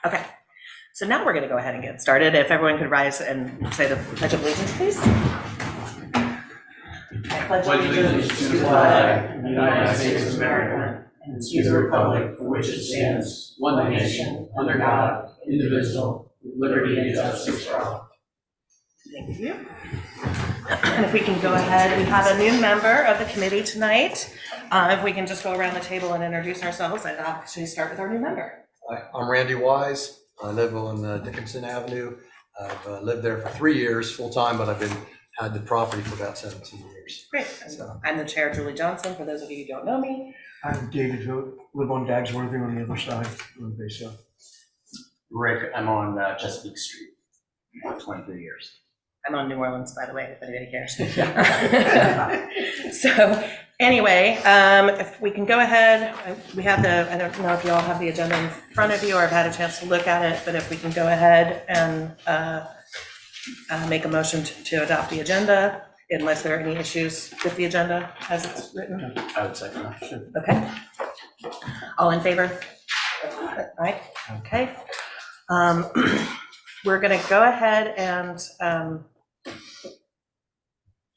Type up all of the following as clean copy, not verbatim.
Okay, so now we're going to go ahead and get started. If everyone could rise and say the Pledge of Allegiance, please. I pledge allegiance to the flag of the United States of America and to the republic for which it stands, one nation, under God, indivisible, with liberty and justice for all. Thank you. And if we can go ahead, we have a new member of the committee tonight. If we can just go around the table and introduce ourselves, I'd actually start with our new member. Hi, I'm Randy Wise. I live on Dickinson Avenue. I've lived there for 3 years full time, but I've had the property for about 17 years. Great. So, I'm the chair, Julie Johnson, for those of you who don't know me. I'm David Vogt, live on Dagsworthy on the other side of the base. Rick, I'm on Chesapeake Street for 23 years. I'm on New Orleans, by the way, if anybody cares. So anyway, if we can go ahead, we have I don't know if you all have the agenda in front of you or have had a chance to look at it, but if we can go ahead and make a motion to adopt the agenda, unless there are any issues with the agenda as it's written. I would second that. Okay. All in favor? Aye. Okay. We're going to go ahead and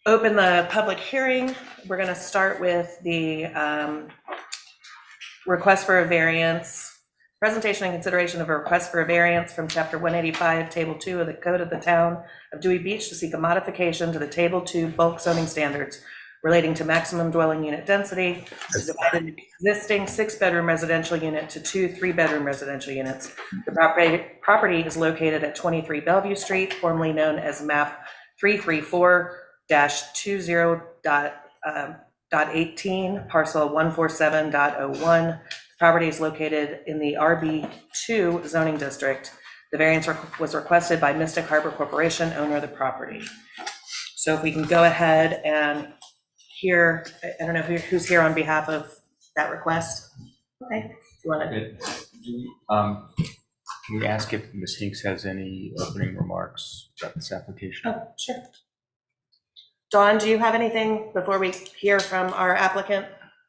open the public hearing. We're going to start with the request for a variance, presentation and consideration of a request for a variance from Chapter 185, Table 2 of the Code of the Town of Dewey Beach to seek a modification to the Table 2 bulk zoning standards relating to maximum dwelling unit density to divide an existing 6-bedroom residential unit to 2 3-bedroom residential units. The property is located at 23 Bellevue Street, formerly known as map 334-20.18, parcel 147.01. The property is located in the RB2 zoning district. The variance was requested by Mystic Harbor Corporation, owner of the property. So if we can go ahead and hear, I don't know who's here on behalf of that request. Okay, do you want to? Can we ask if Ms. Hinks has any opening remarks about this application? Oh, sure. Dawn, do you have anything before we hear from our applicant?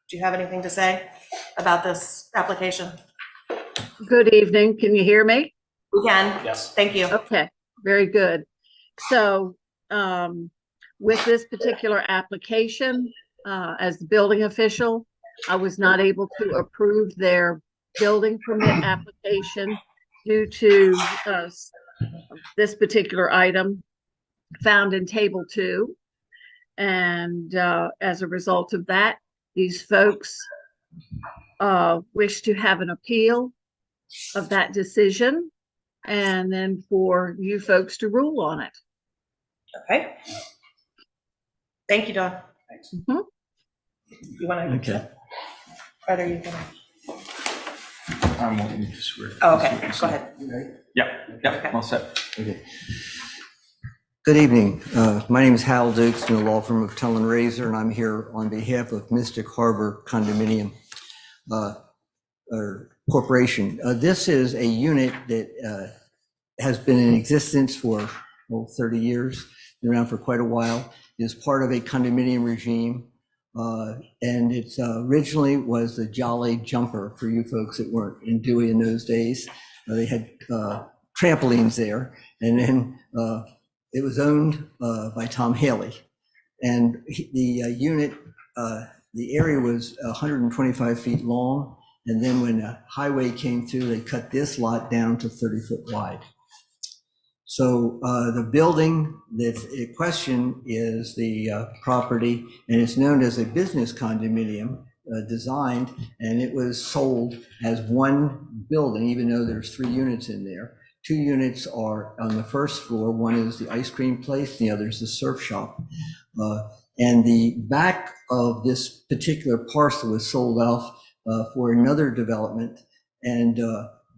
Do you have anything to say about this application? Good evening. Can you hear me? We can. Yes. Thank you. Okay, very good. So with this particular application, as the building official, I was not able to approve their building permit application due to this particular item found in Table 2. And as a result of that, these folks wish to have an appeal of that decision, and then for you folks to rule on it. Okay. Thank you, Dawn. Thanks. Mhm. You want to? Okay. Are you gonna? I'm wanting to swear. Oh, okay. Go ahead. Yeah, all set. Okay. Good evening. My name is Hal Dukes from the law firm of Tull and Razor, and I'm here on behalf of Mystic Harbor Condominium Corporation. This is a unit that has been in existence for 30 years, been around for quite a while. It is part of a condominium regime, and it originally was the Jolly Jumper for you folks that weren't in Dewey in those days. They had trampolines there, and then it was owned by Tom Haley, and the unit, the area was 125 feet long, and then when the highway came through, they cut this lot down to 30 foot wide. So the building that's in question is the property, and it's known as a business condominium designed, and it was sold as one building, even though there's 3 units in there. 2 units are on the first floor. One is the ice cream place, and the other is the surf shop. And the back of this particular parcel was sold off for another development, and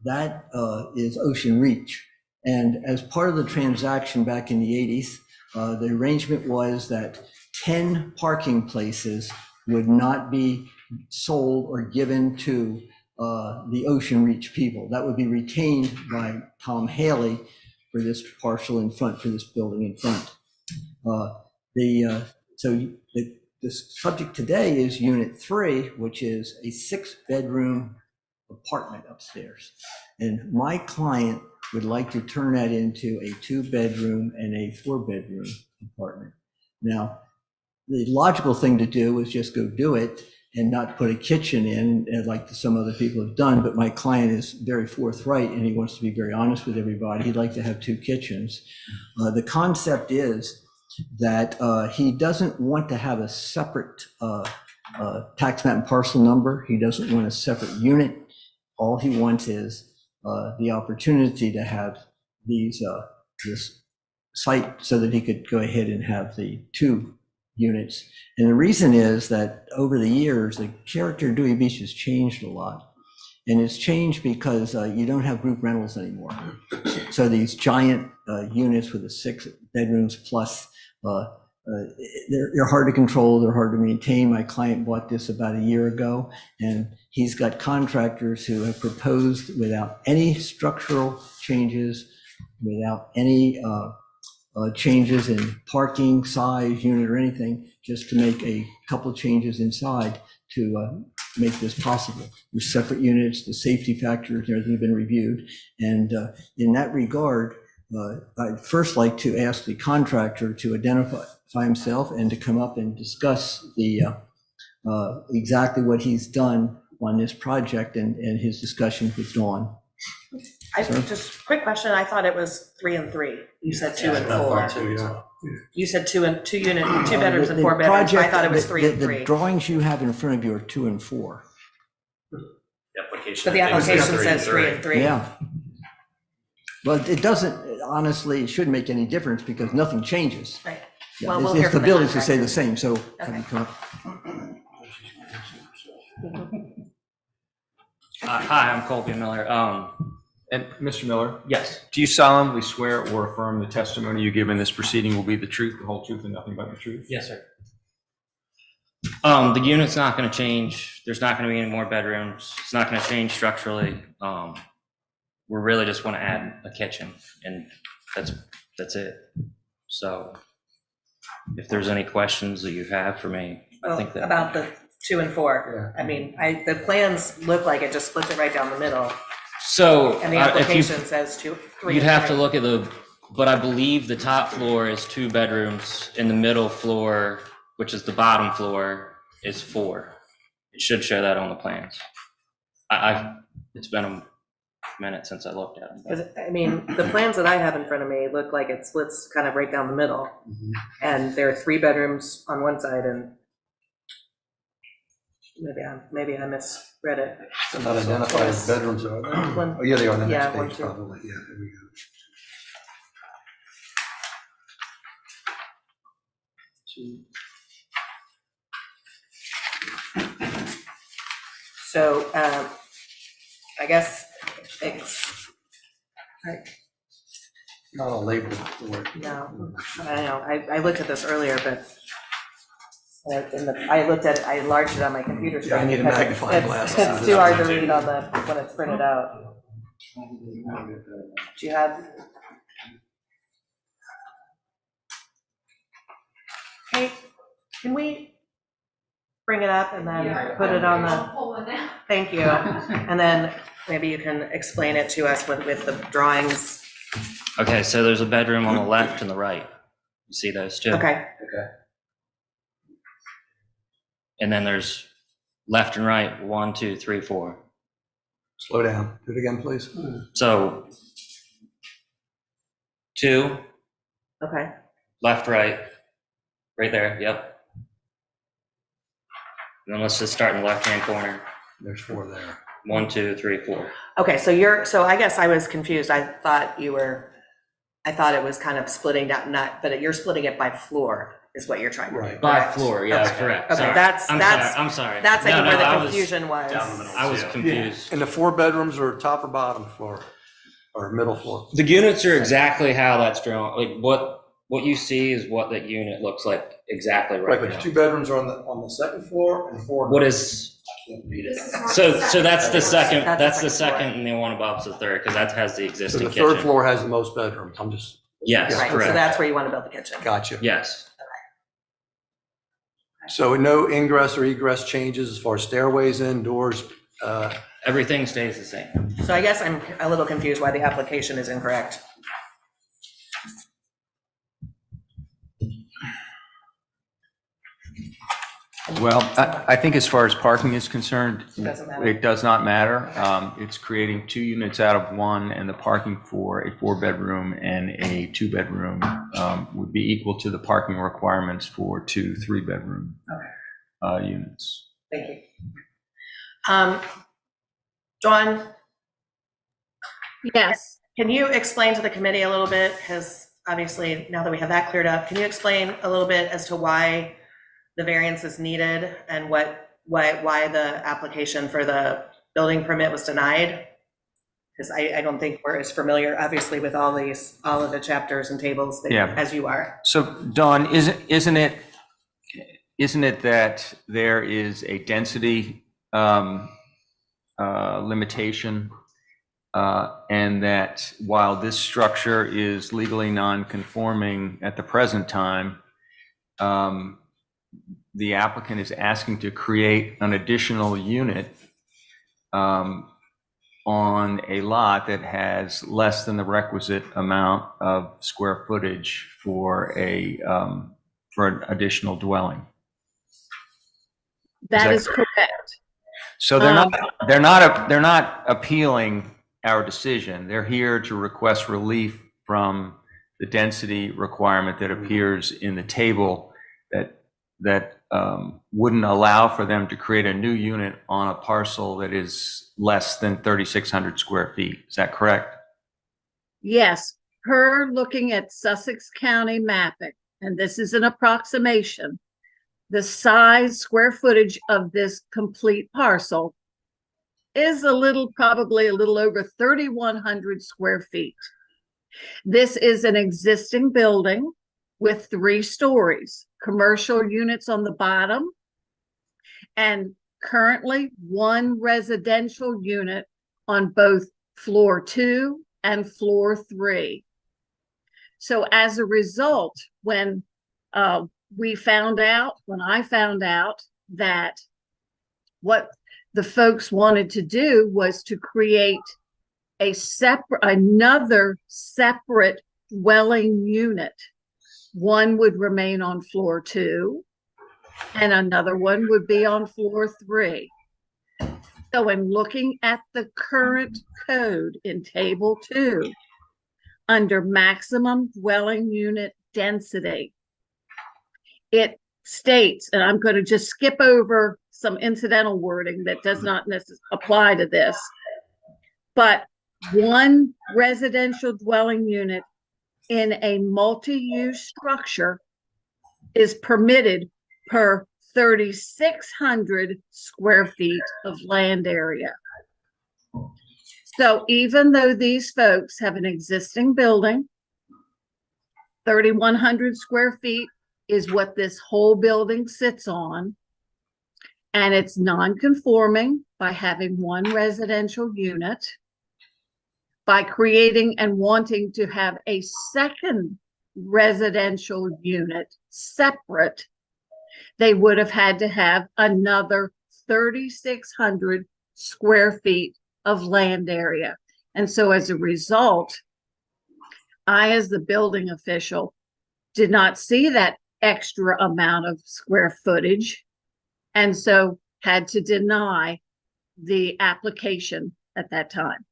that is Ocean Reach. And as part of the transaction back in the 80s, the arrangement was that 10 parking places would not be sold or given to the Ocean Reach people. That would be retained by Tom Haley for this parcel in front, for this building in front. The subject today is Unit 3, which is a 6-bedroom apartment upstairs. And my client would like to turn that into a 2-bedroom and a 4-bedroom apartment. Now, the logical thing to do is just go do it and not put a kitchen in, like some other people have done, but my client is very forthright and he wants to be very honest with everybody. He'd like to have 2 kitchens. The concept is that he doesn't want to have a separate tax map and parcel number. He doesn't want a separate unit. All he wants is the opportunity to have this site so that he could go ahead and have the 2 units. And the reason is that over the years, the character of Dewey Beach has changed a lot. And it's changed because you don't have group rentals anymore. So these giant units with the 6 bedrooms plus, they're hard to control, they're hard to maintain. My client bought this about a year ago, and he's got contractors who have proposed without any structural changes, without any changes in parking, size, unit, or anything, just to make a couple changes inside to make this possible. There's separate units, the safety factors and everything have been reviewed. And in that regard, I'd first like to ask the contractor to identify himself and to come up and discuss the exactly what he's done on this project and his discussion with Dawn. Just quick question. I thought it was 3 and 3. You said 2 and 4. You said 2 bedrooms and 4 bedrooms. I thought it was 3 and 3. The drawings you have in front of you are 2 and 4. The application. But the application says 3 and 3. Yeah. Well, it doesn't, honestly, it shouldn't make any difference because nothing changes. Right. Yeah, Well, we'll it's hear the from the buildings to stay the contractor. same, so. Okay. have you come up? Hi, I'm Colby Miller. And Mr. Miller, Yes, do you solemnly swear or affirm the testimony you give in this proceeding will be the truth, the whole truth, and nothing but the truth? yes, sir. The unit's not going to change. There's not going to be any more bedrooms. It's not going to change structurally. We're really just want to add a kitchen, and that's it. So, if there's any questions that you have for me, I think that About the 2 and 4. I mean, the plans look like it just splits it right down the middle. So, And the if you application says 2, 3. You'd and have to 3. look at but I believe the top floor is 2 bedrooms, and the middle floor, which is the bottom floor, is 4. It should show that on the plans. It's been a minute since I looked at them. 'Cause, I mean, the plans that I have in front of me look like it splits kind of right down the middle. And there are 3 bedrooms on one side and maybe I misread it. They're not identified as bedrooms, are they? One- Oh, yeah, they are on the yeah, next one, page, two. probably. Yeah, there we So I guess it's, Not all labeled for it. no, I know, I looked at this earlier, but I looked at it, I enlarged it on my computer screen. Yeah, I need a because magnifying glass. It's too hard to read on when it's printed out. Do you have? Hey, can we bring it up and then put it on the, thank you. And then maybe you can explain it to us with the drawings. Okay, so there's a bedroom on the left and the right. You see those two? Okay, And then there's left and right, 1, 2, 3, 4. Slow down. Do it again, please. So 2, okay. left, right there, yep. And then let's just start in the left-hand corner. There's 4 there. 1, 2, 3, 4. Okay, so I guess I was confused. I thought it was kind of splitting down, but you're splitting it by floor is what you're trying to do. Right. By correct? floor, yes, Okay. correct. Okay, Sorry. that's I'm sorry. That's I No, think no, where I the was- confusion was. down the middle. I was confused. And the 4 bedrooms are top or bottom floor? Or middle floor? The units are exactly how that's drawn. Like what you see is what that unit looks like exactly Right, right but the now. 2 bedrooms are on the second floor and 4. What is I can't read it. so that's the second. That's That's the the second second, and the one above's the third because that has the So existing the kitchen. third floor has the most bedrooms. I'm just, Yes, Right, so correct. that's where you want to build the kitchen. gotcha. Yes. So no ingress or egress changes as far as stairways in, doors, Everything stays the same. So I guess I'm a little confused why the application is incorrect. Well, I think as far as parking is concerned, Doesn't matter. it does not matter. It's creating 2 units out of 1, and the parking for a 4-bedroom and a 2-bedroom would be equal to the parking requirements for 2 3-bedroom units. Thank you. Dawn, Yes, can you explain to the committee a little bit, because obviously now that we have that cleared up, can you explain a little bit as to why the variance is needed and why the application for the building permit was denied? Because I don't think we're as familiar, obviously, with all of the chapters and tables Yeah. as you are. So, Dawn, isn't it that there is a density limitation, and that while this structure is legally non-conforming at the present time, the applicant is asking to create an additional unit on a lot that has less than the requisite amount of square footage for an additional dwelling. that is correct. So they're not appealing our decision. They're here to request relief from the density requirement that appears in the table that wouldn't allow for them to create a new unit on a parcel that is less than 3,600 square feet. Is that correct? Yes, per looking at Sussex County mapping, and this is an approximation, the size, square footage of this complete parcel is probably a little over 3,100 square feet. This is an existing building with 3 stories, commercial units on the bottom, and currently 1 residential unit on both floor 2 and floor 3. So as a result, when I found out that what the folks wanted to do was to create another separate dwelling unit. One would remain on floor 2 and another one would be on floor 3. So in looking at the current code in table 2, under maximum dwelling unit density, it states, and I'm going to just skip over some incidental wording that does not necessarily apply to this, but 1 residential dwelling unit in a multi-use structure is permitted per 3,600 square feet of land area. So even though these folks have an existing building, 3,100 square feet is what this whole building sits on, and it's non-conforming by having 1 residential unit. By creating and wanting to have a second residential unit separate, they would have had to have another 3,600 square feet of land area. And so as a result, I, as the building official, did not see that extra amount of square footage, and so had to deny the application at that time.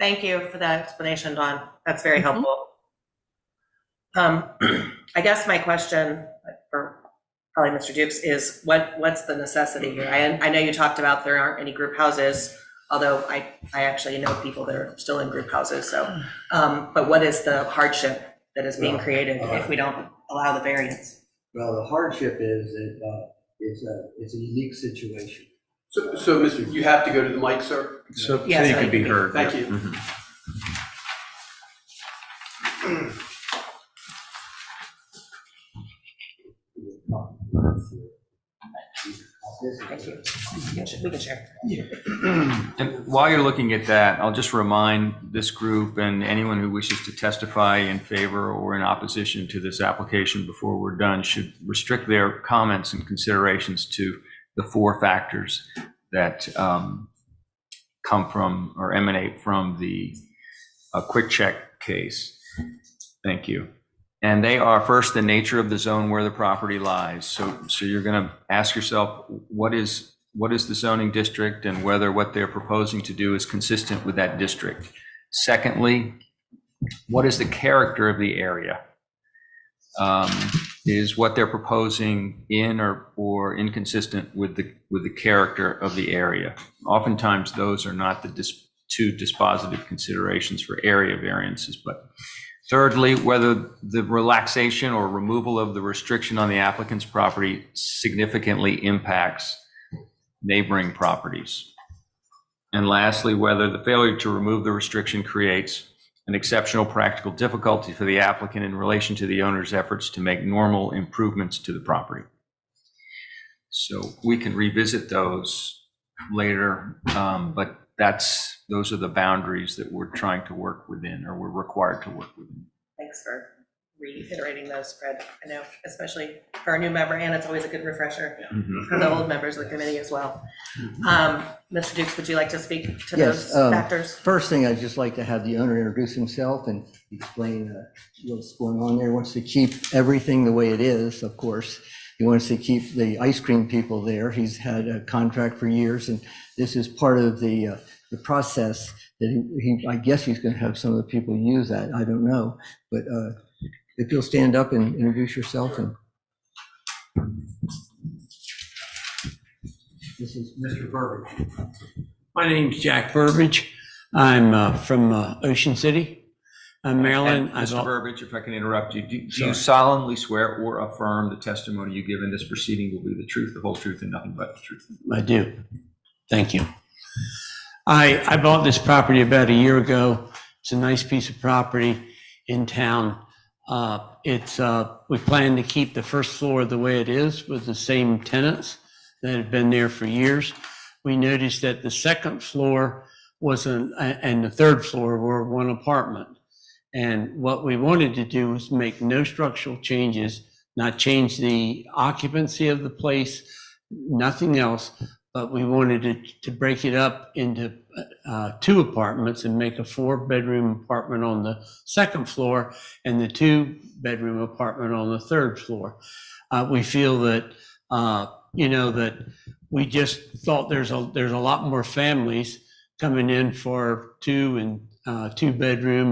Thank you for that explanation, Dawn. That's very helpful. I guess my question for probably Mr. Dukes is what's the necessity here? I know you talked about there aren't any group houses, although I actually know people that are still in group houses. So, but what is the hardship that is being created if we don't allow the variance? Well, the hardship is that it's a unique situation. So, Mr., you have to go to the mic, sir? So Yes, you I can be agree. heard. Thank you. Mhm. Thank you. We can share. And while you're looking at that, I'll just remind this group and anyone who wishes to testify in favor or in opposition to this application before we're done should restrict their comments and considerations to the 4 factors that come from or emanate from the Quick Check case. Thank you. And they are, first, the nature of the zone where the property lies. So you're going to ask yourself, what is the zoning district, and whether what they're proposing to do is consistent with that district. Secondly, what is the character of the area? Is what they're proposing in or inconsistent with the character of the area? Oftentimes, those are not the two dispositive considerations for area variances. But thirdly, whether the relaxation or removal of the restriction on the applicant's property significantly impacts neighboring properties. And lastly, whether the failure to remove the restriction creates an exceptional practical difficulty for the applicant in relation to the owner's efforts to make normal improvements to the property. So we can revisit those later, but those are the boundaries that we're trying to work within, or we're required to work within. Thanks for reiterating those, Fred. I know, especially for a new member, and it's always a good refresher for the old members of the committee as well. Mr. Dukes, would you like to speak to Yes, those factors? First thing, I'd just like to have the owner introduce himself and explain what's going on there. He wants to keep everything the way it is, of course. He wants to keep the ice cream people there. He's had a contract for years, and this is part of the process that I guess he's going to have some of the people use that. I don't know. But if you'll stand up and introduce yourself. And this is Mr. Burbidge. My name's Jack Burbidge. I'm from Ocean City, Maryland. And Mr. Burbidge, if I can interrupt you, do you solemnly swear or affirm the testimony you give in this proceeding will be the truth, the whole truth, and nothing but the truth? I do. Thank you. I bought this property about a year ago. It's a nice piece of property in town. We plan to keep the first floor the way it is with the same tenants that have been there for years. We noticed that the second floor and the third floor were one apartment. And what we wanted to do was make no structural changes, not change the occupancy of the place, nothing else, but we wanted to break it up into 2 apartments and make a 4-bedroom apartment on the second floor and the 2-bedroom apartment on the third floor. We feel that, that we just thought there's a lot more families coming in for 2-bedroom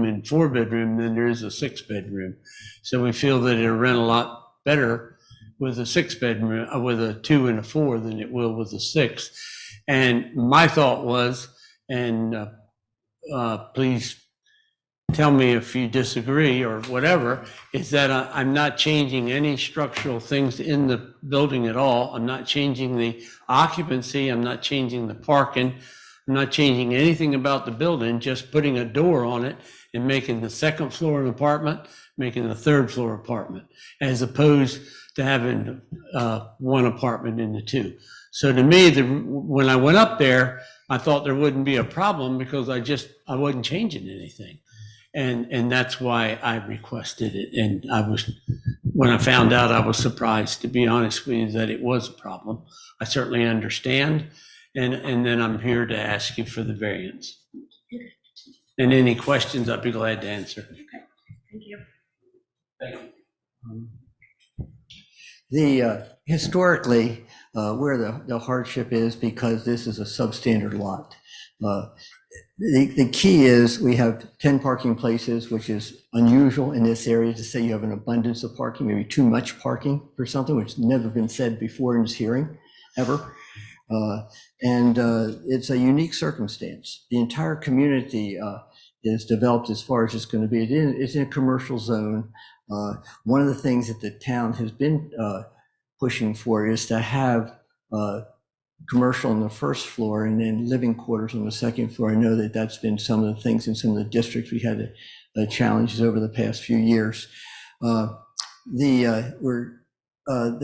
and 4-bedroom than there is a 6-bedroom. So we feel that it'll rent a lot better with a 6-bedroom, with a 2 and a 4 than it will with a 6. And my thought was, and please tell me if you disagree or whatever, is that I'm not changing any structural things in the building at all. I'm not changing the occupancy. I'm not changing the parking. I'm not changing anything about the building, just putting a door on it and making the second floor an apartment, making the third floor apartment, as opposed to having 1 apartment in the 2. So to me, when I went up there, I thought there wouldn't be a problem because I wasn't changing anything. And that's why I requested it. And when I found out, I was surprised, to be honest with you, that it was a problem. I certainly understand. And then I'm here to ask you for the variance. And any questions, I'd be glad to answer. Okay, thank you. Thank you. Historically, where the hardship is, because this is a substandard lot. The key is we have 10 parking places, which is unusual in this area to say you have an abundance of parking, maybe too much parking for something, which has never been said before in this hearing, ever. And it's a unique circumstance. The entire community is developed as far as it's going to be. It's in a commercial zone. One of the things that the town has been pushing for is to have commercial on the first floor and then living quarters on the second floor. I know that that's been some of the things in some of the districts we had challenges over the past few years.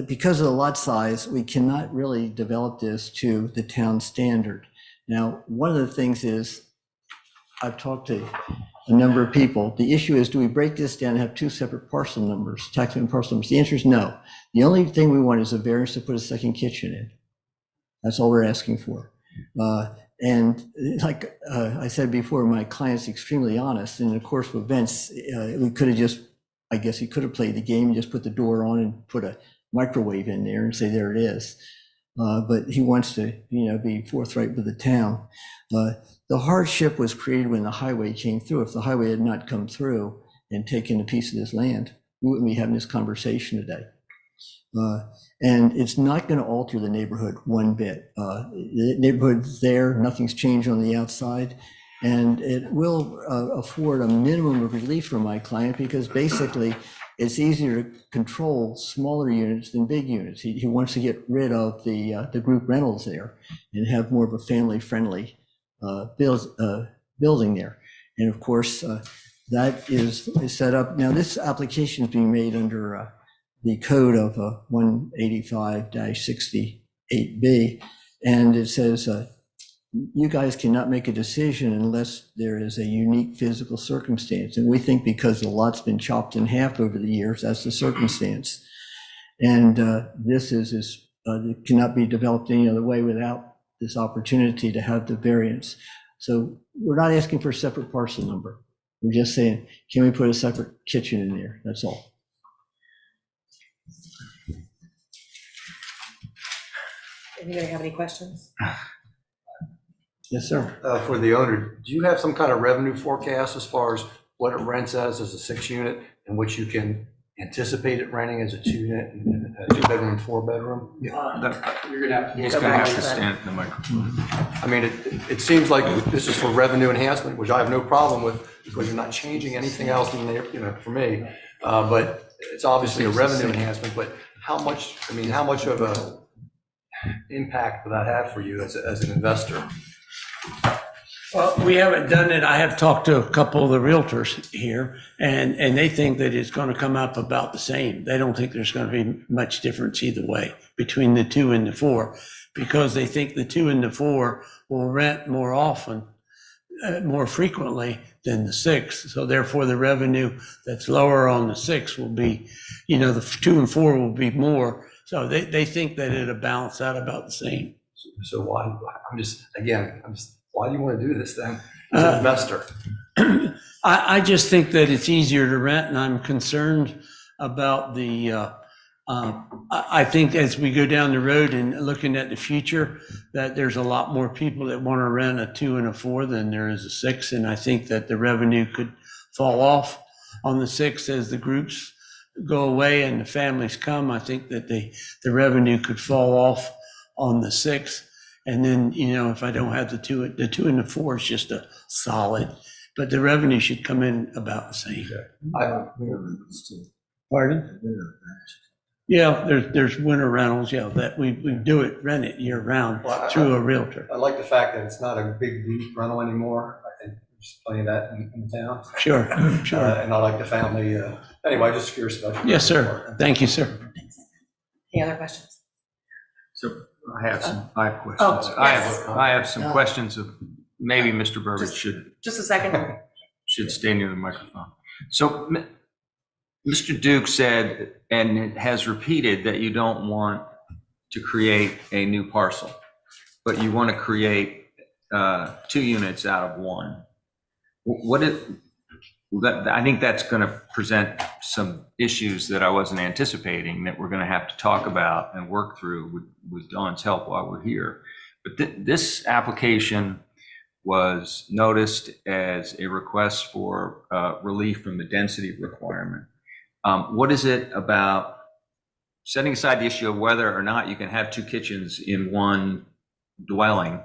Because of the lot size, we cannot really develop this to the town standard. Now, one of the things is, I've talked to a number of people. The issue is, do we break this down and have 2 separate parcel numbers, tax and parcel numbers? The answer is no. The only thing we want is a variance to put a second kitchen in. That's all we're asking for. And like I said before, my client's extremely honest. And of course, with Vince, we could have just, I guess he could have played the game, just put the door on and put a microwave in there and say, there it is. But he wants to, be forthright with the town. The hardship was created when the highway came through. If the highway had not come through and taken a piece of this land, we wouldn't be having this conversation today. And it's not going to alter the neighborhood one bit. The neighborhood's there, nothing's changed on the outside, and it will afford a minimum of relief for my client because basically it's easier to control smaller units than big units. He wants to get rid of the group rentals there and have more of a family-friendly building there. And of course, that is set up. Now, this application is being made under the code of 185-68B, and it says you guys cannot make a decision unless there is a unique physical circumstance. And we think because the lot's been chopped in half over the years, that's the circumstance. And this it cannot be developed any other way without this opportunity to have the variance. So we're not asking for a separate parcel number. We're just saying, can we put a separate kitchen in there? That's all. Anybody have any questions? Yes, sir. For the owner, do you have some kind of revenue forecast as far as what it rents as a 6-unit and what you can anticipate it renting as a 2-unit, and a 2-bedroom and 4-bedroom? You're gonna have to. He's Go going to back have to to that. stand at the microphone. I mean, it seems like this is for revenue enhancement, which I have no problem with because you're not changing anything else in there, for me. But it's obviously a revenue enhancement, but how much of a impact will that have for you as an investor? Well, we haven't done it. I have talked to a couple of the realtors here, and they think that it's going to come up about the same. They don't think there's going to be much difference either way between the 2 and the 4, because they think the 2 and the 4 will rent more often, more frequently than the 6. So therefore, the revenue that's lower on the 6 will be, the 2 and 4 will be more. So they think that it'll balance out about the same. So why, why do you want to do this then as an investor? I just think that it's easier to rent, and I'm concerned about the, I think as we go down the road and looking at the future, that there's a lot more people that want to rent a 2 and a 4 than there is a 6. And I think that the revenue could fall off on the 6 as the groups go away and the families come. I think that the revenue could fall off on the 6. And then, if I don't have the 2 and the 4 is just a solid, but the revenue should come in about the same. Pardon? Yeah, there's winter rentals, that we do it, rent it year round through a realtor. I like the fact that it's not a big group rental anymore. I think we're just playing that in town. Sure. And I like the family. Anyway, just curious about your. Yes, sir. Thank you, sir. Any other questions? So I have questions. Oh, yes. I have some questions of, maybe Mr. Burbidge Just a second. should stay near the microphone. So Mr. Duke said, and it has repeated, that you don't want to create a new parcel, but you want to create 2 units out of 1. I think that's going to present some issues that I wasn't anticipating that we're going to have to talk about and work through with Dawn's help while we're here. But this application was noticed as a request for relief from the density requirement. What is it about, setting aside the issue of whether or not you can have 2 kitchens in 1 dwelling,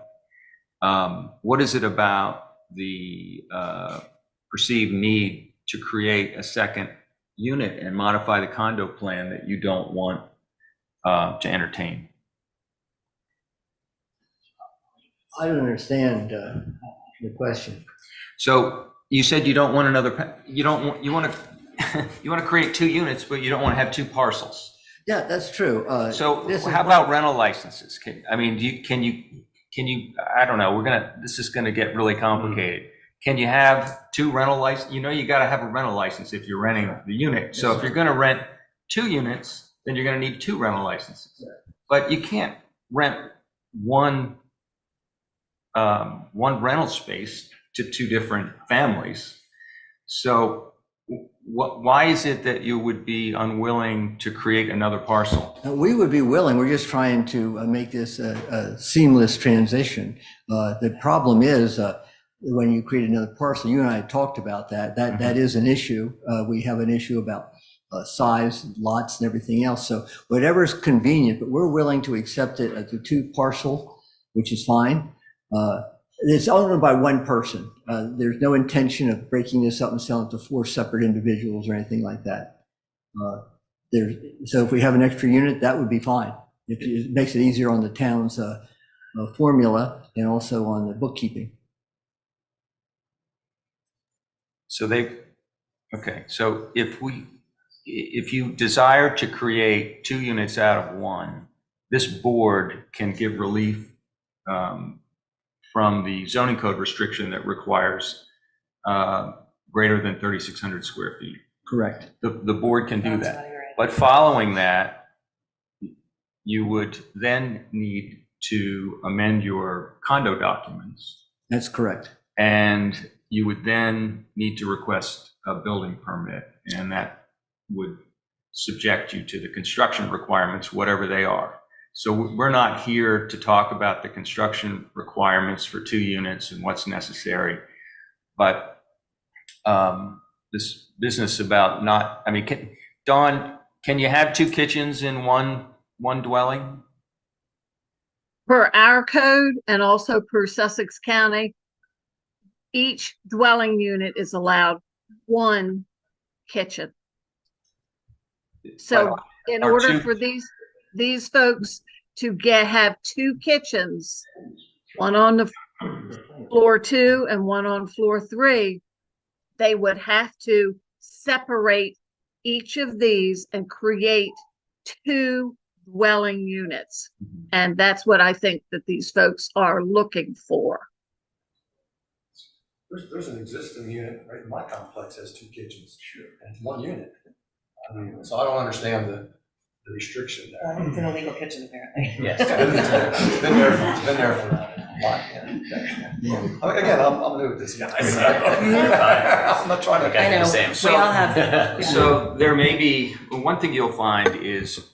what is it about the perceived need to create a second unit and modify the condo plan that you don't want to entertain? I don't understand the question. So you said you don't want you want to create 2 units, but you don't want to have 2 parcels. Yeah, that's true. So this is how about rental licenses? Can you, I don't know, this is going to get really complicated. Can you have 2 rental licenses? You got to have a rental license if you're renting the unit. So if you're going to rent 2 units, then you're going to need 2 rental licenses. But you can't rent 1 one rental space to two different families. So why is it that you would be unwilling to create another parcel? We would be willing, we're just trying to make this a seamless transition. The problem is, when you create another parcel, you and I talked about that, that is an issue. We have an issue about size, lots and everything else. So whatever is convenient, but we're willing to accept it as a two parcel, which is fine. It's owned by one person. There's no intention of breaking this up and selling it to four separate individuals or anything like that. So if we have an extra unit, that would be fine. It makes it easier on the town's formula and also on the bookkeeping. So okay, so if you desire to create two units out of one, this board can give relief from the zoning code restriction that requires greater than 3,600 square feet. Correct. The board can do that. Right. But following that, you would then need to amend your condo documents, That's correct. and you would then need to request a building permit, and that would subject you to the construction requirements, whatever they are. So we're not here to talk about the construction requirements for two units and what's necessary, but this business about not, I mean, Dawn, can you have two kitchens in one dwelling? Per our code and also per Sussex County, each dwelling unit is allowed one kitchen. So in Are order two- for these folks to have two kitchens, one on the floor 2 and one on floor 3, they would have to separate each of these and create two dwelling units. And that's what I think that these folks are looking for. There's an existing unit right in my complex has two kitchens. Sure. And it's one unit. I mean, so I don't understand the restriction there. It's an illegal kitchen, apparently. Yes. It's been there for a while. Yeah. I mean, again, I'm new at this, guys. I'm not trying to. I know, Same. we all have. So there may be, one thing you'll find is,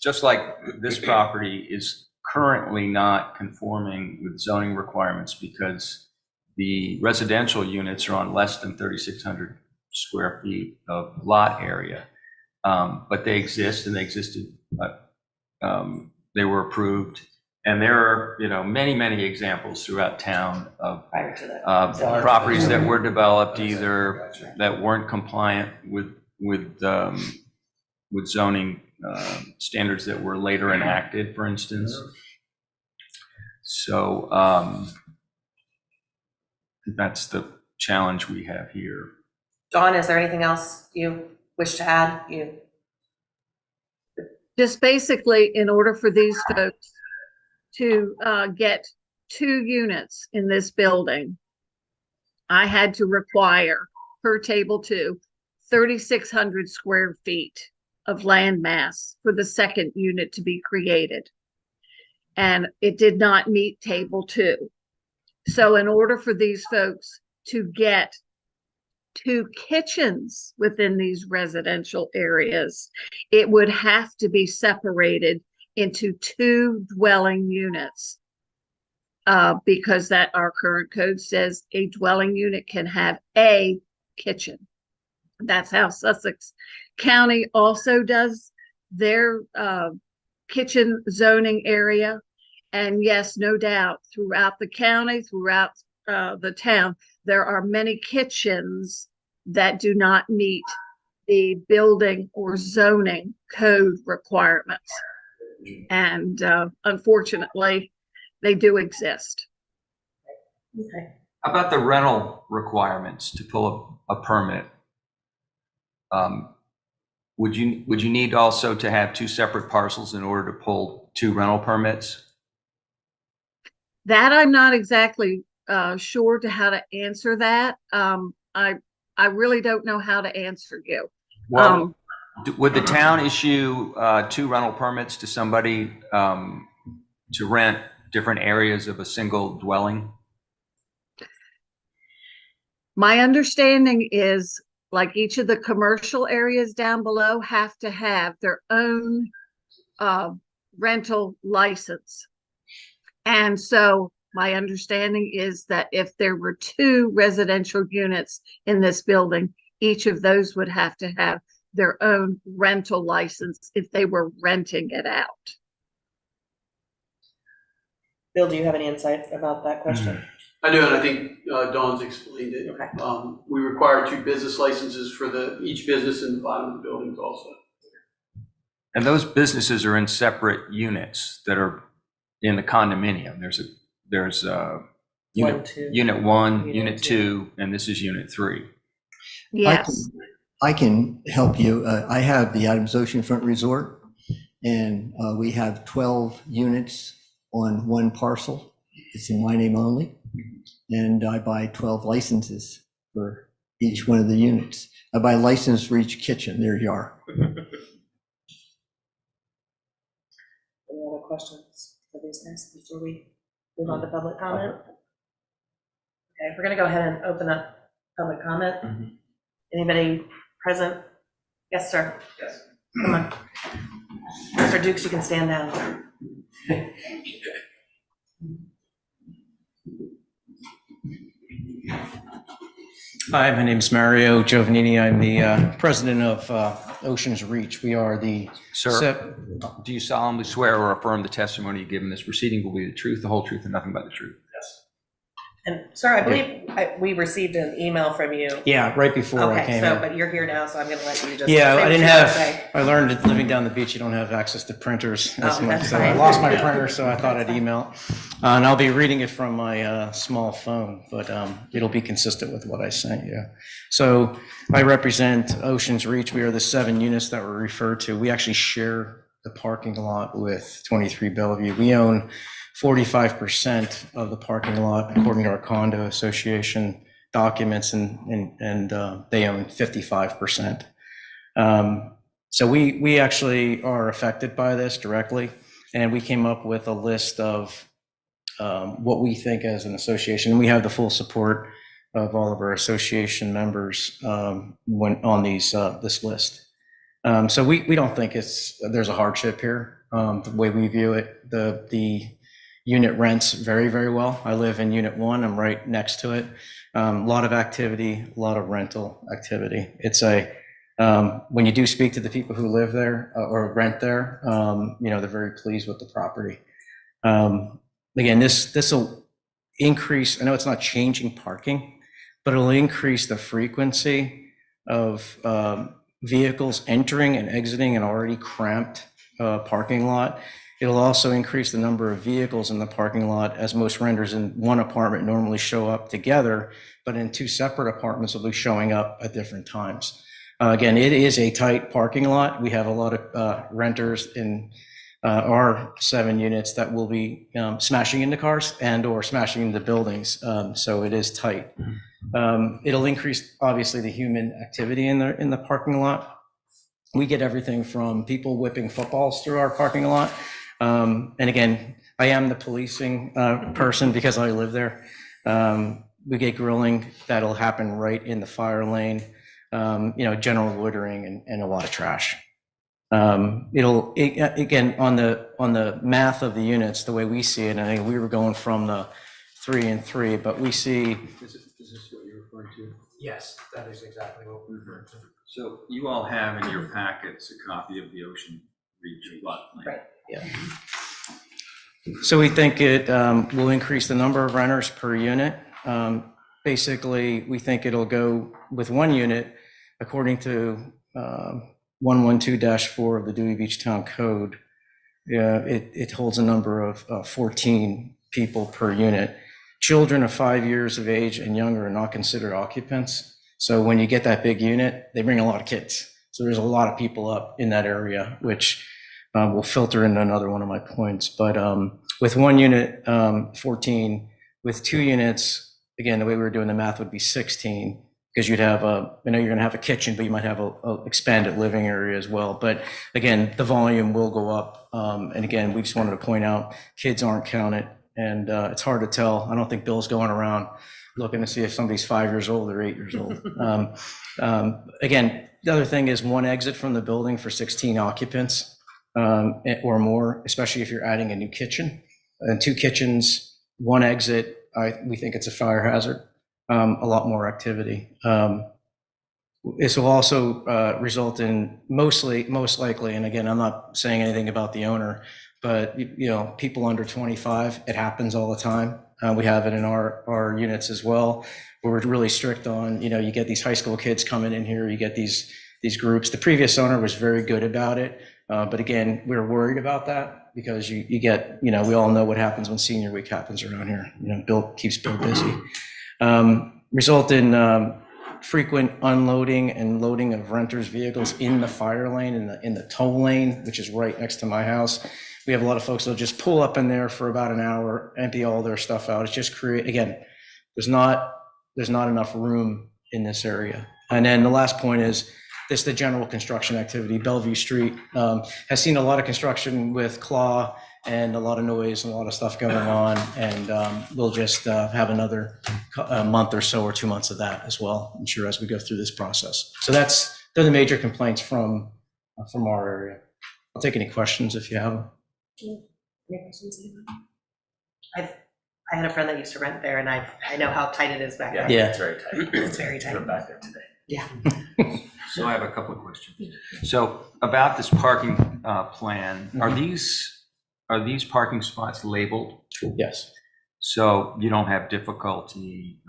just like this property is currently not conforming with zoning requirements because the residential units are on less than 3,600 square feet of lot area. But they exist, and they existed, they were approved. And there are, many, many examples throughout town of Prior to that. properties that were developed either that weren't compliant with zoning standards that were later enacted, for instance. So that's the challenge we have here. Dawn, is there anything else you wish to add? Just basically, in order for these folks to get two units in this building, I had to require, per table 2, 3,600 square feet of land mass for the second unit to be created. And it did not meet table 2. So in order for these folks to get two kitchens within these residential areas, it would have to be separated into two dwelling units. Because that our current code says a dwelling unit can have a kitchen. That's how Sussex County also does their kitchen zoning area. And yes, no doubt, throughout the county, throughout the town, there are many kitchens that do not meet the building or zoning code requirements. And unfortunately, they do exist. Okay. How about the rental requirements to pull a permit? Would you need also to have two separate parcels in order to pull two rental permits? That I'm not exactly sure to how to answer that. I really don't know how to answer you. Well, would the town issue two rental permits to somebody to rent different areas of a single dwelling? My understanding is like each of the commercial areas down below have to have their own rental license. And so my understanding is that if there were 2 residential units in this building, each of those would have to have their own rental license if they were renting it out. Bill, do you have any insight about that question? I do, and I think Dawn's explained it. Okay. We require 2 business licenses for each business in the bottom of the buildings also. And those businesses are in separate units that are in the condominium. There's unit, 1, 2. unit 1, Unit unit 2, and this is unit 3. Yes. I can help you. I have the Adams Oceanfront Resort, and we have 12 units on one parcel. It's in my name only, and I buy 12 licenses for each one of the units. I buy a license for each kitchen. There you are. Any other questions for these guys before we move on to public comment? Okay, we're gonna go ahead and open up public comment. Anybody present? Yes, sir. Yes. Come on. Mr. Dukes, you can stand down. Hi, my name is Mario Giovannini. I'm the president of Oceans Reach. We are the Sir, do you solemnly swear or affirm the testimony you give in this proceeding will be the truth, the whole truth, and nothing but the truth? And sir, I believe we received an email from you. Yeah, right before I Okay, came so, in. but you're here now, so I'm gonna let you just. Yeah, say I what didn't you have, wanna say. I learned that living down the beach, you don't have access to printers as Oh, much. that's So I fine. lost my printer, so I thought I'd email. And I'll be reading it from my small phone, but it'll be consistent with what I sent you. So I represent Oceans Reach. We are the 7 units that were referred to. We actually share the parking lot with 23 Bellevue. We own 45% of the parking lot according to our condo association documents, and they own 55%. So we actually are affected by this directly, and we came up with a list of what we think as an association, and we have the full support of all of our association members when on this list. So we don't think there's a hardship here. The way we view it, the unit rents very, very well. I live in unit 1. I'm right next to it. A lot of activity, a lot of rental activity. It's when you do speak to the people who live there or rent there, they're very pleased with the property. Again, this will increase, I know it's not changing parking, but it'll increase the frequency of vehicles entering and exiting an already cramped parking lot. It'll also increase the number of vehicles in the parking lot, as most renters in one apartment normally show up together, but in 2 separate apartments will be showing up at different times. Again, it is a tight parking lot. We have a lot of renters in our 7 units that will be smashing into cars and or smashing into buildings. So it is tight. It'll increase, obviously, the human activity in the parking lot. We get everything from people whipping footballs through our parking lot. And again, I am the policing person because I live there. We get grilling that'll happen right in the fire lane, general loitering and a lot of trash. Again, on the math of the units, the way we see it, I think we were going from the 3 and 3, but we see. Is this what you're referring to? Yes, that is exactly what we're referring to. So you all have in your packets a copy of the Ocean Reach lot plan. Right. Yeah. So we think it will increase the number of renters per unit. Basically, we think it'll go with 1 unit, according to 112-4 of the Dewey Beach Town Code. It holds a number of 14 people per unit. Children of 5 years of age and younger are not considered occupants. So when you get that big unit, they bring a lot of kids. So there's a lot of people up in that area, which will filter into another one of my points. But with 1 unit, 14, with 2 units, again, the way we were doing the math would be 16, because you'd have I know you're gonna have a kitchen, but you might have a expanded living area as well. But again, the volume will go up. And again, we just wanted to point out, kids aren't counted, and it's hard to tell. I don't think Bill's going around looking to see if somebody's 5 years old or 8 years old. Again, the other thing is one exit from the building for 16 occupants or more, especially if you're adding a new kitchen. And 2 kitchens, 1 exit, we think it's a fire hazard, a lot more activity. This will also result in most likely, and again, I'm not saying anything about the owner, but people under 25, it happens all the time. We have it in our units as well, where we're really strict on, you get these high school kids coming in here, you get these groups. The previous owner was very good about it, but again, we're worried about that because you get, we all know what happens when senior week happens around here. Bill keeps Bill busy. Result in frequent unloading and loading of renters' vehicles in the fire lane, in the tow lane, which is right next to my house. We have a lot of folks that'll just pull up in there for about an hour, empty all their stuff out. It's just again, there's not enough room in this area. And then the last point is the general construction activity. Bellevue Street has seen a lot of construction with claw and a lot of noise and a lot of stuff going on. And we'll just have another month or so or 2 months of that as well, I'm sure, as we go through this process. So they're the major complaints from our area. I'll take any questions if you have them. Any questions? I had a friend that used to rent there, and I know how tight it is back there. Yeah. It's very tight. It's very tight. We're back there today. Yeah. So I have a couple of questions. So about this parking plan, are these parking spots labeled? Yes. So you don't have difficulty,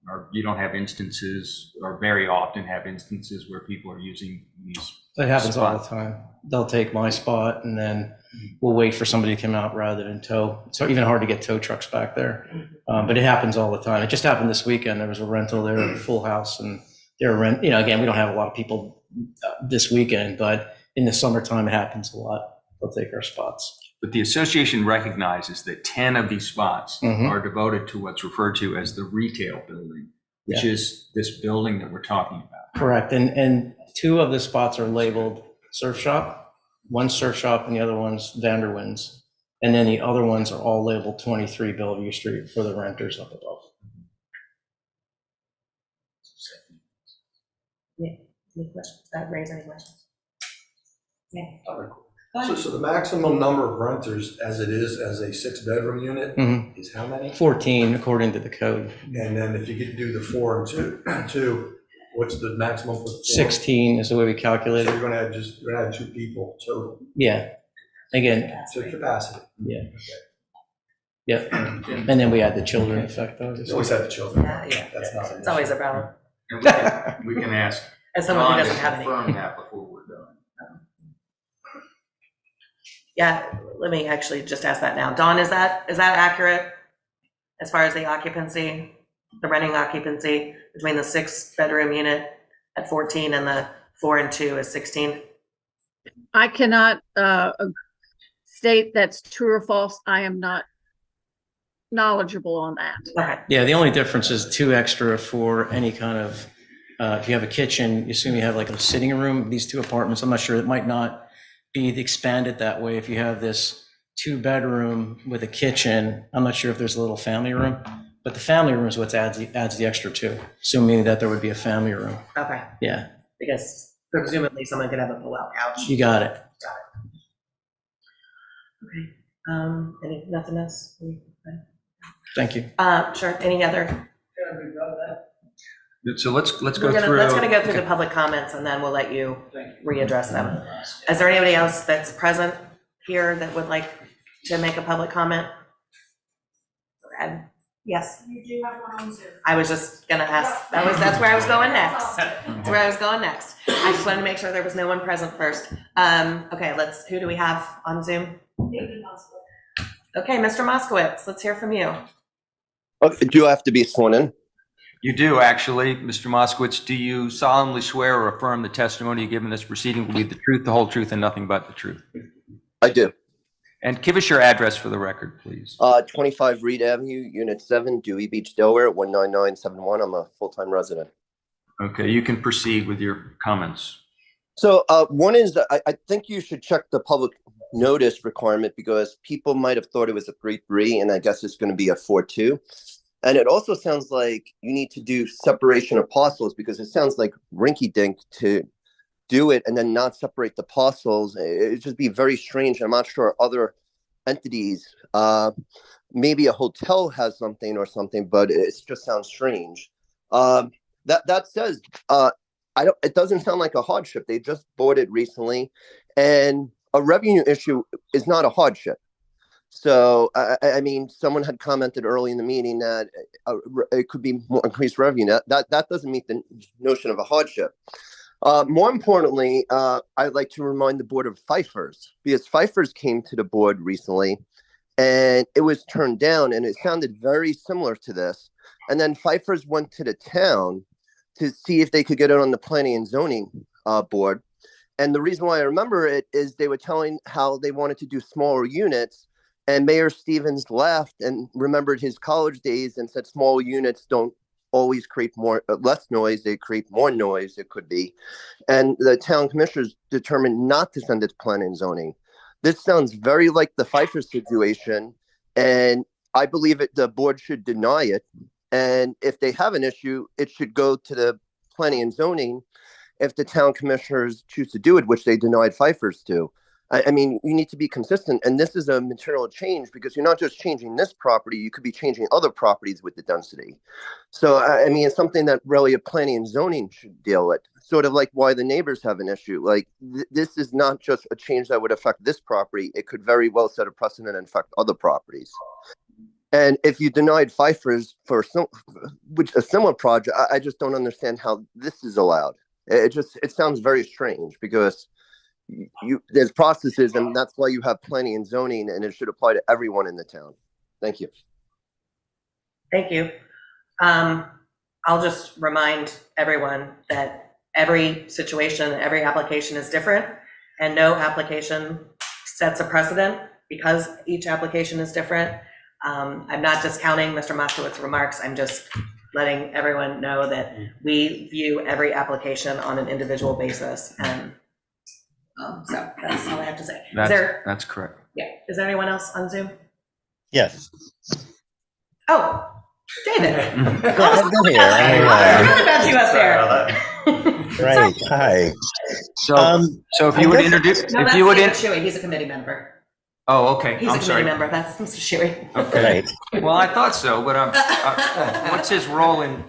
or you don't have instances, or very often have instances where people are using these? It happens all the time. They'll take my spot and then we'll wait for somebody to come out rather than tow. It's even hard to get tow trucks back there. But it happens all the time. It just happened this weekend. There was a rental there, a full house, and they're again, we don't have a lot of people this weekend, but in the summertime, it happens a lot. They'll take our spots. But the association recognizes that 10 of these spots are devoted to what's referred to as the retail building, which is this building that we're talking about. Correct. And 2 of the spots are labeled surf shop. One's surf shop and the other one's Vanderwinds. And then the other ones are all labeled 23 Bellevue Street for the renters up above. Yeah. Any questions? That raise any questions? Yeah. So the maximum number of renters as it is as a 6-bedroom unit is how many? 14 according to the code. And then if you could do the 4 and 2, what's the maximum for the 4? 16 is the way we calculate So it. you're gonna have 2 people total. Yeah. Again, So capacity. yeah. Yep. And then we add the children effect, You obviously. always have the children. Yeah. That's not an It's always issue. a problem. And we can ask As someone who John to doesn't have any. confirm that before we're done. Yeah, let me actually just ask that now. Dawn, is that accurate as far as the occupancy, the renting occupancy between the 6-bedroom unit at 14 and the 4 and 2 is 16? I cannot state that's true or false. I am not knowledgeable on that. Okay. Yeah, the only difference is 2 extra for any kind of, if you have a kitchen, you assume you have like a sitting room, these 2 apartments, I'm not sure, it might not be expanded that way. If you have this 2-bedroom with a kitchen, I'm not sure if there's a little family room, but the family room is what adds the extra 2, assuming that there would be a family room. Okay. Yeah, Because presumably someone could have a pull-out couch. you got it. Okay. Nothing else? Thank you. Sure. Any other? So let's go through. Let's go through the public comments and then we'll let you readdress them. Is there anybody else that's present here that would like to make a public comment? Yes. You do have one on Zoom. I was just gonna ask, that's where I was going next. That's where I was going next. I just wanted to make sure there was no one present first. Okay, who do we have on Zoom? Okay, Mr. Moskowitz, let's hear from you. Okay, do I have to be sworn in? You do, actually. Mr. Moskowitz, do you solemnly swear or affirm the testimony you give in this proceeding will be the truth, the whole truth, and nothing but the truth? I do. And give us your address for the record, please. 25 Reed Avenue, Unit 7, Dewey Beach, Delaware, 19971. I'm a full-time resident. Okay, you can proceed with your comments. So one is that I think you should check the public notice requirement because people might have thought it was a 3-3, and I guess it's going to be a 4-2. And it also sounds like you need to do separation of parcels, because it sounds like rinky dink to do it and then not separate the parcels. It'd just be very strange. I'm not sure other entities, maybe a hotel has something or something, but it just sounds strange. That says, it doesn't sound like a hardship. They just bought it recently, and a revenue issue is not a hardship. So, I mean, someone had commented early in the meeting that it could be more increased revenue. That doesn't meet the notion of a hardship. More importantly, I'd like to remind the board of Pfeiffer's, because Pfeiffer's came to the board recently and it was turned down, and it sounded very similar to this. And then Pfeiffer's went to the town to see if they could get it on the planning and zoning board. And the reason why I remember it is they were telling how they wanted to do smaller units, and Mayor Stevens laughed and remembered his college days and said small units don't always create less noise, they create more noise, it could be. And the town commissioners determined not to send it to planning and zoning. This sounds very like the Pfeiffer situation, and I believe the board should deny it. And if they have an issue, it should go to the planning and zoning if the town commissioners choose to do it, which they denied Pfeiffer's to. I mean, you need to be consistent, and this is a material change, because you're not just changing this property, you could be changing other properties with the density. So, I mean, it's something that really a planning and zoning should deal with, sort of like why the neighbors have an issue. Like, this is not just a change that would affect this property, it could very well set a precedent and affect other properties. And if you denied Pfeiffer's for a similar project, I just don't understand how this is allowed. It sounds very strange, because there's processes, and that's why you have planning and zoning, and it should apply to everyone in the town. Thank you. Thank you. I'll just remind everyone that every situation, every application is different, and no application sets a precedent because each application is different. I'm not discounting Mr. Moskowitz's remarks. I'm just letting everyone know that we view every application on an individual basis. And so that's all I have to say. That's correct. Yeah. Is there anyone else on Zoom? Yes. Oh, David. I've been here. I heard about you up there. Right. Hi. So if you would introduce, No, that's David Shuey. He's a committee member. Oh, okay. He's a committee member. That's Mr. Shuey. Okay. Well, I thought so, but what's his role in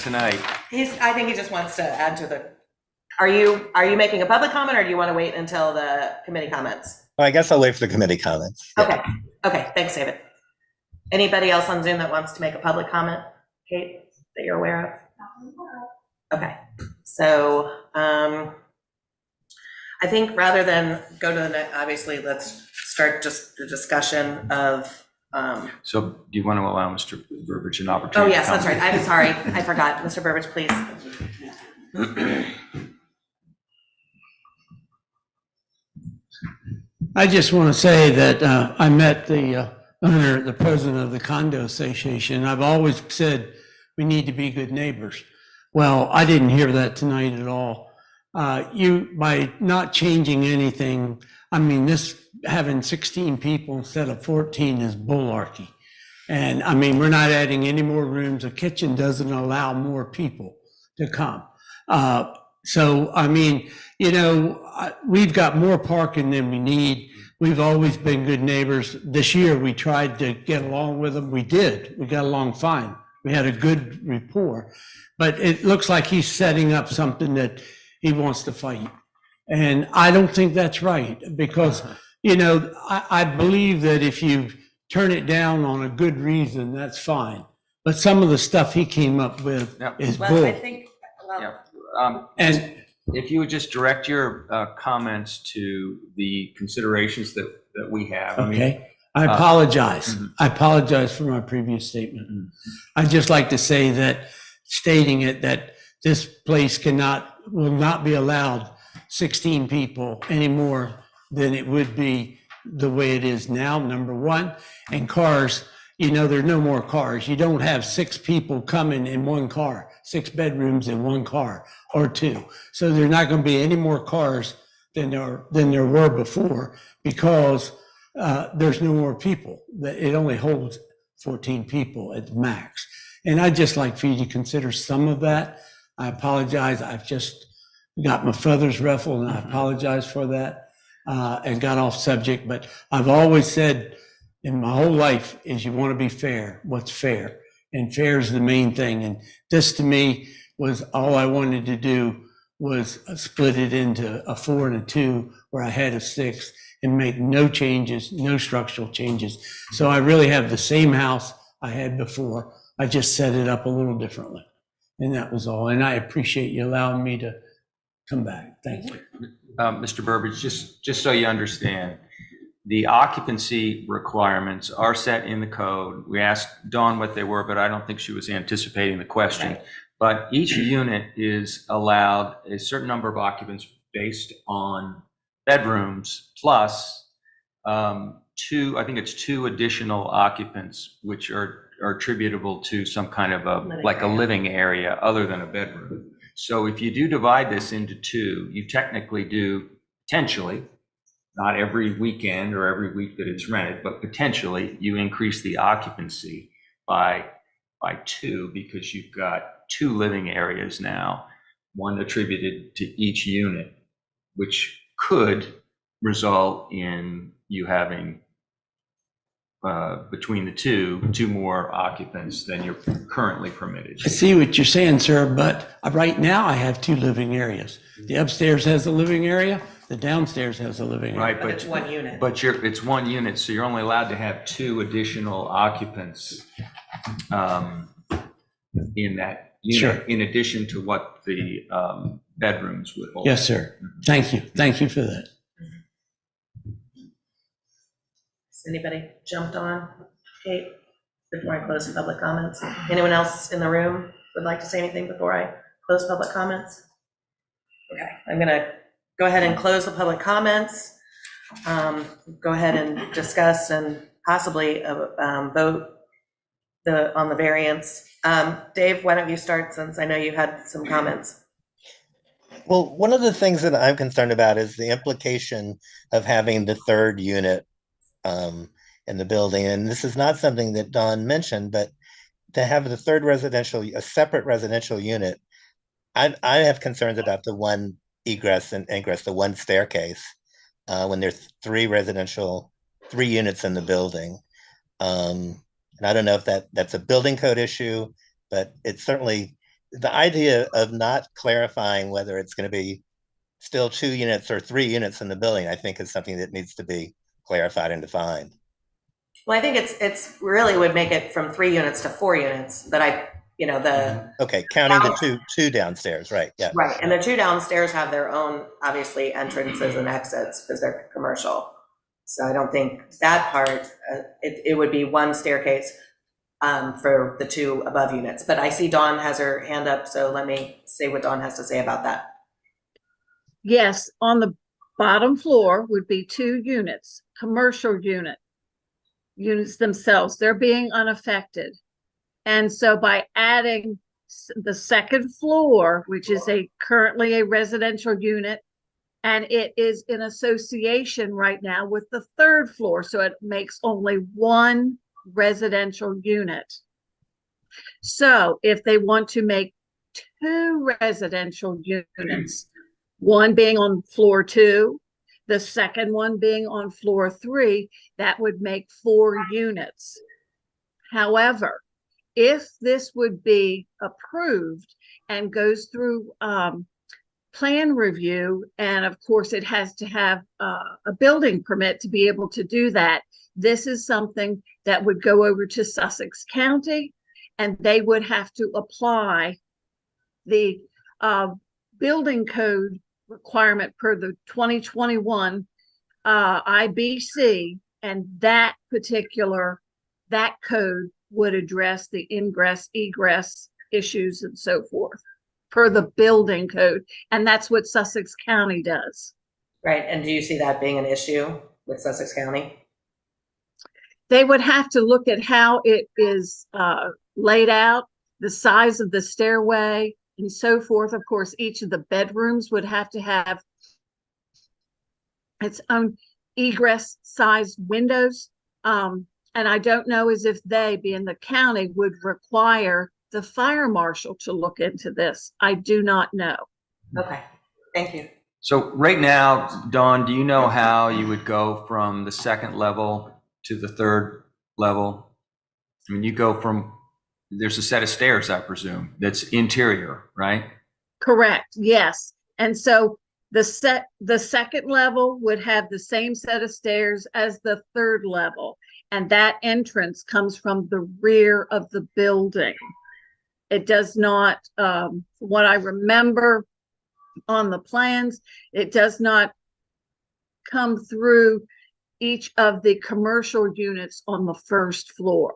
tonight? I think he just wants to add to the. Are you making a public comment, or do you want to wait until the committee comments? Well, I guess I'll wait for the committee comments. Okay. Okay. Thanks, David. Anybody else on Zoom that wants to make a public comment, Kate, that you're aware of? Okay. So I think rather than go to the next, obviously, let's start just the discussion of. So do you want to allow Mr. Burbidge an opportunity? Oh, yes, that's right. I'm sorry. I forgot. Mr. Burbidge, please. I just want to say that I met the owner, the president of the condo association. I've always said we need to be good neighbors. Well, I didn't hear that tonight at all. By not changing anything, I mean, this having 16 people instead of 14 is bullarchy. And I mean, we're not adding any more rooms. A kitchen doesn't allow more people to come. So, I mean, we've got more parking than we need. We've always been good neighbors. This year, we tried to get along with them. We did. We got along fine. We had a good rapport. But it looks like he's setting up something that he wants to fight. And I don't think that's right, because, I believe that if you turn it down on a good reason, that's fine. But some of the stuff he came up with is bull. I think, And if you would just direct your comments to the considerations that we have. Okay. I apologize. I apologize for my previous statement. I'd just like to say that, stating it, that this place will not be allowed 16 people any more than it would be the way it is now, number one. And cars, there are no more cars. You don't have 6 people coming in one car, 6 bedrooms in one car or 2. So there's not going to be any more cars than there were before, because there's no more people. It only holds 14 people at the max. And I'd just like for you to consider some of that. I apologize. I've just got my feathers ruffled, and I apologize for that, and got off subject. But I've always said in my whole life is you want to be fair. What's fair? And fair is the main thing. And this to me was all I wanted to do was split it into a 4 and a 2 where I had a 6 and make no changes, no structural changes. So I really have the same house I had before. I just set it up a little differently. And that was all. And I appreciate you allowing me to come back. Thank you. Mr. Burbidge, just so you understand, the occupancy requirements are set in the code. We asked Dawn what they were, but I don't think she was anticipating the question. Right. But each unit is allowed a certain number of occupants based on bedrooms plus two, I think it's 2 additional occupants, which are attributable to some kind of a living area other than a bedroom. So if you do divide this into 2, you technically do potentially, not every weekend or every week that it's rented, but potentially you increase the occupancy by 2 because you've got 2 living areas now, one attributed to each unit, which could result in you having between the two more occupants than you're currently permitted. I see what you're saying, sir, but right now I have 2 living areas. The upstairs has a living area, the downstairs has a living area. Right, But it's one unit. But it's one unit, so you're only allowed to have 2 additional occupants in that unit, Sure. in addition to what the bedrooms would hold. Yes, sir. Thank you. Thank you for that. Has anybody jumped on, Kate, before I close public comments? Anyone else in the room would like to say anything before I close public comments? Okay, I'm gonna go ahead and close the public comments. Go ahead and discuss and possibly vote on the variance. Dave, why don't you start, since I know you had some comments? Well, one of the things that I'm concerned about is the implication of having the 3rd unit in the building. And this is not something that Dawn mentioned, but to have the 3rd a separate residential unit, I have concerns about the one egress and ingress, the one staircase, when there's 3 units in the building. And I don't know if that's a building code issue, but it's certainly the idea of not clarifying whether it's going to be still 2 units or 3 units in the building, I think is something that needs to be clarified and defined. Well, I think it's really would make it from 3 units to 4 units, but Okay, counting the two downstairs, right? Yeah. Right, and the 2 downstairs have their own, obviously, entrances and exits because they're commercial. So I don't think that part, it would be 1 staircase for the 2 above units. But I see Dawn has her hand up, so let me see what Dawn has to say about that. Yes, on the bottom floor would be 2 units, commercial units themselves, they're being unaffected. And so by adding the 2nd floor, which is currently a residential unit, and it is in association right now with the 3rd floor, so it makes only 1 residential unit. So if they want to make 2 residential units, one being on floor 2, the second one being on floor 3, that would make 4 units. However, if this would be approved and goes through plan review, and of course it has to have a building permit to be able to do that, this is something that would go over to Sussex County, and they would have to apply the building code requirement per the 2021 IBC, and that code would address the ingress, egress issues and so forth per the building code. And that's what Sussex County does. Right, and do you see that being an issue with Sussex County? They would have to look at how it is laid out, the size of the stairway and so forth. Of course, each of the bedrooms would have to have its own egress size windows. And I don't know as if they, being the county, would require the fire marshal to look into this. I do not know. Okay, thank you. So right now, Dawn, do you know how you would go from the second level to the third level? I mean, you go from, there's a set of stairs, I presume, that's interior, right? Correct, yes. And so the second level would have the same set of stairs as the third level. And that entrance comes from the rear of the building. It does not, what I remember on the plans, it does not come through each of the commercial units on the first floor.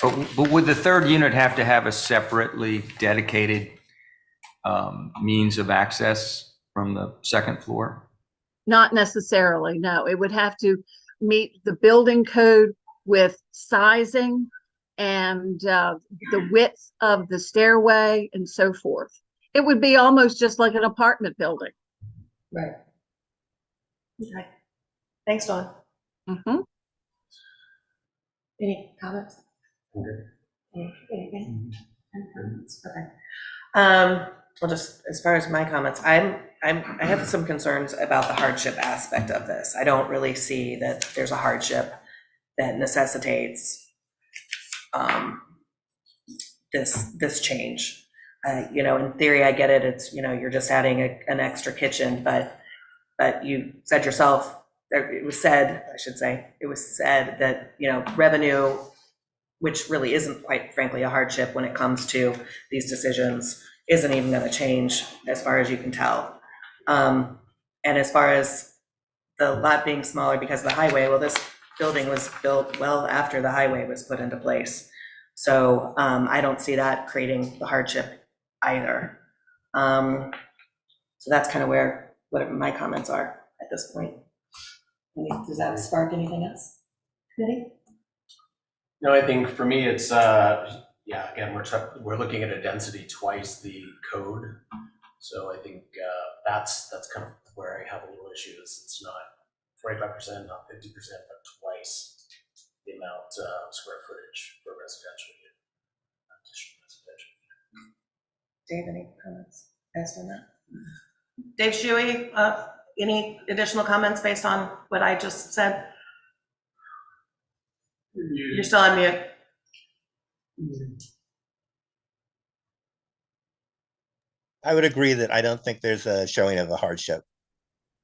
But would the third unit have to have a separately dedicated means of access from the second floor? Not necessarily, no. It would have to meet the building code with sizing and the width of the stairway and so forth. It would be almost just like an apartment building. Right. Okay. Thanks, Dawn. Mm-hmm. Any comments? Okay. Okay. Well, just as far as my comments, I have some concerns about the hardship aspect of this. I don't really see that there's a hardship that necessitates this change. In theory, I get it. It's, you're just adding an extra kitchen, but you said yourself, it was said that, revenue, which really isn't, quite frankly, a hardship when it comes to these decisions, isn't even going to change as far as you can tell. And as far as the lot being smaller because of the highway, well, this building was built well after the highway was put into place. So I don't see that creating the hardship either. So that's kind of what my comments are at this point. Does that spark anything else? Committee? No, I think for me, it's, again, we're looking at a density twice the code. So I think that's kind of where I have a little issue is it's not 45%, not 50%, but twice the amount of square footage for residential. Dave, any comments based on that? Dave Shuey, any additional comments based on what I just said? You're still on mute. I would agree that I don't think there's a showing of a hardship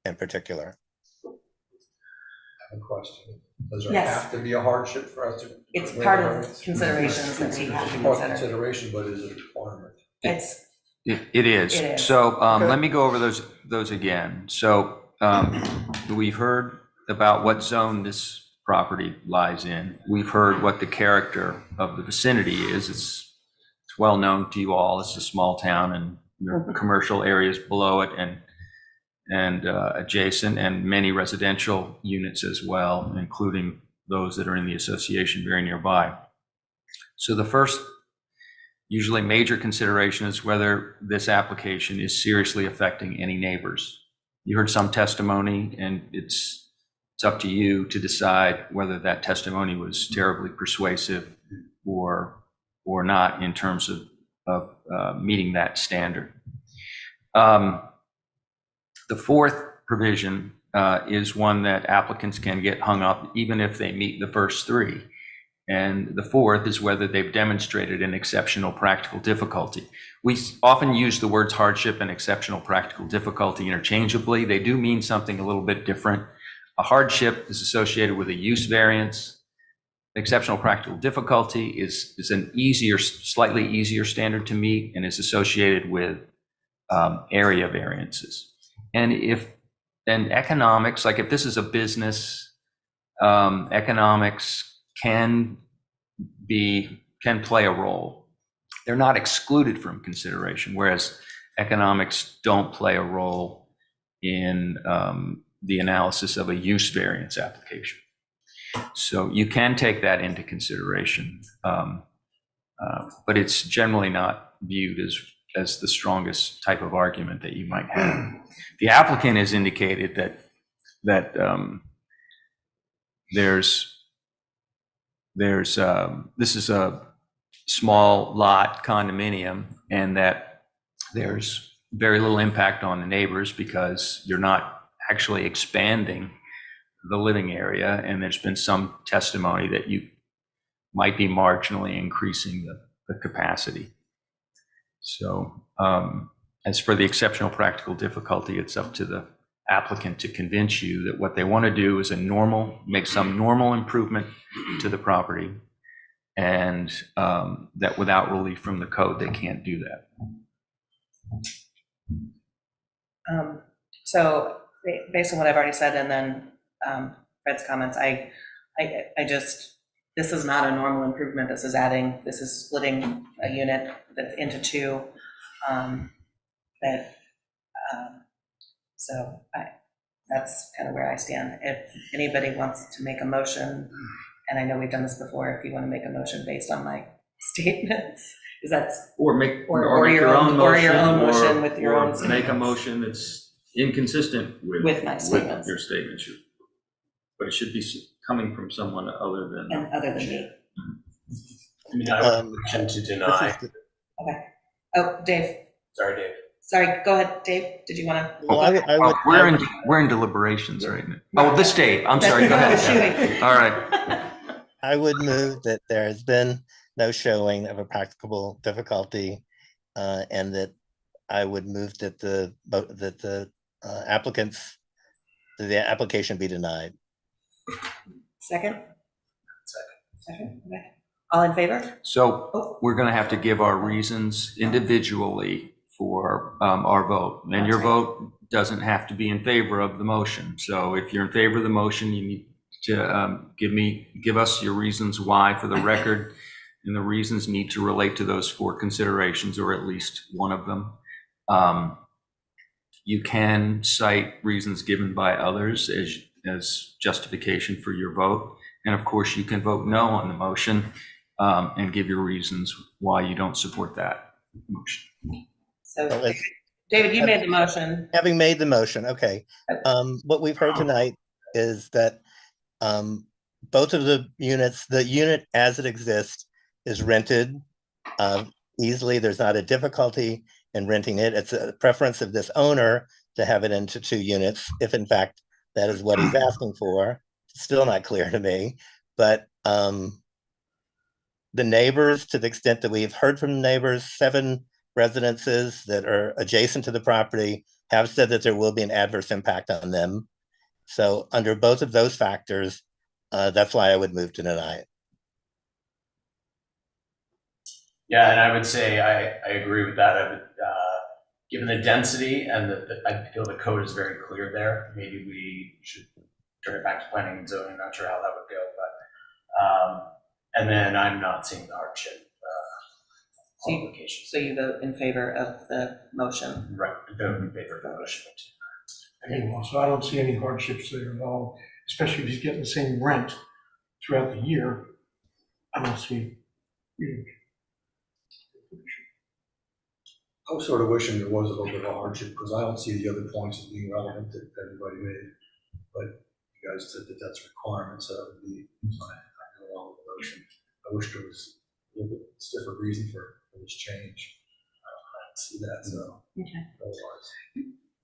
in particular. I have a question. Does there Yes. have to be a hardship for us to? It's part of considerations that we have to It's part of consider. consideration, but is it a requirement? It's, It is. It is. So let me go over those again. So we've heard about what zone this property lies in. We've heard what the character of the vicinity is. It's well known to you all. It's a small town and there are commercial areas below it and adjacent, and many residential units as well, including those that are in the association very nearby. So the first, usually major consideration is whether this application is seriously affecting any neighbors. You heard some testimony, and it's up to you to decide whether that testimony was terribly persuasive or not in terms of meeting that standard. The fourth provision is one that applicants can get hung up even if they meet the first three. And the fourth is whether they've demonstrated an exceptional practical difficulty. We often use the words hardship and exceptional practical difficulty interchangeably. They do mean something a little bit different. A hardship is associated with a use variance. Exceptional practical difficulty is an slightly easier standard to meet and is associated with area variances. And economics, like if this is a business, economics can play a role. They're not excluded from consideration, whereas economics don't play a role in the analysis of a use variance application. So you can take that into consideration, but it's generally not viewed as the strongest type of argument that you might have. The applicant has indicated that there's this is a small lot condominium, and that there's very little impact on the neighbors because you're not actually expanding the living area, and there's been some testimony that you might be marginally increasing the capacity. So as for the exceptional practical difficulty, it's up to the applicant to convince you that what they want to do is make some normal improvement to the property, and that without relief from the code, they can't do that. So based on what I've already said, and then Fred's comments, I just, this is not a normal improvement. This is splitting a unit that's into two. So that's kind of where I stand. If anybody wants to make a motion, and I know we've done this before, if you want to make a motion based on my statements, is that Or make your own motion with your own or make a statements. motion that's inconsistent With my statements. your statements. But it should be coming from someone other than. And other than me. I mean, I would tend to deny. Okay. Oh, Dave. Sorry, Dave. Sorry, go ahead, Dave. Did you want to? Well, We're in deliberations right now. Oh, this Dave. I'm sorry. Go ahead. All right. I would move that there has been no showing of a practicable difficulty, and that I would move that the application be denied. Second? Second, okay. All in favor? So we're going to have to give our reasons individually for our vote. And your vote doesn't have to be in favor of the motion. So if you're in favor of the motion, you need to give us your reasons why for the record. And the reasons need to relate to those four considerations, or at least one of them. You can cite reasons given by others as justification for your vote. And of course, you can vote no on the motion and give your reasons why you don't support that motion. So, David, you made the motion. Having made the motion, okay. What we've heard tonight is that both of the unit as it exists is rented easily. There's not a difficulty in renting it. It's a preference of this owner to have it into two units, if in fact that is what he's asking for. Still not clear to me, but the neighbors, to the extent that we've heard from neighbors, 7 residences that are adjacent to the property have said that there will be an adverse impact on them. So under both of those factors, that's why I would move to deny it. Yeah, and I would say I agree with that. I would, given the density and I feel the code is very clear there. Maybe we should turn it back to planning and zoning. Not sure how that would go, but and then I'm not seeing the hardship qualifications. So you vote in favor of the motion? Right, vote in favor of the motion. So I don't see any hardships there at all, especially if he's getting the same rent throughout the year. I don't see. I was sort of wishing there was a little bit of hardship, because I don't see the other points as being relevant that everybody made. But you guys said that that's a requirement, so that would be, I go along with the motion. I wish there was a little bit stiffer reason for this change. I don't see that, so. Okay. Otherwise.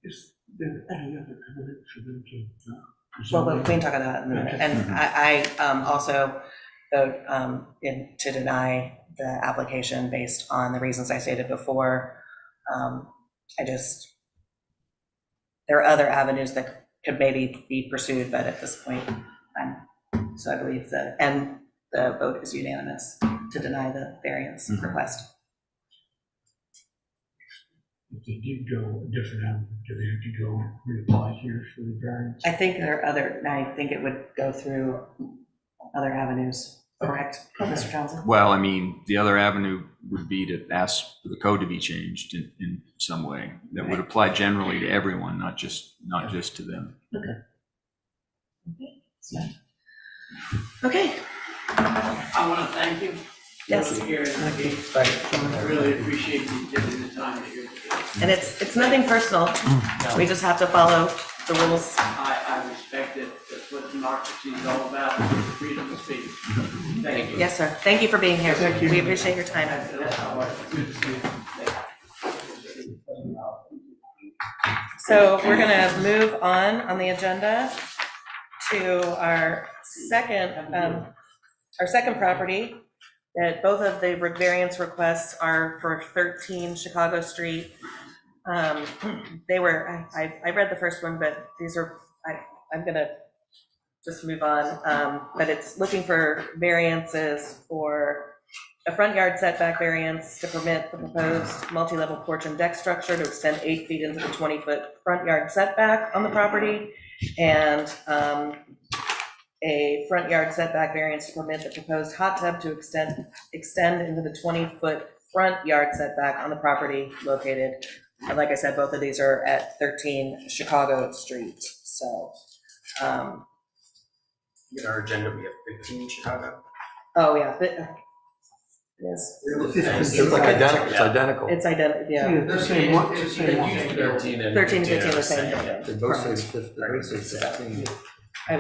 Is there any other evidence for them to? Well, we can talk about that in a minute. And I also vote to deny the application based on the reasons I stated before. There are other avenues that could maybe be pursued, but at this point, so I believe and the vote is unanimous to deny the variance request. If they did go a different avenue, do they have to go reapply here for the variance? I think I think it would go through other avenues, correct, Mr. Johnson? Well, I mean, the other avenue would be to ask for the code to be changed in some way that would apply generally to everyone, not just to them. Okay. I want to thank you. Yes. For hearing me. I really appreciate you taking the time to hear me. And it's nothing personal. We just have to follow the rules. I respect it. That's what democracy is all about, freedom of speech. Thank you. Yes, sir. Thank you for being here. Thank you. We appreciate your time. So we're gonna move on the agenda to our second property, that both of the variance requests are for 13 Chicago Street. They were, I read the first one, but these are, I'm gonna just move on. But it's looking for variances for a front yard setback variance to permit the proposed multi-level porch and deck structure to extend 8 feet into the 20-foot front yard setback on the property, and a front yard setback variance to permit the proposed hot tub to extend into the 20-foot front yard setback on the property located, like I said, both of these are at 13 Chicago Street. So, In our agenda, we have 15 Chicago. oh yeah, it is. It's like identical, it's identical. It's identical, yeah. Yeah, the same one, it's the same one. 13 and 13 and 15 15 are the same yeah. They both say 15. That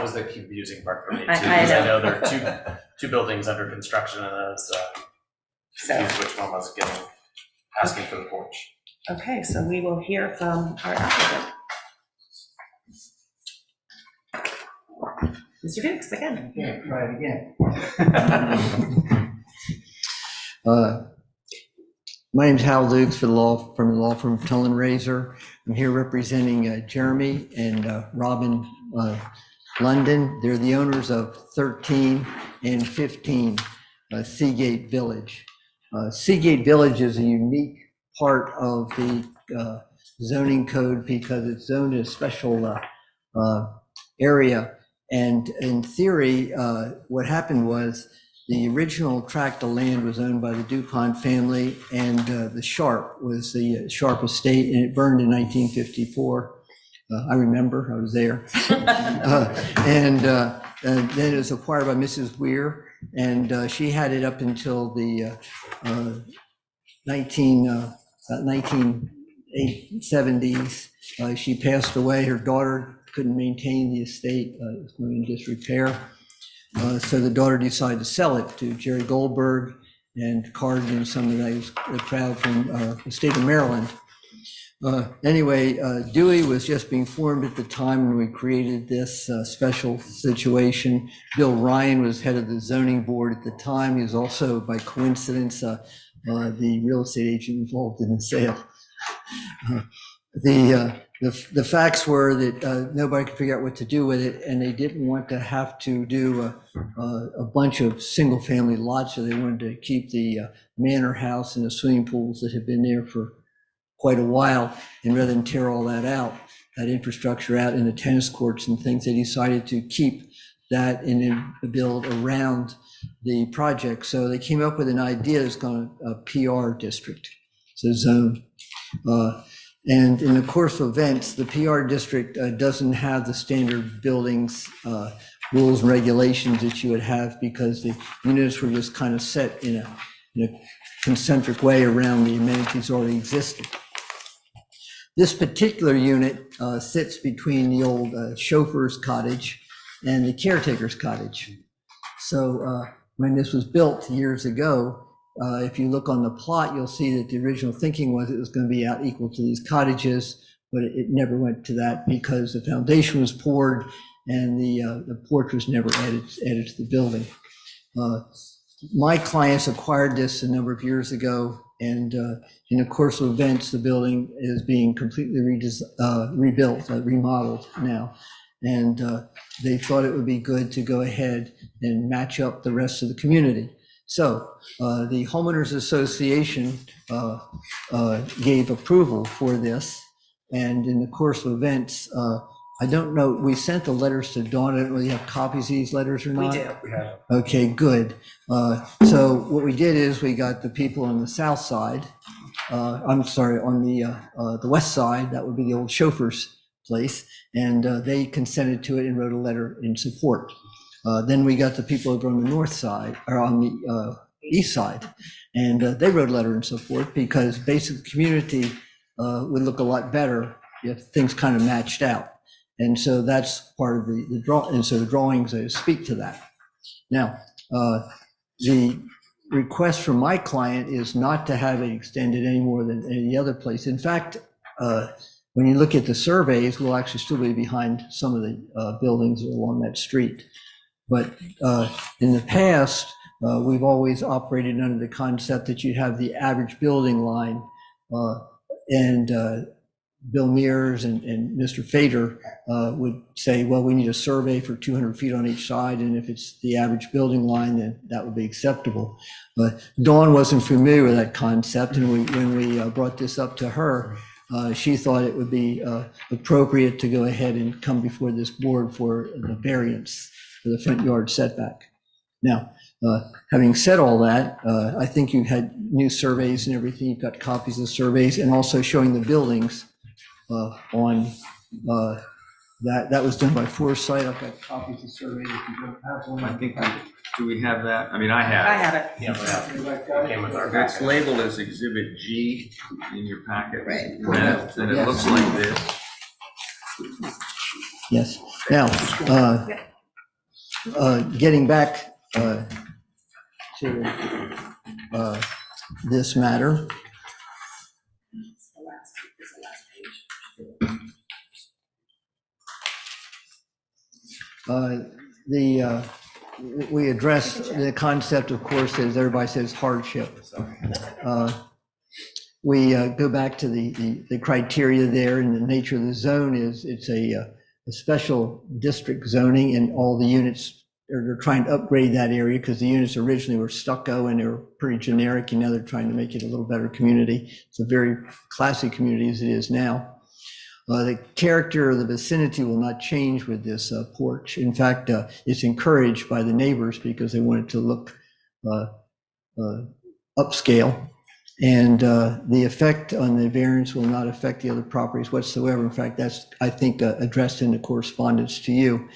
was the confusing part for me too, I because I know. know there are two buildings under construction, and I was confused which one was asking for the porch. Okay, so we will hear from our applicant. Mr. Dukes, again. Yeah, try it again. My name's Hal Dukes from the law firm Tullen Razor. I'm here representing Jeremy and Robin London. They're the owners of 13 and 15 Seagate Village. Seagate Village is a unique part of the zoning code because it's zoned as a special area. And in theory, what happened was the original tract of land was owned by the DuPont family, and the Sharp was the Sharp estate, and it burned in 1954. I remember, I was there. And then it was acquired by Mrs. Weir, and she had it up until the 1970s. She passed away. Her daughter couldn't maintain the estate. It was going in disrepair. So the daughter decided to sell it to Jerry Goldberg and Card and some of those crowd from the state of Maryland. Anyway, Dewey was just being formed at the time when we created this special situation. Bill Ryan was head of the zoning board at the time. He was also, by coincidence, the real estate agent involved in the sale. The facts were that nobody could figure out what to do with it, and they didn't want to have to do a bunch of single-family lots, so they wanted to keep the manor house and the swimming pools that had been there for quite a while, and rather than tear all that out, that infrastructure out in the tennis courts and things, they decided to keep that and then build around the project. So they came up with an idea that's called a PR district, so zone. And in the course of events, the PR district doesn't have the standard buildings, rules and regulations that you would have, because the units were just kind of set in a concentric way around the amenities already existing. This particular unit sits between the old chauffeur's cottage and the caretaker's cottage. So when this was built years ago, if you look on the plot, you'll see that the original thinking was it was going to be out equal to these cottages, but it never went to that because the foundation was poured and the porch was never added to the building. My clients acquired this a number of years ago, and in the course of events, the building is being completely rebuilt, remodeled now. And they thought it would be good to go ahead and match up the rest of the community. So the Homeowners Association gave approval for this, and in the course of events, I don't know, we sent the letters to Dawn. I don't really have copies of these letters or not. We do. Okay, good. So what we did is we got the people on the south side, I'm sorry, on the west side, that would be the old chauffeur's place, and they consented to it and wrote a letter in support. Then we got the people over on the north side, or on the east side, and they wrote a letter in support because basically the community would look a lot better if things kind of matched out. And so that's part of the draw, and so the drawings speak to that. Now, The request from my client is not to have it extended any more than any other place. In fact, when you look at the surveys, we'll actually still be behind some of the buildings along that street. But in the past, we've always operated under the concept that you'd have the average building line. And Bill Mears and Mr. Fader would say, well, we need a survey for 200 feet on each side, and if it's the average building line, then that would be acceptable. But Dawn wasn't familiar with that concept, and when we brought this up to her, she thought it would be appropriate to go ahead and come before this board for the variance for the front yard setback. Now, having said all that, I think you had new surveys and everything. You've got copies of the surveys and also showing the buildings on that was done by Foresight. I've got copies of surveys if you don't have one. I think, do we have that? I mean, I I have. have it. Yeah, it came with our It's packet. labeled as Exhibit G in your packet. Right. And it looks like this. Yes. Now, getting back to this matter. We addressed the concept, of course, as everybody says, hardship. We go back to the criteria there, and the nature of the zone is it's a special district zoning, and all the units, they're trying to upgrade that area because the units originally were stucco and they were pretty generic, and now they're trying to make it a little better community. It's a very classy community as it is now. The character of the vicinity will not change with this porch. In fact, it's encouraged by the neighbors because they want it to look upscale. And the effect on the variance will not affect the other properties whatsoever. In fact, that's, I think, addressed in the correspondence to you.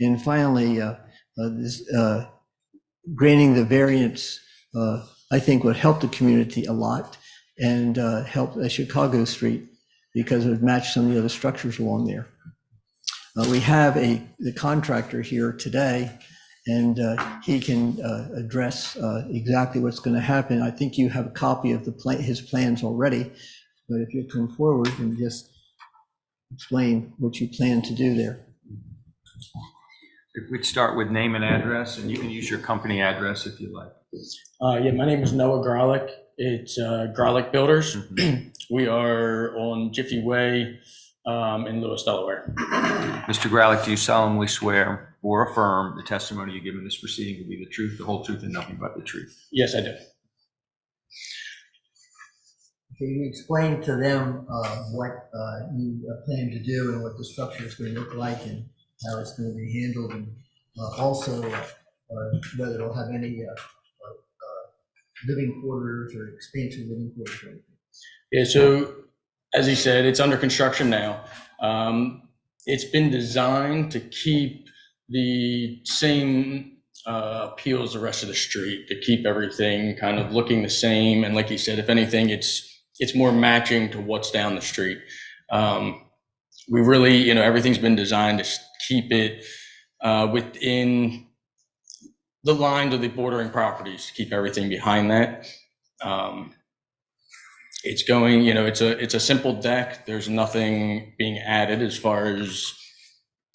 And finally, granting the variance, I think would help the community a lot and help Chicago Street, because it would match some of the other structures along there. We have the contractor here today, and he can address exactly what's going to happen. I think you have a copy of his plans already, but if you come forward and just explain what you plan to do there. If we'd start with name and address, and you can use your company address if you like. Yeah, my name is Noah Garlick. It's Garlic Builders. We are on Jiffy Way in Lewis, Delaware. Mr. Gralick, do you solemnly swear or affirm the testimony you give in this proceeding to be the truth, the whole truth, and nothing but the truth? Yes, I do. Can you explain to them what you plan to do and what the structure is going to look like and how it's going to be handled, and also whether it'll have any living quarters or expansion living quarters or anything? Yeah, so as he said, it's under construction now. It's been designed to keep the same appeal as the rest of the street, to keep everything kind of looking the same. And like he said, if anything, it's more matching to what's down the street. We really, everything's been designed to keep it within the lines of the bordering properties, to keep everything behind that. It's going, it's a simple deck. There's nothing being added as far as,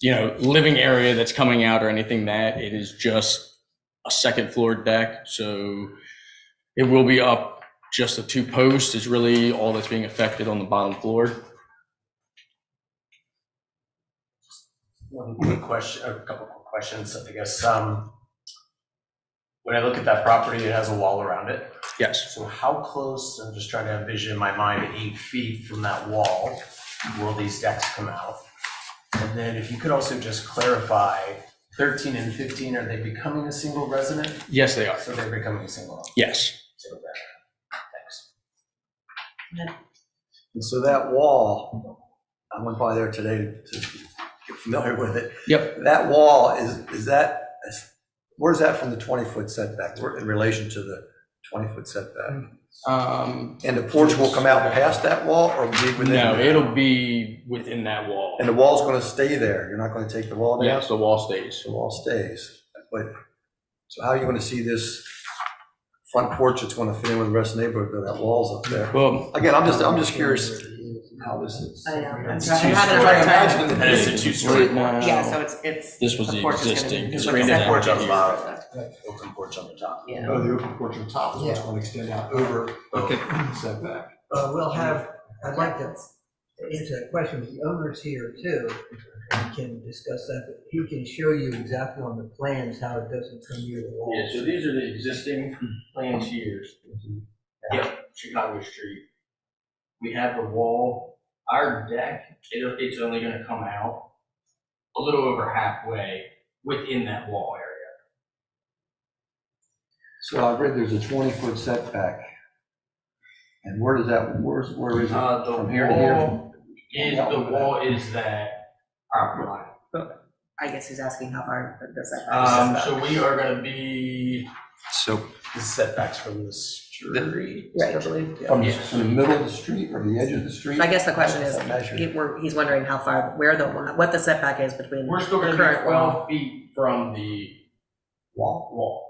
living area that's coming out or anything that. It is just a second floor deck. So it will be up. Just the 2 posts is really all that's being affected on the bottom floor. One quick question, a couple quick questions, I guess. When I look at that property, it has a wall around it. Yes. So how close, I'm just trying to envision in my mind, 8 feet from that wall, will these decks come out? And then if you could also just clarify, 13 and 15, are they becoming a single resident? Yes, they are. So they're becoming a single home? Yes. Single resident. Thanks. And so that wall, I went by there today to get familiar with it. Yep. That wall, is that, where's that from the 20-foot setback in relation to the 20-foot setback? And the porch will come out past that wall or be within? No, there? it'll be within that wall. And the wall's going to stay there? You're not going to take the wall down? Yes, the wall stays. The wall stays. But So how are you going to see this front porch that's going to fit in with the rest of the neighborhood, though that wall's up there? Well, Again, I'm just curious how this is. I know. I'm It's trying- two I'm having a story. hard time. Imagine the- And it's a two-story porch. Yeah, so it's. This was the porch is gonna be- existing. it's It's like right a in second that porch on the here. bottom. Open porch on the top. Yeah. Oh, the open porch on top is what's going to extend out over the setback. We'll have, I'd like to answer that question. The owner's here too. We can discuss that, but he can show you exactly on the plans how it doesn't come near the wall. Yeah, so these are the existing plans here. Yep, Chicago Street. We have the wall, our deck, it's only gonna come out a little over halfway within that wall area. So I read there's a 20-foot setback. And where does that, where is it? The From here to here? wall is that property line. I guess he's asking how far does that. So we are gonna be, So The setbacks from the street, I Right. believe. From the middle of the street or the edge of the street? I guess the question is, Measured. he's wondering how far, what the setback is between we're still the gonna current be wall. 12 feet from the wall.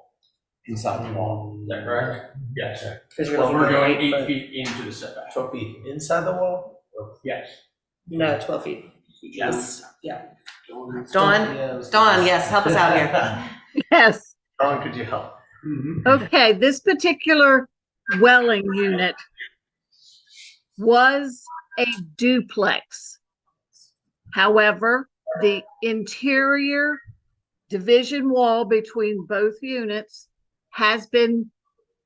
Inside the wall. Is that correct? Yes. Because you're Well, looking we're at going 8 8 foot. feet into the setback. 12 feet inside the wall? Yes. No, 12 feet. Yes. Yeah. Dawn, yes, help us out here. Yes. Dawn, could you help? Okay, this particular dwelling unit was a duplex. However, the interior division wall between both units has been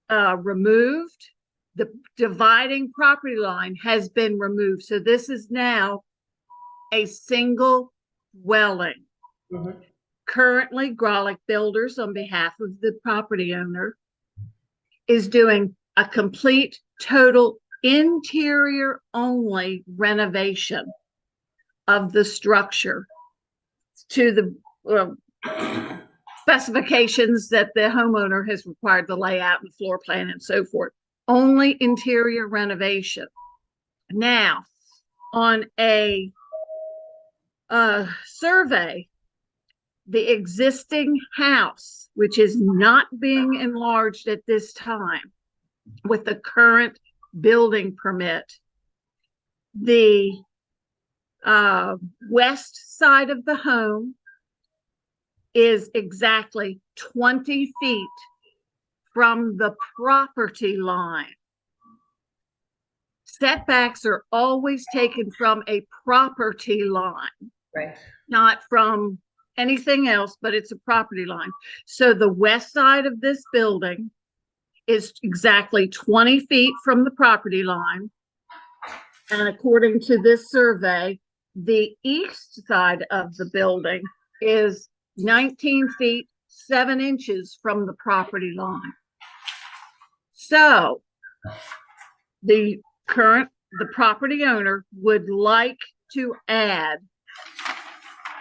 removed. The dividing property line has been removed. So this is now a single dwelling. Mhm. Currently, Grolic Builders, on behalf of the property owner, is doing a complete, total interior only renovation of the structure to the specifications that the homeowner has required, the layout and floor plan and so forth. Only interior renovation. Now, on a survey, the existing house, which is not being enlarged at this time with the current building permit, the west side of the home is exactly 20 feet from the property line. Setbacks are always taken from a property line. Right. Not from anything else, but it's a property line. So the west side of this building is exactly 20 feet from the property line. And according to this survey, the east side of the building is 19 feet, 7 inches from the property line. So the property owner would like to add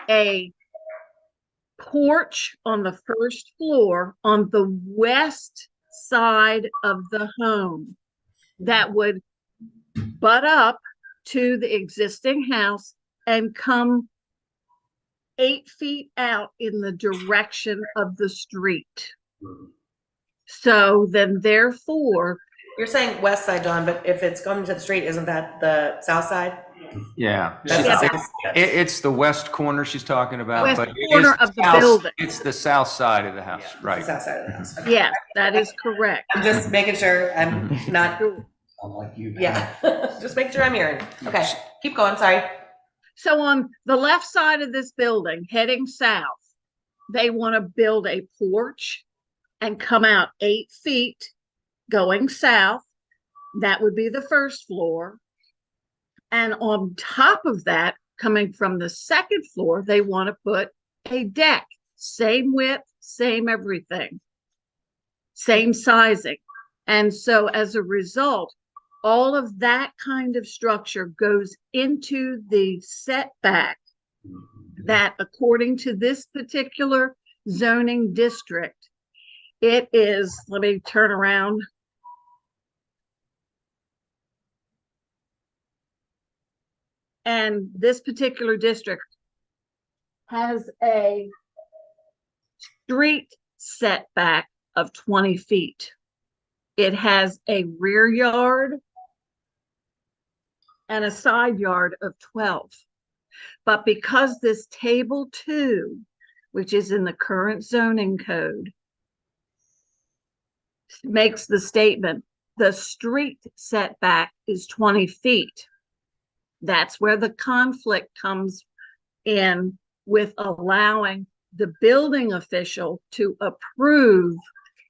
a porch on the first floor on the west side of the home that would butt up to the existing house and come 8 feet out in the direction of the street. So then therefore, You're saying west side, Dawn, but if it's going to the street, isn't that the south side? yeah. That's Yeah. the south. It's the west corner she's talking about, West but it is corner of the south- building. It's the south side of the house, It's right? the south side of the house. yeah, that is correct. I'm just making sure I'm not, Unlike you. yeah, just make sure I'm hearing. Okay, keep going, sorry. So on the left side of this building, heading south, they want to build a porch and come out 8 feet going south. That would be the first floor. And on top of that, coming from the second floor, they want to put a deck, same width, same everything, same sizing. And so as a result, all of that kind of structure goes into the setback that, according to this particular zoning district, it is, let me turn around. And this particular district has a street setback of 20 feet. It has a rear yard and a side yard of 12. But because this table 2, which is in the current zoning code, makes the statement, the street setback is 20 feet. That's where the conflict comes in with allowing the building official to approve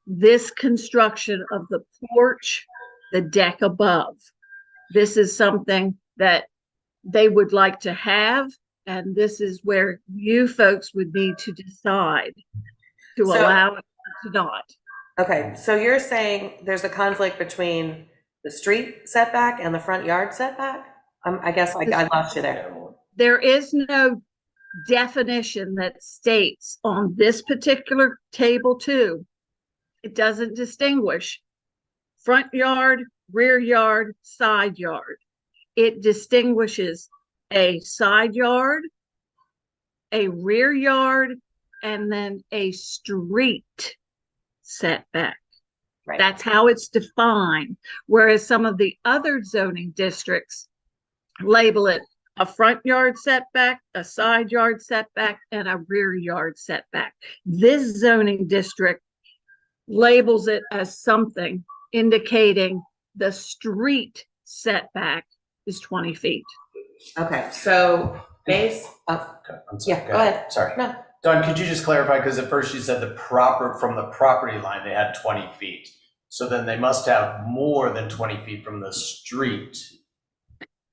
this construction of the porch, the deck above. This is something that they would like to have, and this is where you folks would need to decide to So- allow it to not. Okay, so you're saying there's a conflict between the street setback and the front yard setback? I guess I lost you there. There is no definition that states on this particular table 2, it doesn't distinguish front yard, rear yard, side yard. It distinguishes a side yard, a rear yard, and then a street setback. Right. That's how it's defined. Whereas some of the other zoning districts label it a front yard setback, a side yard setback, and a rear yard setback. This zoning district labels it as something indicating the street setback is 20 feet. Okay, so base, Okay, I'm sorry. yeah, go ahead. Sorry. No, Don, could you just clarify, because at first you said from the property line, they had 20 feet. So then they must have more than 20 feet from the street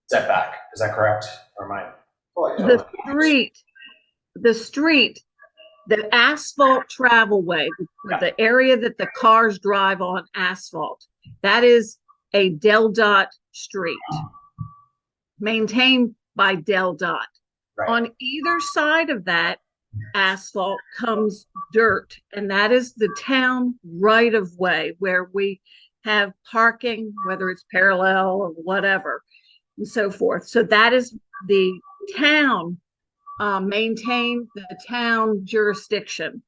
setback. Is that correct? Or am I? The street, the asphalt travelway, the area that the cars drive on asphalt, that is a Del Dot street maintained by Del Dot. Right. On either side of that asphalt comes dirt, and that is the town right of way where we have parking, whether it's parallel or whatever, and so forth. So that is the town maintain the town jurisdiction.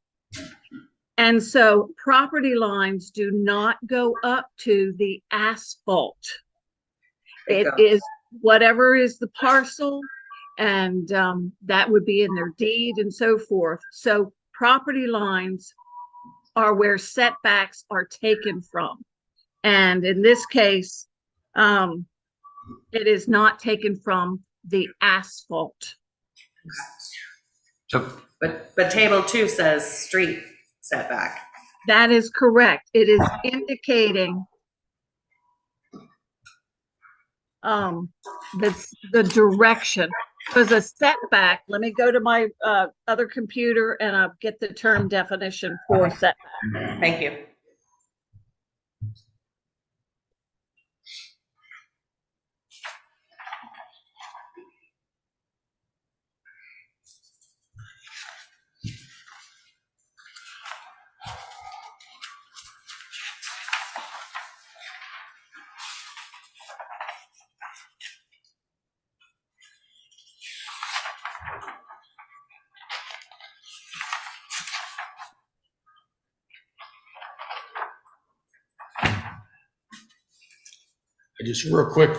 And so property lines do not go up to the asphalt. It is whatever is the parcel, and that would be in their deed and so forth. So property lines are where setbacks are taken from. And in this case, it is not taken from the asphalt. So, but table 2 says street setback. That is correct. It is indicating the direction. Because a setback, let me go to my other computer and I'll get the term definition for setback. Thank you. I just real quick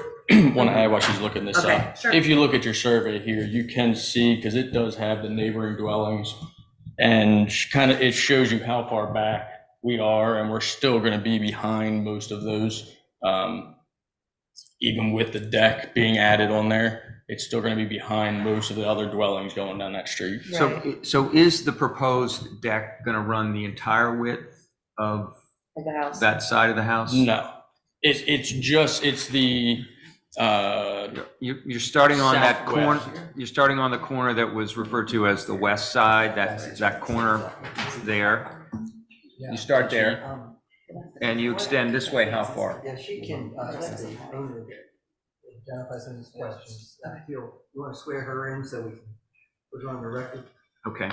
want to add while she's looking this Okay, up. sure. If you look at your survey here, you can see, because it does have the neighboring dwellings, and kind of it shows you how far back we are, and we're still going to be behind most of those. Even with the deck being added on there, it's still going to be behind most of the other dwellings going down that street. so is the proposed deck going to run the entire width of The house. that side of the house? No, it's the You're starting on that corner, Southwest. you're starting on the corner that was referred to as the west side, that corner there. You start there, and you extend this way how far? Yeah, she can, let the owner identify some of his questions. You want to swear her in so we can put her on the record? Okay.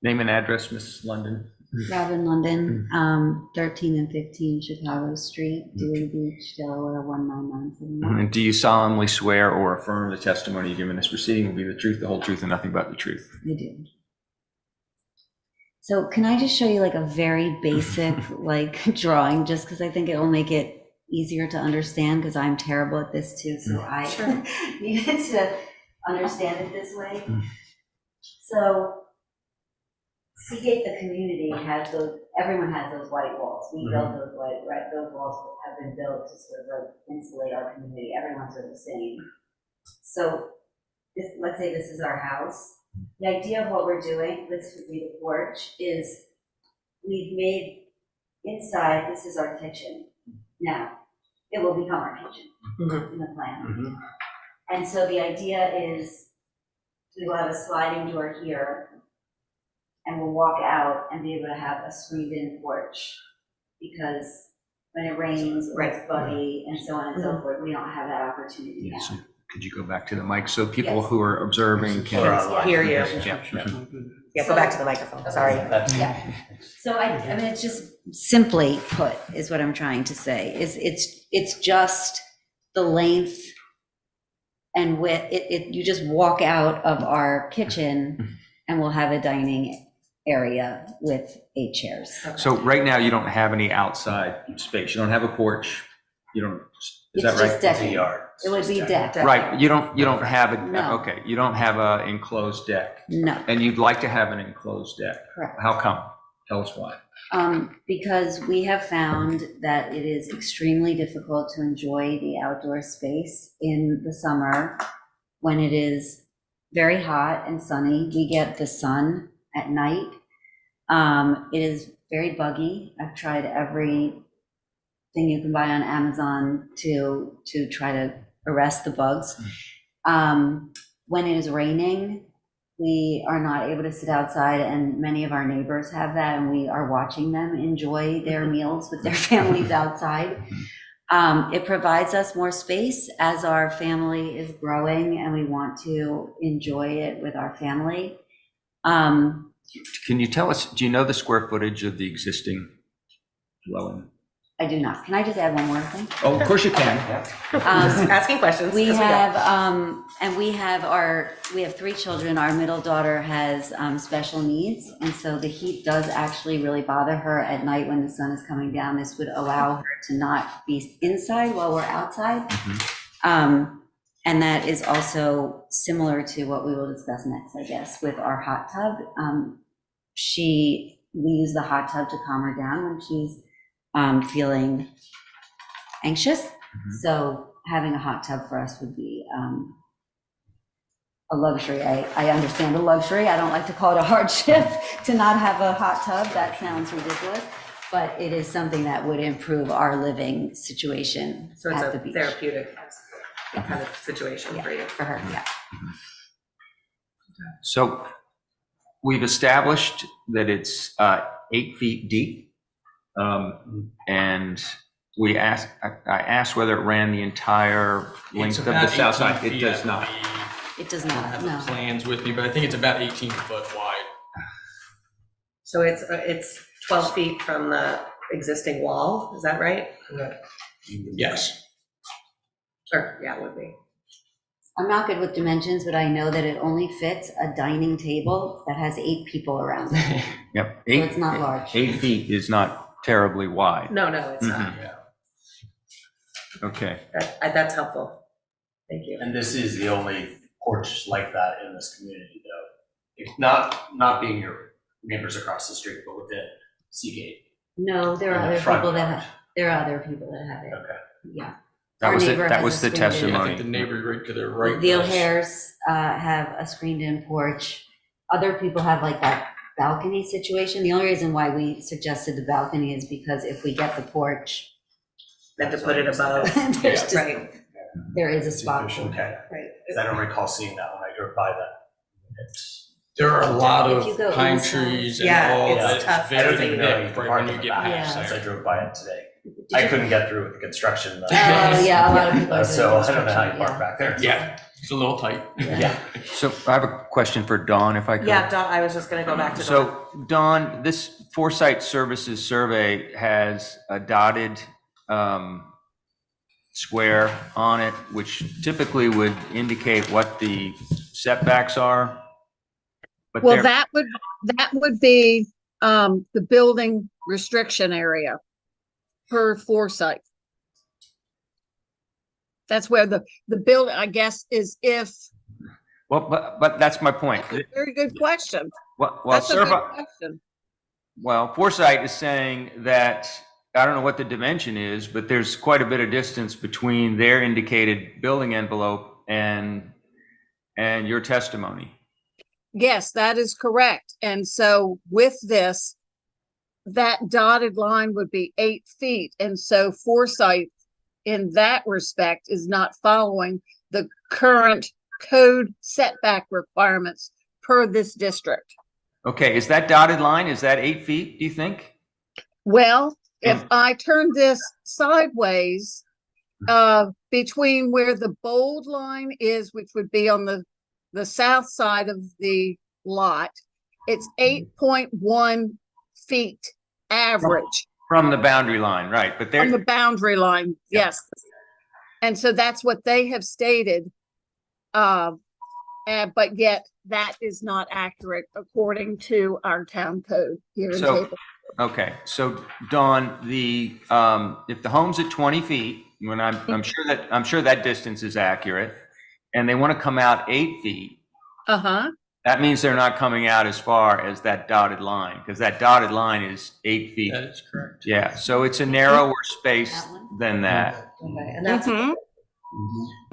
Name and address, Mrs. London. Robin London, 13 and 15 Chicago Street, Dewey Beach, Delaware, 19971. And do you solemnly swear or affirm the testimony you give in this proceeding will be the truth, the whole truth, and nothing but the truth? I do. So can I just show you like a very basic like drawing, just because I think it will make it easier to understand, because I'm terrible at this too, so I needed to understand it this way. So Seagate, the community, has those, everyone has those white walls. We built those white, right, those walls have been built to sort of like insulate our community. Everyone's sort of the same. So this, let's say this is our house. The idea of what we're doing, this would be the porch, is we've made inside, this is our kitchen. Now, it will become our kitchen in the plan. And so the idea is we will have a sliding door here, and we'll walk out and be able to have a screened-in porch, because when it rains or it's buggy and so on and so forth, we don't have that opportunity now. So could you go back to the mic so people Yes. who are observing can Hear you. Yeah. Yeah, go back to the microphone, sorry. Yeah. So I mean, it's just simply put is what I'm trying to say, is it's just the length and width. You just walk out of our kitchen and we'll have a dining area with 8 chairs. So right now, you don't have any outside space. You don't have a porch. You don't, is that It's right? just decking. It would be deck. Right, you don't have a, No. okay, you don't have a enclosed deck. No. And you'd like to have an enclosed deck. Correct. How come? Tell us why. Because we have found that it is extremely difficult to enjoy the outdoor space in the summer when it is very hot and sunny. We get the sun at night. It is very buggy. I've tried everything you can buy on Amazon to try to arrest the bugs. When it is raining, we are not able to sit outside, and many of our neighbors have that, and we are watching them enjoy their meals with their families outside. It provides us more space as our family is growing and we want to enjoy it with our family. Can you tell us, do you know the square footage of the existing dwelling? I do not. Can I just add one more thing? Oh, of course you can. Asking questions. We as go. have, and we have 3 children. Our middle daughter has special needs, and so the heat does actually really bother her at night when the sun is coming down. This would allow her to not be inside while we're outside. And that is also similar to what we will discuss next, I guess, with our hot tub. We use the hot tub to calm her down when she's feeling anxious. So having a hot tub for us would be a luxury. I understand the luxury. I don't like to call it a hardship to not have a hot tub. That sounds ridiculous, but it is something that would improve our living situation So it's at the a beach. therapeutic kind of situation for you. For her, yeah. So we've established that it's 8 feet deep. And I asked whether it ran the entire length of the south side. It does not. It does I don't not, have the no. plans with me, but I think it's about 18 foot wide. So it's 12 feet from the existing wall, is that right? Yes. Or, yeah, it would be. I'm not good with dimensions, but I know that it only fits a dining table that has 8 people around it. Yep. So it's not large. 8 feet is not terribly wide. No, it's not. Okay. That's helpful. Thank you. And this is the only porch like that in this community, though. If not being your neighbors across the street, but within Seagate. No, there are In the other front people yard. there are other people that have it. Okay. Yeah. That Our was neighbor the has a screened-in- I testimony. think the neighbor right to their right. The does. O'Hares have a screened-in porch. Other people have like that balcony situation. The only reason why we suggested the balcony is because if we get the porch, They have to put it above. there's just, Right, there is a It's spot. efficient, okay. right. 'Cause I don't recall seeing that when I drove by that. It's, There are a lot If you of go pine inside. trees and Yeah, all it's that. tough. It's I don't very even know you thick can right park when in you the get back Yeah. past since I there. drove by it today. Did I you- couldn't get through with the construction. Oh, yeah, a lot of people are So doing I don't know how you construction, park back there. Yeah, it's a little tight. Yeah. So I have a question for Dawn, if I could. Yeah, Dawn, I was just gonna go back to Dawn. So Dawn, this Foresight Services survey has a dotted square on it, which typically would indicate what the setbacks are. But Well, they're- that would be the building restriction area per Forsyth. That's where the building, I guess, is if, Well, but that's my point. very good question. Well, That's a good Serva, question. well, Foresight is saying that, I don't know what the dimension is, but there's quite a bit of distance between their indicated building envelope and your testimony. Yes, that is correct. And so with this, that dotted line would be 8 feet. And so Forsyth, in that respect, is not following the current code setback requirements per this district. Okay, is that dotted line, is that 8 feet, do you think? Well, if I turn this sideways, between where the bold line is, which would be on the south side of the lot, it's 8.1 feet average From the boundary line, right, but from the there, boundary line, yes. And so that's what they have stated. But yet that is not accurate according to our town code here in So- Table. okay, so Dawn, if the home's at 20 feet, when I'm sure that distance is accurate, and they want to come out 8 feet, Uh-huh. that means they're not coming out as far as that dotted line, because that dotted line is 8 feet. That is correct. Yeah, so it's a narrower space than that. Okay, and that's, Mhm.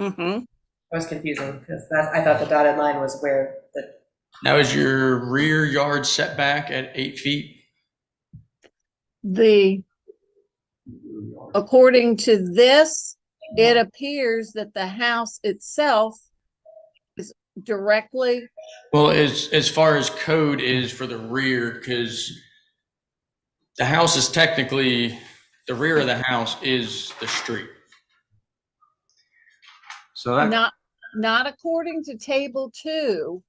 Mhm. that was confusing, because I thought the dotted line was where the, Now, is your rear yard setback at 8 feet? According to this, it appears that the house itself is directly, Well, as far as code is for the rear, because the house is technically, the rear of the house is the street. So that, not according to Table 2.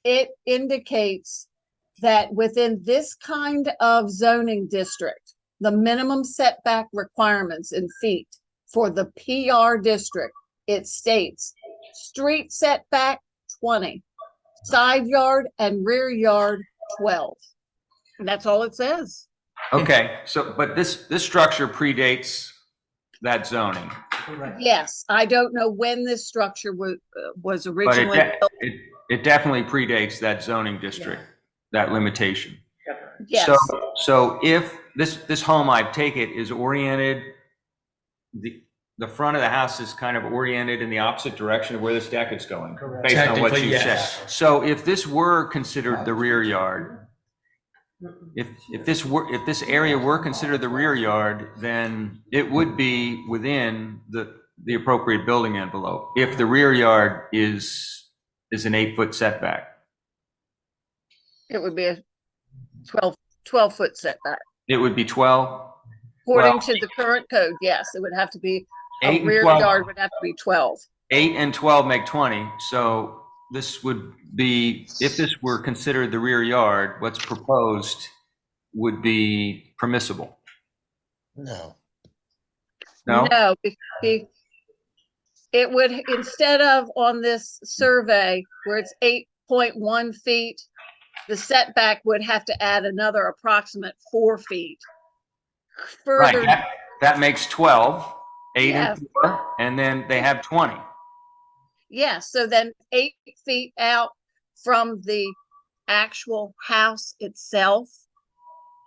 It indicates that within this kind of zoning district, the minimum setback requirements in feet for the PR district, it states street setback 20, side yard and rear yard 12. And that's all it says. okay, so, but this structure predates that zoning, Yes, I don't know when this structure was but originally built. it definitely predates that zoning district, that limitation. Yes, So if this home, I take it, is oriented, the front of the house is kind of oriented in the opposite direction of where this deck is going, based on what Technically, you said. yes. So if this were considered the rear yard, if this area were considered the rear yard, then it would be within the appropriate building envelope, if the rear yard is an 8-foot setback. it would be a 12-foot setback. It would be 12? According Well- to the current code, yes, it would have to be, 8 a and rear 12. yard would have to be 12. 8 and 12 make 20, so this would be, if this were considered the rear yard, what's proposed would be permissible. No. No? No, it would, instead of on this survey where it's 8.1 feet, the setback would have to add another approximate 4 feet. Right, Further, that makes 12, 8 Yes. and 4, and then they have 20. yes, so then 8 feet out from the actual house itself,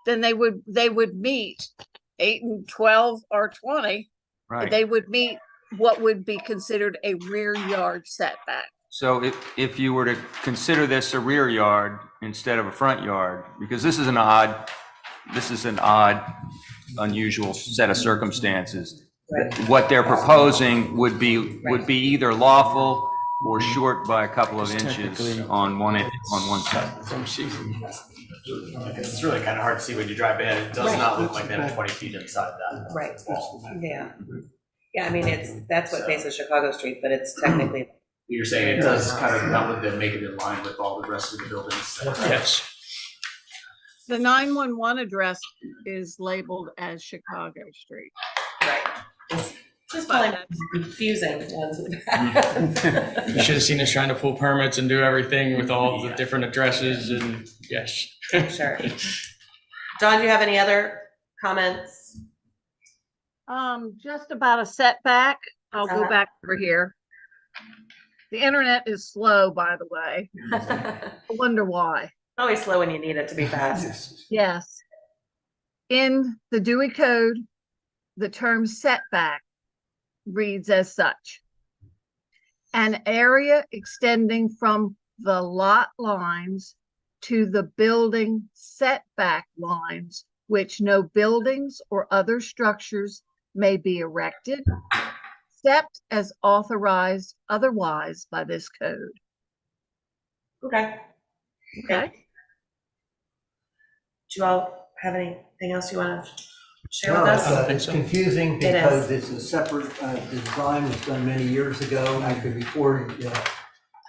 then they would meet 8 and 12 or 20. Right. They would meet what would be considered a rear yard setback. So if you were to consider this a rear yard instead of a front yard, because this is an odd, unusual set of circumstances. What they're proposing would be either lawful or short by a couple of inches on one side. It's really kind of hard to see when you drive in. It does not look like they have 20 feet inside that. right, yeah. Yeah, I mean, that's what faces Chicago Street, but it's technically, You're saying it does kind of not with them make it in line with all the rest of the buildings. Yes. The 911 address is labeled as Chicago Street. right. Just pulling up confusing ones. You should have seen us trying to pull permits and do everything with all the different addresses and yes. Sure. Don, do you have any other comments? Just about a setback. I'll go back over here. The internet is slow, by the way. I wonder why. Always slow when you need it to be fast. Yes. In the Dewey Code, the term setback reads as such: an area extending from the lot lines to the building setback lines, which no buildings or other structures may be erected, except as authorized otherwise by this code. Okay. Okay. Do you all have anything else you want to share with No, us? It's confusing It is. because it's a separate design was done many years ago, actually before the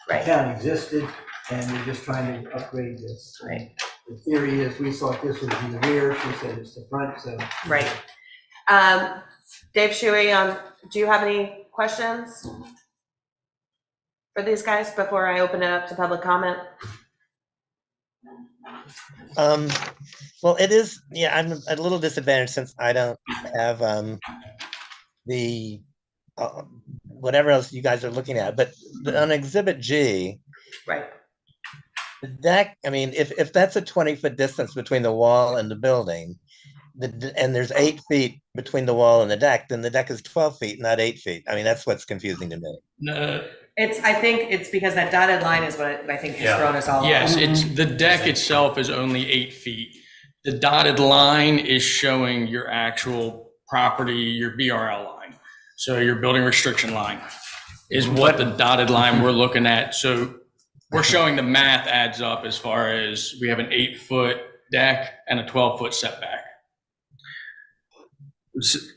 Right. town existed, and we're just trying to upgrade this. Right. The theory is we thought this would be the rear, she said it's the front, so. Right. Dave Shuey, do you have any questions for these guys before I open it up to public comment? Well, it is, yeah, I'm a little disadvantaged since I don't have the whatever else you guys are looking at, but on Exhibit G, right, the deck, I mean, if that's a 20-foot distance between the wall and the building, and there's 8 feet between the wall and the deck, then the deck is 12 feet, not 8 feet. I mean, that's what's confusing to me. No, I think it's because that dotted line is what I think has thrown us all off. yes, it's, the deck itself is only 8 feet. The dotted line is showing your actual property, your BRL line. So your building restriction line is what the dotted line we're looking at. So we're showing the math adds up as far as we have an 8-foot deck and a 12-foot setback.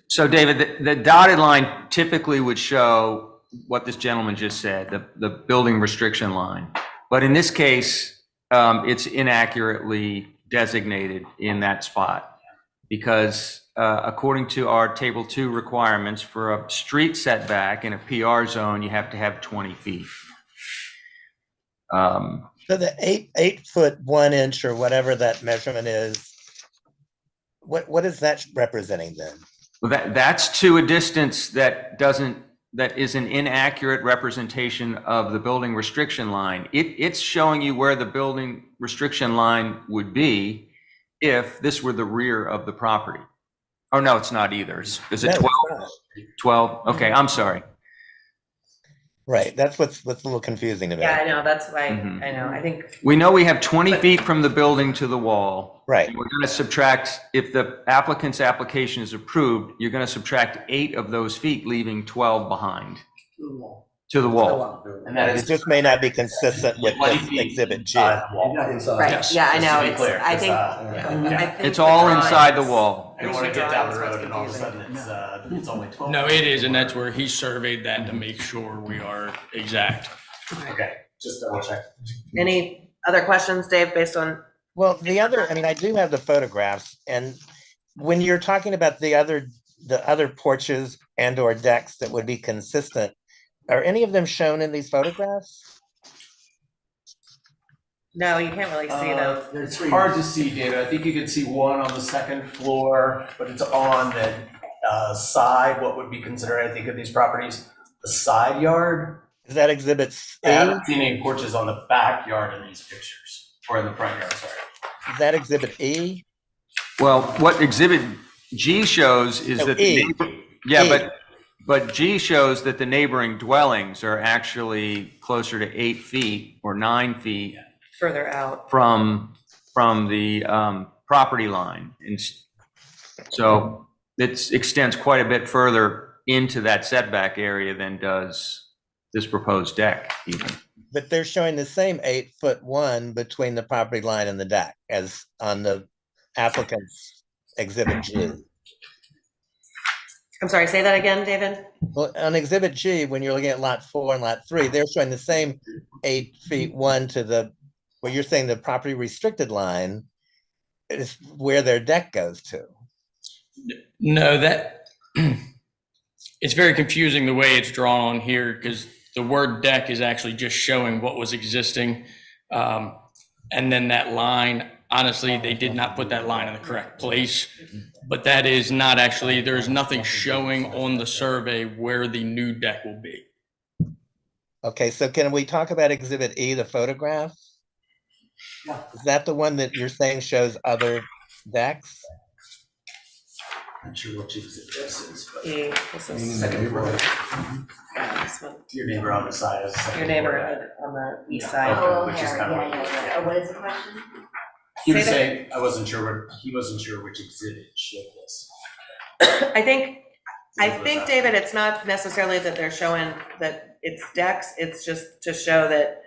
So David, the dotted line typically would show what this gentleman just said, the building restriction line. But in this case, it's inaccurately designated in that spot because according to our Table 2 requirements for a street setback in a PR zone, you have to have 20 feet. So the 8-foot 1 inch or whatever that measurement is, what is that representing then? Well, that's to a distance that is an inaccurate representation of the building restriction line. It's showing you where the building restriction line would be if this were the rear of the property. Oh, no, it's not either. Is it No, 12? it's not. 12? Okay, I'm sorry. Right, that's what's a little confusing to me. Yeah, I know, that's why, Mhm. I know, I think, We know we have 20 feet from the building to the wall. Right. We're going to subtract, if the applicant's application is approved, you're going to subtract 8 of those feet, leaving 12 behind to the wall. And that It is just may not be consistent with this Exhibit G. right, Yes, yeah, I just to know, be it's, clear, I 'cause, think. yeah. I think It's the all inside the drawings- wall. I don't want to get down the road and all of a sudden it's only 12. No, it is, and that's where he surveyed that to make sure we are exact. Okay, just double check. Any other questions, Dave, based on, Well, the other, I mean, I do have the photographs, and when you're talking about the other porches and or decks that would be consistent, are any of them shown in these photographs? no, you can't really see them. It's hard to see, David. I think you can see one on the second floor, but it's on the side, what would be considered, I think, of these properties, the side yard. Is that Exhibit I A? haven't seen any porches on the backyard in these pictures, or in the front yard, sorry. Is that Exhibit E? Well, what Exhibit G shows is No, that, E. yeah, E. but G shows that the neighboring dwellings are actually closer to 8 feet or 9 feet Further out. from the property line. And so it extends quite a bit further into that setback area than does this proposed deck even. But they're showing the same 8-foot 1 between the property line and the deck as on the applicant's Exhibit G. I'm sorry, say that again, David? Well, on Exhibit G, when you're looking at Lot 4 and Lot 3, they're showing the same 8 feet 1 to the, well, you're saying the property restricted line is where their deck goes to. No, that it's very confusing the way it's drawn on here because the word deck is actually just showing what was existing. And then that line, honestly, they did not put that line in the correct place. But that is not actually, there's nothing showing on the survey where the new deck will be. Okay, so can we talk about Exhibit E, the photograph? Is that the one that you're saying shows other decks? I'm not sure which exhibit this is, but This is yeah, this one. your neighbor on the side is. Your neighbor on the east Yeah. side. Oh, which is here, kind of yeah, like- yeah, yeah. Oh, what is the question? He was Say that- saying, I wasn't sure he wasn't sure which exhibit showed this. I think, David, it's not necessarily that they're showing that it's decks, it's just to show that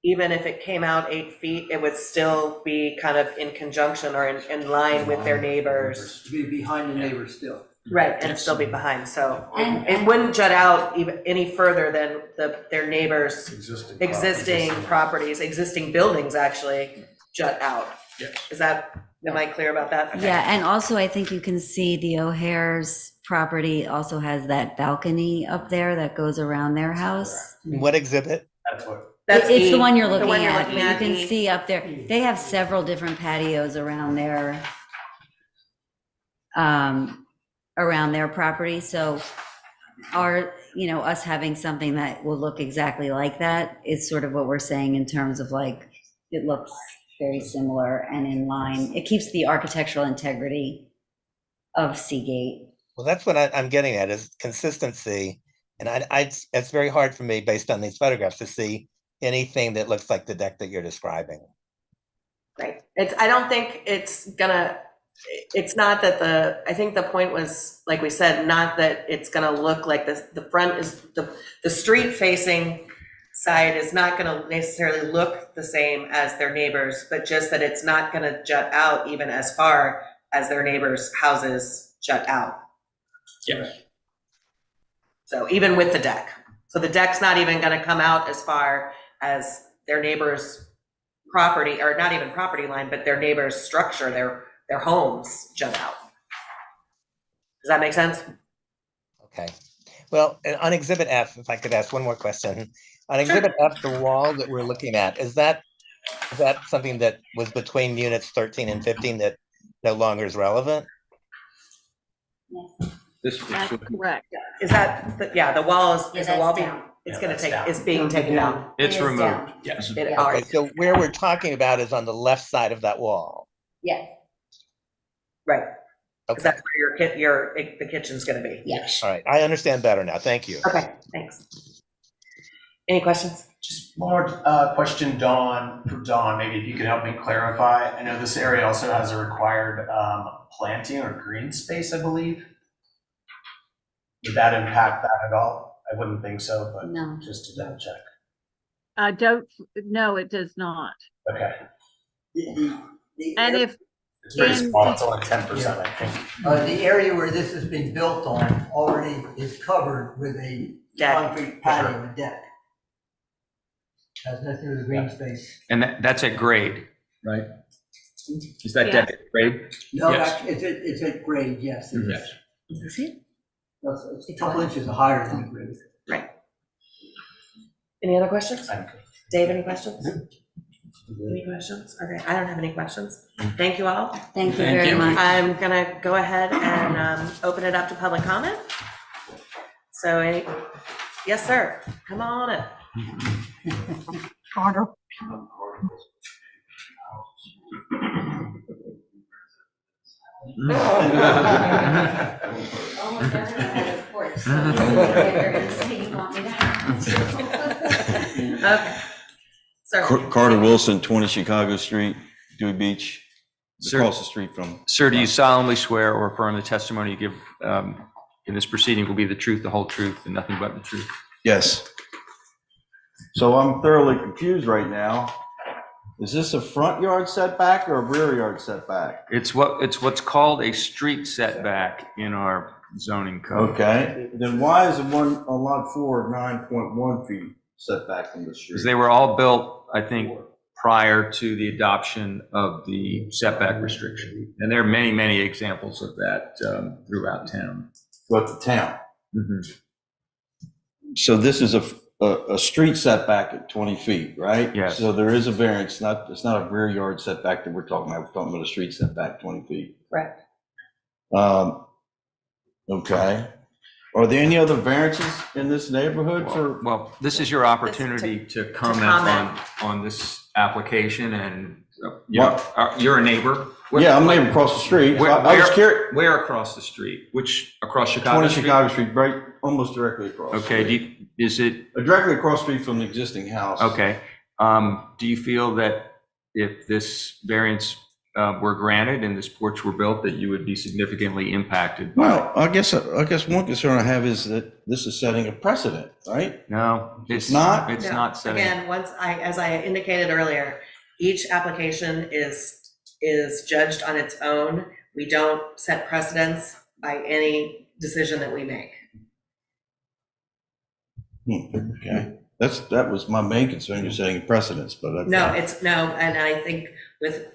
even if it came out 8 feet, it would still be kind of in conjunction or in line with their neighbors. To be behind the neighbor still. Right, and still be behind, so And- it wouldn't jut out even any further than their neighbors' Existing. existing properties, existing buildings actually jut out. Yes. Is that, am I clear about that? Okay. Yeah, and also I think you can see the O'Hare's property also has that balcony up there that goes around their house. What exhibit? That's what. That's It's E, the one you're looking you're at, looking but you at, can E. see up there, they have several different patios around their property, so us having something that will look exactly like that is sort of what we're saying in terms of like, it looks very similar and in line. It keeps the architectural integrity of Seagate. Well, that's what I'm getting at is consistency. And it's very hard for me based on these photographs to see anything that looks like the deck that you're describing. Right, I don't think it's not that I think the point was, like we said, not that it's gonna look like this, the front is, the street facing side is not gonna necessarily look the same as their neighbors, but just that it's not gonna jut out even as far as their neighbors' houses jut out. Yeah. So even with the deck. So the deck's not even gonna come out as far as their neighbor's property, or not even property line, but their neighbor's structure, their homes jut out. Does that make sense? Okay. Well, on Exhibit F, if I could ask one more question. On Exhibit F, the wall that we're looking at, is that something that was between units 13 and 15 that no longer is relevant? This That's correct. Is that, the wall is Yeah, the wall that's being, down. it's Yeah, gonna that's take, down. it's being taken down. It's It is removed. down. Yes. All Okay, right, so where we're talking about is on the left side of that wall. Yes, right, because Okay, that's where the kitchen's gonna be. yes. all right. I understand better now. Thank you. Okay, thanks. Any questions? Just one more question, for Dawn, maybe if you could help me clarify. I know this area also has a required planting or green space, I believe. Would that impact that at all? I wouldn't think so, but No. just to double check. No, it does not. Okay. And if, It's pretty In- small, it's only 10%, I think. The area where this is being built on already is covered with a Deck. concrete patio and deck. Has nothing to do with the green space. And that's at grade, right? Is that deck at grade? No, Yes. actually, it's at grade, yes. it is. Yes. Is it? It's a couple inches higher than the grade. Any other questions? I'm good. Dave, any questions? Any questions? Okay, I don't have any questions. Thank you all. Thank you Thank very you. much. I'm gonna go ahead and open it up to public comment. So, yes, sir, come on up. Carter, Almost everyone has a porch, so they're gonna say you want me to have to. Okay. Sir. Carter Wilson, 20 Chicago Street, Dewey Beach, Sir- across the street from. Sir, do you solemnly swear or affirm the testimony you give in this proceeding will be the truth, the whole truth, and nothing but the truth? Yes. So I'm thoroughly confused right now. Is this a front yard setback or a rear yard setback? It's what's called a street setback in our zoning code. Okay, then why is it on lot 4 9.1 feet setback from the street? Because they were all built, I think, prior to the adoption of the setback restriction. And there are many, many examples of that throughout town. Throughout the town. So this is a street setback at 20 feet, right? Yes. So there is a variance, it's not a rear yard setback that we're talking about. We're talking about a street setback, 20 feet. Correct. Okay. Are there any other variances in this neighborhood for? Well, this is your opportunity to comment on this application, and you're a neighbor. Yeah, I'm living across the street. So I was curious. Where across the street? Which, across Chicago 20 Street? Chicago Street, right, almost directly across. Okay, is it? Directly across the street from the existing house. Okay. Do you feel that if this variance were granted and this porch were built, that you would be significantly impacted? Well, I guess one concern I have is that this is setting a precedent, right? No, it's not. It's No. not setting. Again, as I indicated earlier, each application is judged on its own. We don't set precedents by any decision that we make. Okay, that was my main concern. You're setting precedents, but okay. No, and I think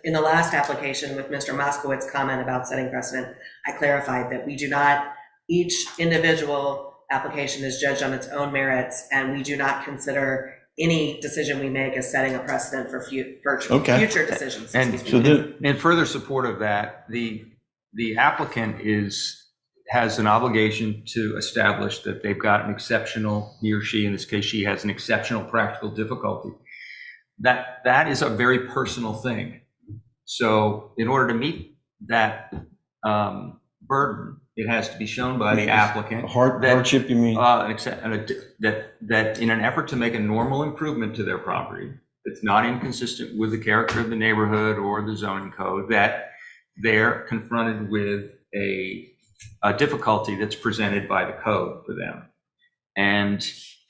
in the last application with Mr. Moskowitz's comment about setting precedent, I clarified that we do not, each individual application is judged on its own merits, and we do not consider any decision we make as setting a precedent for future decisions. And in further support of that, the applicant has an obligation to establish that they've got an exceptional, he or she, in this case, she has an exceptional practical difficulty. That is a very personal thing. So in order to meet that burden, it has to be shown by the applicant. Hardship, you mean? That in an effort to make a normal improvement to their property, that's not inconsistent with the character of the neighborhood or the zoning code, that they're confronted with a difficulty that's presented by the code for them. And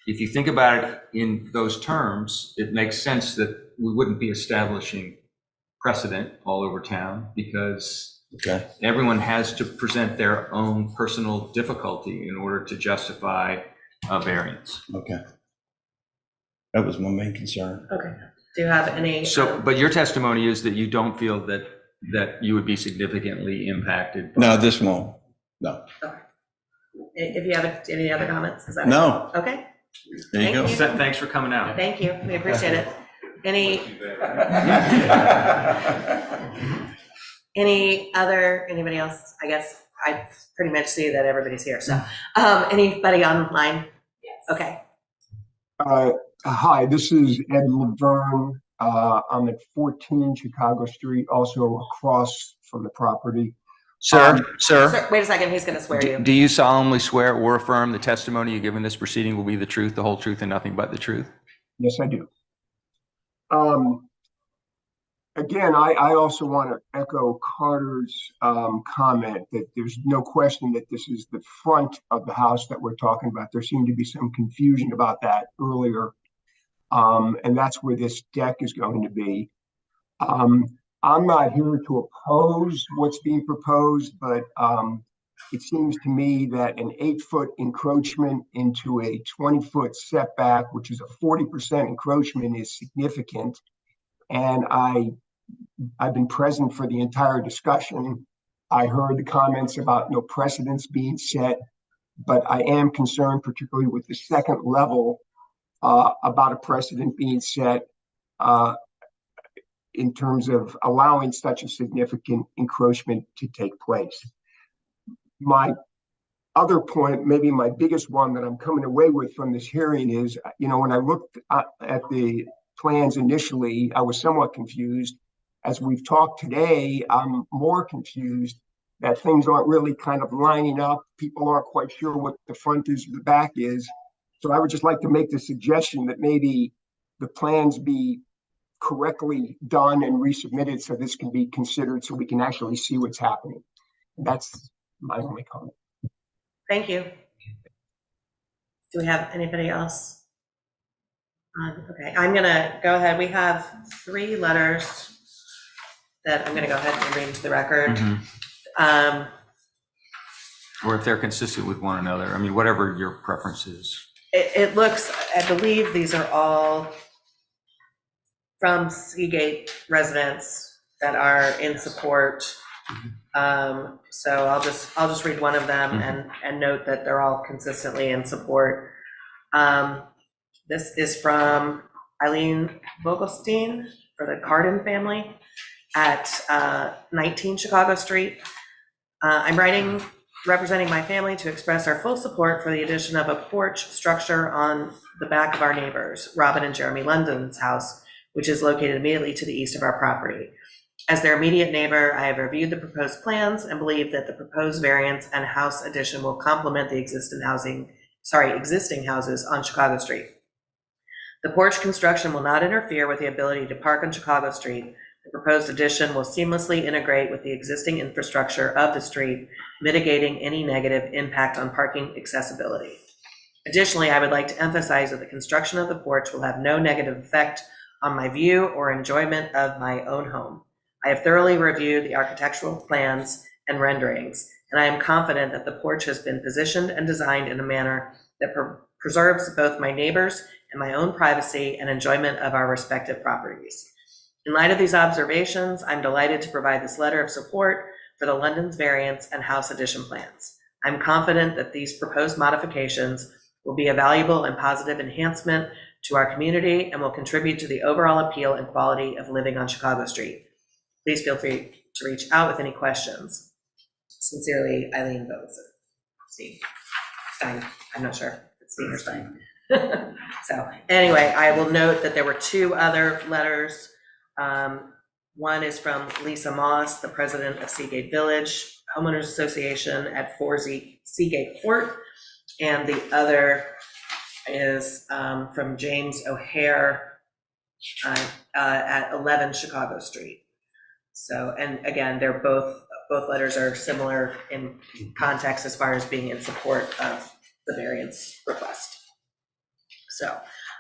if you think about it in those terms, it makes sense that we wouldn't be establishing precedent all over town, because everyone has to present their own personal difficulty in order to justify a variance. Okay. That was my main concern. Okay. Do you have any? But your testimony is that you don't feel that you would be significantly impacted? No, this won't. No. Okay. If you have any other comments? Is that No. Okay. There you go. Thanks for coming out. Thank you. We appreciate it. Anybody else? I guess I pretty much see that everybody's here. So anybody online? Yes. Okay. Hi, this is Ed Laverne. I'm at 14 Chicago Street, also across from the property. Sir, wait a second. He's going to swear you. Do you solemnly swear or affirm the testimony you give in this proceeding will be the truth, the whole truth, and nothing but the truth? Yes, I do. Again, I also want to echo Carter's comment that there's no question that this is the front of the house that we're talking about. There seemed to be some confusion about that earlier. And that's where this deck is going to be. I'm not here to oppose what's being proposed, but it seems to me that an 8-foot encroachment into a 20-foot setback, which is a 40% encroachment, is significant. And I've been present for the entire discussion. I heard the comments about no precedents being set, but I am concerned, particularly with the second level, about a precedent being set in terms of allowing such a significant encroachment to take place. My other point, maybe my biggest one that I'm coming away with from this hearing is, when I looked at the plans initially, I was somewhat confused. As we've talked today, I'm more confused that things aren't really kind of lining up. People aren't quite sure what the front is or the back is. So I would just like to make the suggestion that maybe the plans be correctly done and resubmitted so this can be considered, so we can actually see what's happening. That's my only comment. Thank you. Do we have anybody else? Okay, I'm gonna go ahead. We have 3 letters that I'm gonna go ahead and read into the record. Or if they're consistent with one another, I mean, whatever your preference is. It looks, I believe these are all from Seagate residents that are in support So I'll just read one of them and note that they're all consistently in support. This is from Eileen Vogelstein for the Cardin family at 19 Chicago Street. I'm writing representing my family to express our full support for the addition of a porch structure on the back of our neighbors, Robin and Jeremy London's house, which is located immediately to the east of our property. As their immediate neighbor, I have reviewed the proposed plans and believe that the proposed variance and house addition will complement the existing houses on Chicago Street. The porch construction will not interfere with the ability to park on Chicago Street. The proposed addition will seamlessly integrate with the existing infrastructure of the street, mitigating any negative impact on parking accessibility. Additionally, I would like to emphasize that the construction of the porch will have no negative effect on my view or enjoyment of my own home. I have thoroughly reviewed the architectural plans and renderings, and I am confident that the porch has been positioned and designed in a manner that preserves both my neighbors and my own privacy and enjoyment of our respective properties. In light of these observations, I'm delighted to provide this letter of support for the London's variance and house addition plans. I'm confident that these proposed modifications will be a valuable and positive enhancement to our community and will contribute to the overall appeal and quality of living on Chicago Street. Please feel free to reach out with any questions. Sincerely, Eileen Vogelstein. Stein, I'm not sure if it's Stein or Stein. So anyway, I will note that there were two other letters. One is from Lisa Moss, the president of Seagate Village Homeowners Association at 4 Seagate Court, and the other is from James O'Hare at 11 Chicago Street. So, and again, they're both letters are similar in context as far as being in support of the variance request. So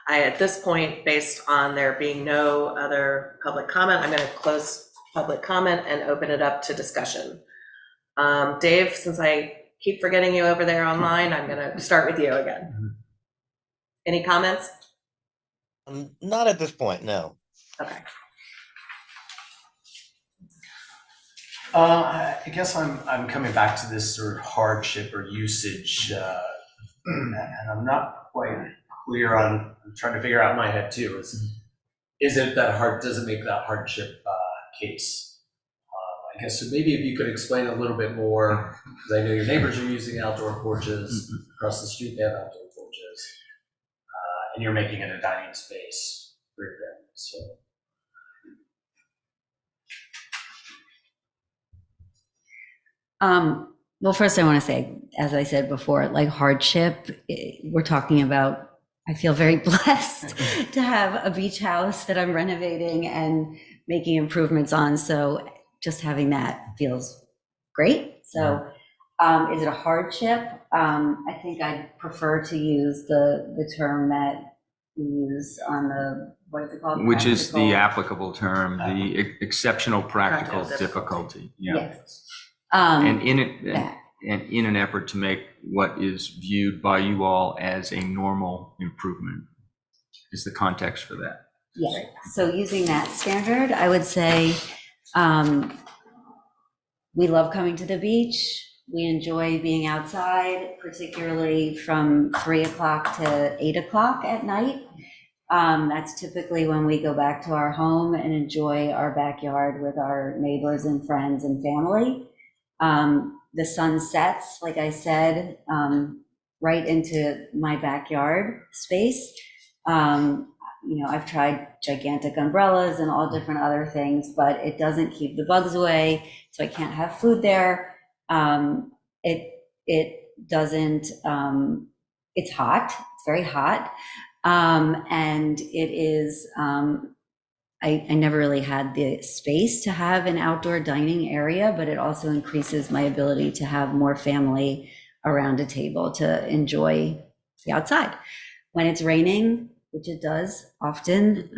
at this point, based on there being no other public comment, I'm going to close public comment and open it up to discussion. Dave, since I keep forgetting you over there online, I'm going to start with you again. Any comments? Not at this point, no. Okay. I guess I'm coming back to this sort of hardship or usage, and I'm not quite clear on. I'm trying to figure out in my head too. Is it that hard? Does it make that hardship case? I guess so. Maybe if you could explain a little bit more, because I know your neighbors are using outdoor porches across the street. They have outdoor porches, and you're making it a dining space for your family. So. Well, first I want to say, as I said before, like hardship, we're talking about, I feel very blessed to have a beach house that I'm renovating and making improvements on. So just having that feels great. So is it a hardship? I think I'd prefer to use the term that we use on the, what is it called? Which is the applicable term, the exceptional practical difficulty. Yeah. Yes. And in an effort to make what is viewed by you all as a normal improvement is the context for that. Yeah. So using that standard, I would say we love coming to the beach. We enjoy being outside, particularly from 3 o'clock to 8 o'clock at night. That's typically when we go back to our home and enjoy our backyard with our neighbors and friends and family. The sun sets, like I said, right into my backyard space. I've tried gigantic umbrellas and all different other things, but it doesn't keep the bugs away, so I can't have food there. It doesn't, it's hot, it's very hot. And it is, I never really had the space to have an outdoor dining area, but it also increases my ability to have more family around a table to enjoy the outside. When it's raining, which it does often,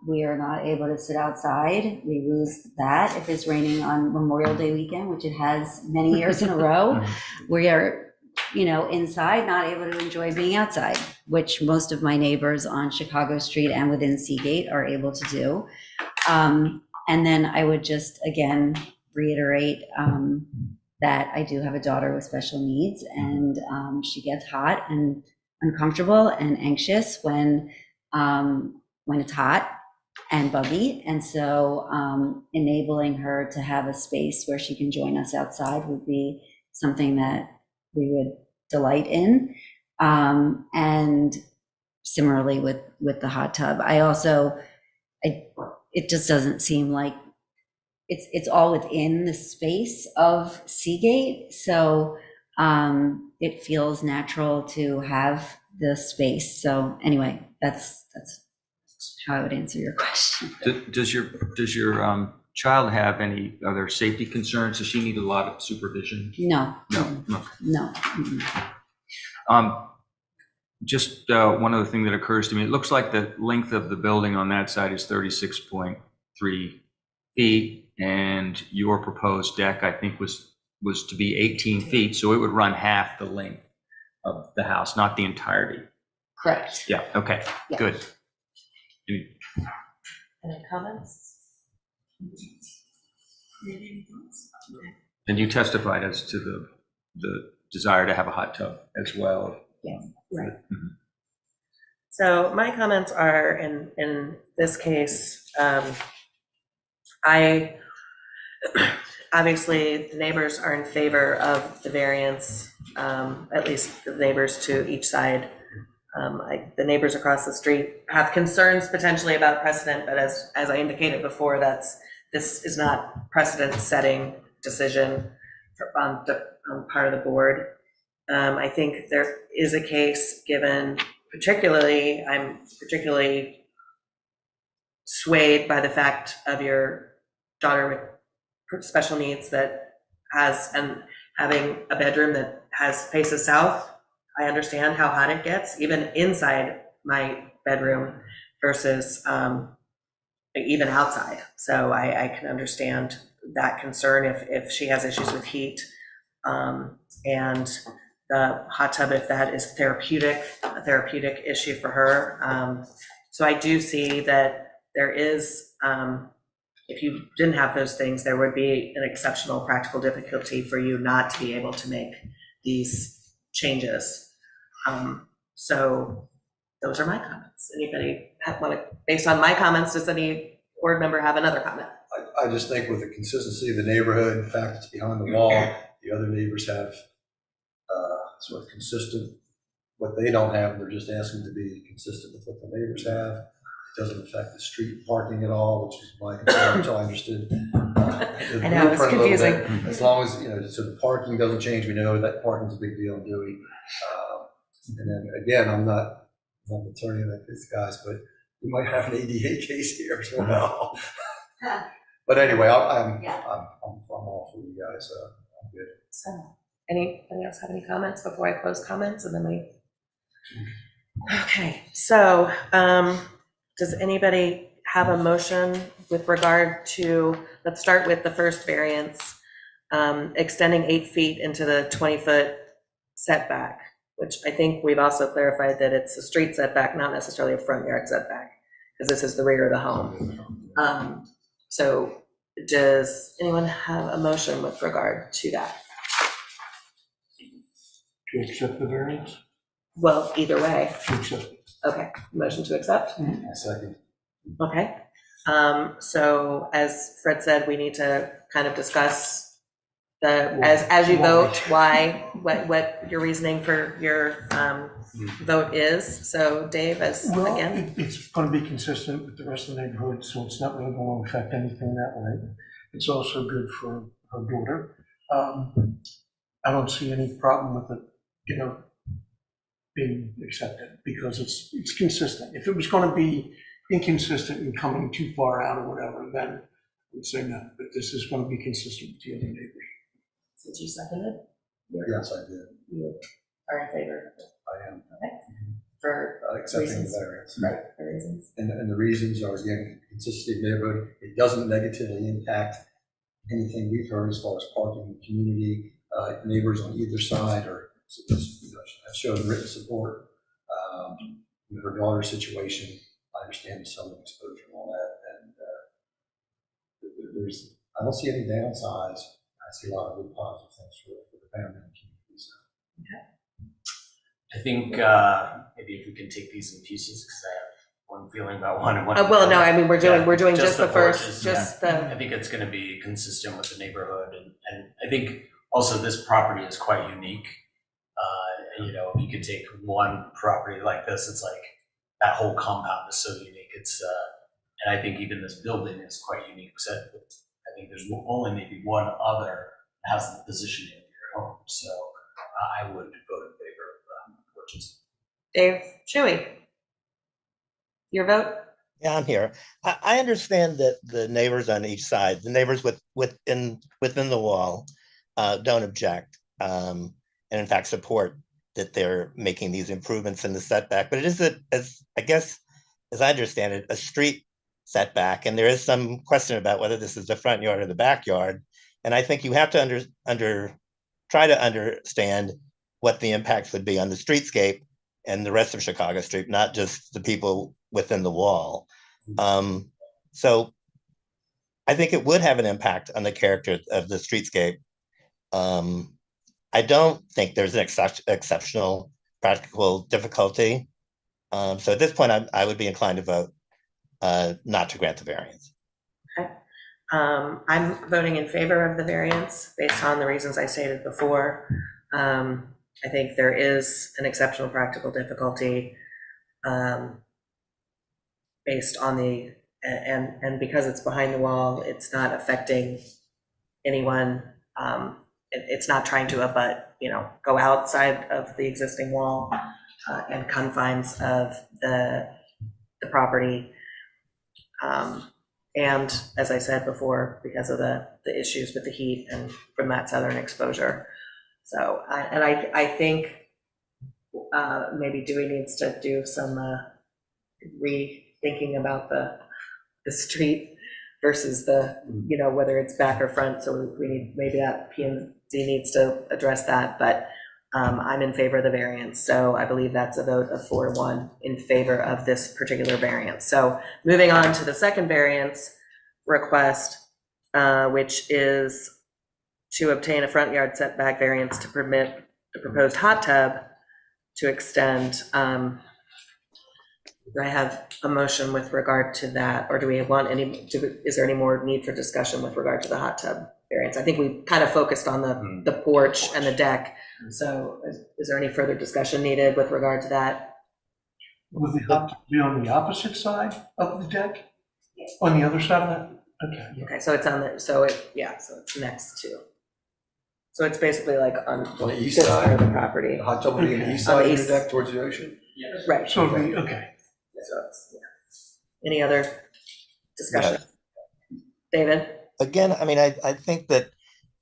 we are not able to sit outside. We lose that. If it's raining on Memorial Day weekend, which it has many years in a row, we are, inside, not able to enjoy being outside, which most of my neighbors on Chicago Street and within Seagate are able to do. And then I would just, again, reiterate that I do have a daughter with special needs, and she gets hot and uncomfortable and anxious when it's hot and buggy. And so enabling her to have a space where she can join us outside would be something that we would delight in. And similarly with the hot tub, it just doesn't seem like it's all within the space of Seagate. So it feels natural to have the space. So anyway, that's how I would answer your question. Does your child have any other safety concerns? Does she need a lot of supervision? No. No. No. Just one other thing that occurs to me, it looks like the length of the building on that side is 36.3 feet, and your proposed deck, I think, was to be 18 feet, so it would run half the length of the house, not the entirety. Correct. Yeah, okay, Yeah. good. Any comments? And you testified as to the desire to have a hot tub as well. Yes, right. So my comments are, in this case, obviously, the neighbors are in favor of the variance, at least the neighbors to each side. The neighbors across the street have concerns potentially about precedent, but as I indicated before, this is not precedent-setting decision on part of the board. I think there is a case given, I'm particularly swayed by the fact of your daughter with special needs that having a bedroom that faces south. I understand how hot it gets, even inside my bedroom versus even outside. So I can understand that concern if she has issues with heat. And the hot tub, if that is a therapeutic issue for her. So I do see that there is, if you didn't have those things, there would be an exceptional practical difficulty for you not to be able to make these changes. So those are my comments. Anybody based on my comments, does any board member have another comment? I just think with the consistency of the neighborhood, the fact it's behind the wall, the other neighbors have sort of consistent, what they don't have, they're just asking to be consistent with what the neighbors have. It doesn't affect the street parking at all, which is my concern, so I understood. I know, it's confusing. As long as, so the parking doesn't change, we know that parking's a big deal in Dewey. And then again, I'm not an attorney like these guys, but we might have an ADA case here as well. But anyway, I'm all for you guys, I'm good. So, anybody else have any comments before I close comments, and then Okay, so does anybody have a motion with regard to, let's start with the first variance, extending 8 feet into the 20-foot setback, which I think we've also clarified that it's a street setback, not necessarily a front yard setback, because this is the rear of the home. So does anyone have a motion with regard to that? To accept the variance? Well, either way. To accept. Okay, motion to accept? A second. Okay. So as Fred said, we need to kind of discuss as you vote, what your reasoning for your vote is. So Dave, again? It's going to be consistent with the rest of the neighborhood, so it's not really going to affect anything that way. It's also good for her daughter. I don't see any problem with it, being accepted, because it's consistent. If it was going to be inconsistent and coming too far out or whatever, then I would say no. But this is going to be consistent with the other neighbors. Did you second it? Yes, I did. You are in favor? I am. Okay. For accepting reasons. the variance. Right, for reasons. And the reasons are, again, consistency of neighborhood. It doesn't negatively impact anything we've heard as far as parking in the community, neighbors on either side or have shown written support. In her daughter's situation, I understand some exposure and all that, and I don't see any downsides. I see a lot of good positive things for the family and community. So. I think maybe if we can take these in pieces, because I have one feeling about one and one. Well, no, I mean, we're doing just the porches, first, just the, I think it's gonna be consistent with the neighborhood, and I think also this property is quite unique. You know, if you could take one property like this, it's like that whole compound is so unique. It's and I think even this building is quite unique. Except I think there's only maybe one other that has the positioning of your home. So I would vote in favor of porches. Dave, Chewy. Your vote? Yeah, I'm here. I understand that the neighbors on each side, the neighbors within the wall, don't object, and in fact support that they're making these improvements in the setback. But it is, as I understand it, a street setback, and there is some question about whether this is the front yard or the backyard. And I think you have to try to understand what the impacts would be on the streetscape and the rest of Chicago Street, not just the people within the wall. So I think it would have an impact on the character of the streetscape. I don't think there's an exceptional practical difficulty. So at this point, I would be inclined to vote not to grant the variance. Okay. I'm voting in favor of the variance based on the reasons I stated before. I think there is an exceptional practical difficulty based on the, and because it's behind the wall, it's not affecting anyone. It's not trying to abut, go outside of the existing wall and confines of the property. And as I said before, because of the issues with the heat and from that southern exposure. So, I think maybe Dewey needs to do some rethinking about the street versus the, whether it's back or front. So we need, maybe that P&Z needs to address that, but I'm in favor of the variance. So I believe that's a vote of 4-1 in favor of this particular variance. So moving on to the second variance request, which is to obtain a front yard setback variance to permit the proposed hot tub to extend. Do I have a motion with regard to that, or do we want is there any more need for discussion with regard to the hot tub variance? I think we kind of focused on the porch and the deck. So is there any further discussion needed with regard to that? Will the hot tub be on the opposite side of the deck? On the other side of that? Okay. Okay, so it's on the, so it's next to. So it's basically like on the east this side of the property. The hot tub will be on the east On the side of east. the deck towards the ocean? Yes. Right. So it'll be, okay. So it's, Any other discussion? David? Again, I mean, I think that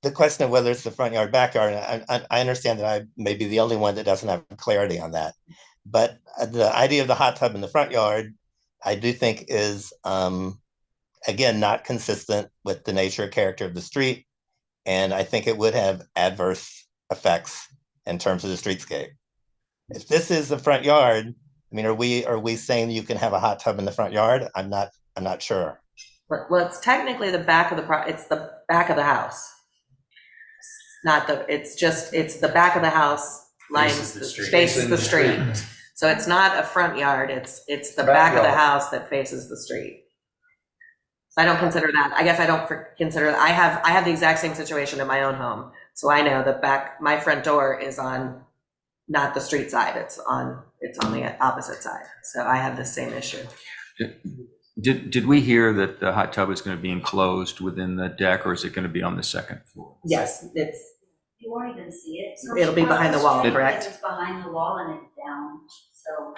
the question of whether it's the front yard, backyard, I understand that I may be the only one that doesn't have clarity on that. But the idea of the hot tub in the front yard, I do think is, again, not consistent with the nature and character of the street. And I think it would have adverse effects in terms of the streetscape. If this is the front yard, I mean, are we saying you can have a hot tub in the front yard? I'm not sure. Well, it's technically the back of it's the back of the house. It's the back of the house faces the street. So it's not a front yard, it's the back of the house that faces the street. So I don't consider that, I guess I don't consider, I have the exact same situation in my own home. So I know my front door is on, not the street side, it's on the opposite side. So I have the same issue. Did we hear that the hot tub is going to be enclosed within the deck, or is it going to be on the second floor? Yes, You won't even see it. It'll be behind the wall, Because correct? it's behind the wall and it's down, so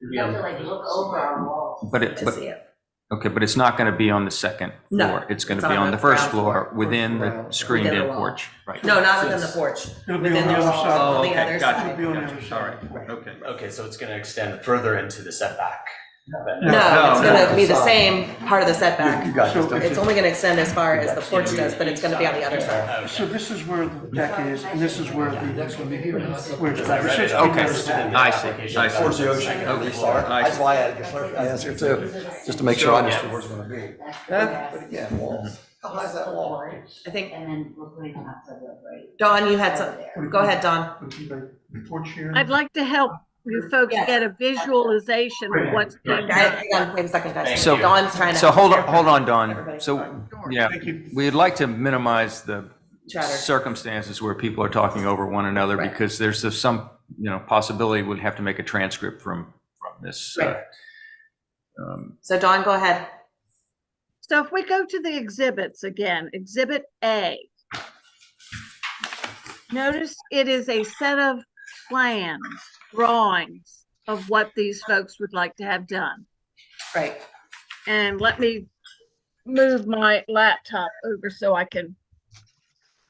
It'll you have to like look over our wall to see it. Okay, but it's not going to be on the second No, floor. It's going it's to be on on the the first ground floor floor. within the Within screened-in the wall. porch, right? No, not within the porch. It'll be Within on the the other wall, side. on the okay, other gotcha. side. It'll be on the other All side. right, okay. Okay, so it's gonna extend further into the setback. No, it's gonna be the same part of the You setback. got this, So don't It's you? only gonna extend as far as the porch does, but it's gonna be on the other side. So this is where the deck is, and this is where Next one be here. where the Okay, I see. Towards the ocean. Okay. That's why I asked her too, just to make sure I understood where it's gonna be. But again, walls. How high is that wall? I think, And then we're putting a hot tub up right. Dawn, you had over some, there. go ahead, Dawn. Would be like the porch here. I'd like to help you folks Yes. get a visualization of what's being done. Hang on, wait a second, guys. So- Dawn's trying to. So hold on, Dawn. Everybody's So, fine. yeah, Thank you. we'd like to minimize the Chatter. circumstances where people are talking over one another, Right. because there's some, possibility we'd have to make a transcript from this. Right. So Dawn, go ahead. So if we go to the exhibits again, Exhibit A. Notice it is a set of plans, drawings of what these folks would like to have done. Right. And let me move my laptop over so I can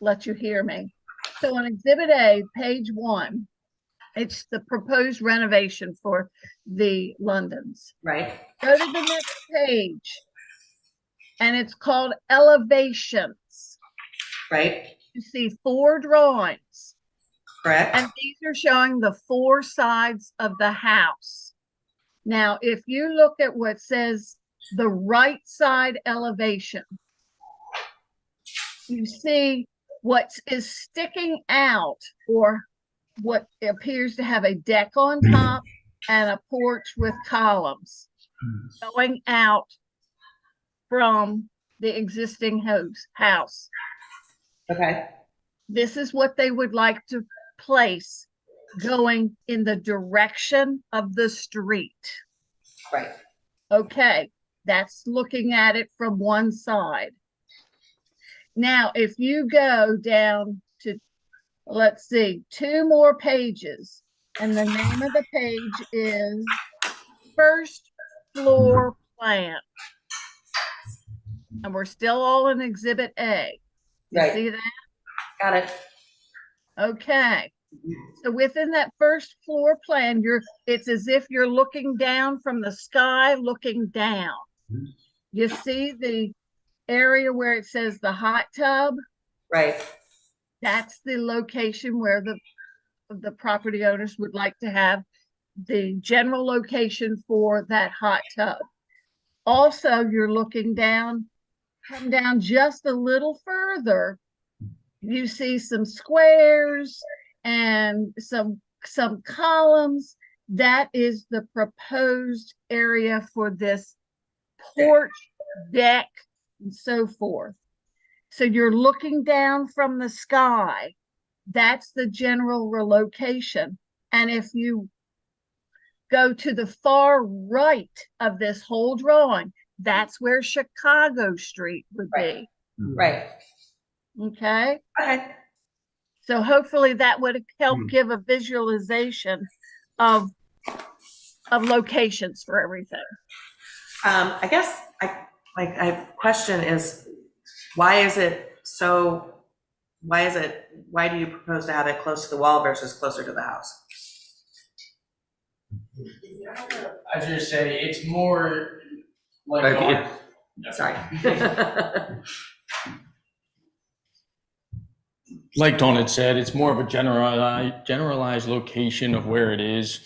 let you hear me. So on Exhibit A, page 1, it's the proposed renovation for the Londons. Right. Go to the next page, and it's called elevations. Right. You see 4 drawings, Correct. and these are showing the 4 sides of the house. Now, if you look at what says the right side elevation, you see what is sticking out, or what appears to have a deck on top and a porch with columns going out from the existing house. Okay. This is what they would like to place going in the direction of the street. Right. Okay, that's looking at it from one side. Now, if you go down to, let's see, 2 more pages, and the name of the page is First Floor Plan. And we're still all in Exhibit A. You Right. see that? Got it. Okay. So within that first floor plan, it's as if you're looking down from the sky, looking down. You see the area where it says the hot tub? Right. That's the location where the property owners would like to have the general location for that hot tub. Also, you're looking down, come down just a little further. You see some squares and some columns. That is the proposed area for this porch, deck, and so forth. So you're looking down from the sky. That's the general relocation. And if you go to the far right of this whole drawing, that's where Chicago Street would be. Right. Okay. Okay. So hopefully that would help give a visualization of locations for everything. I guess my question is, why do you propose to have it close to the wall versus closer to the house? I was just say, it's more like. Like Sorry. Like Dawn had said, it's more of a generalized location of where it is.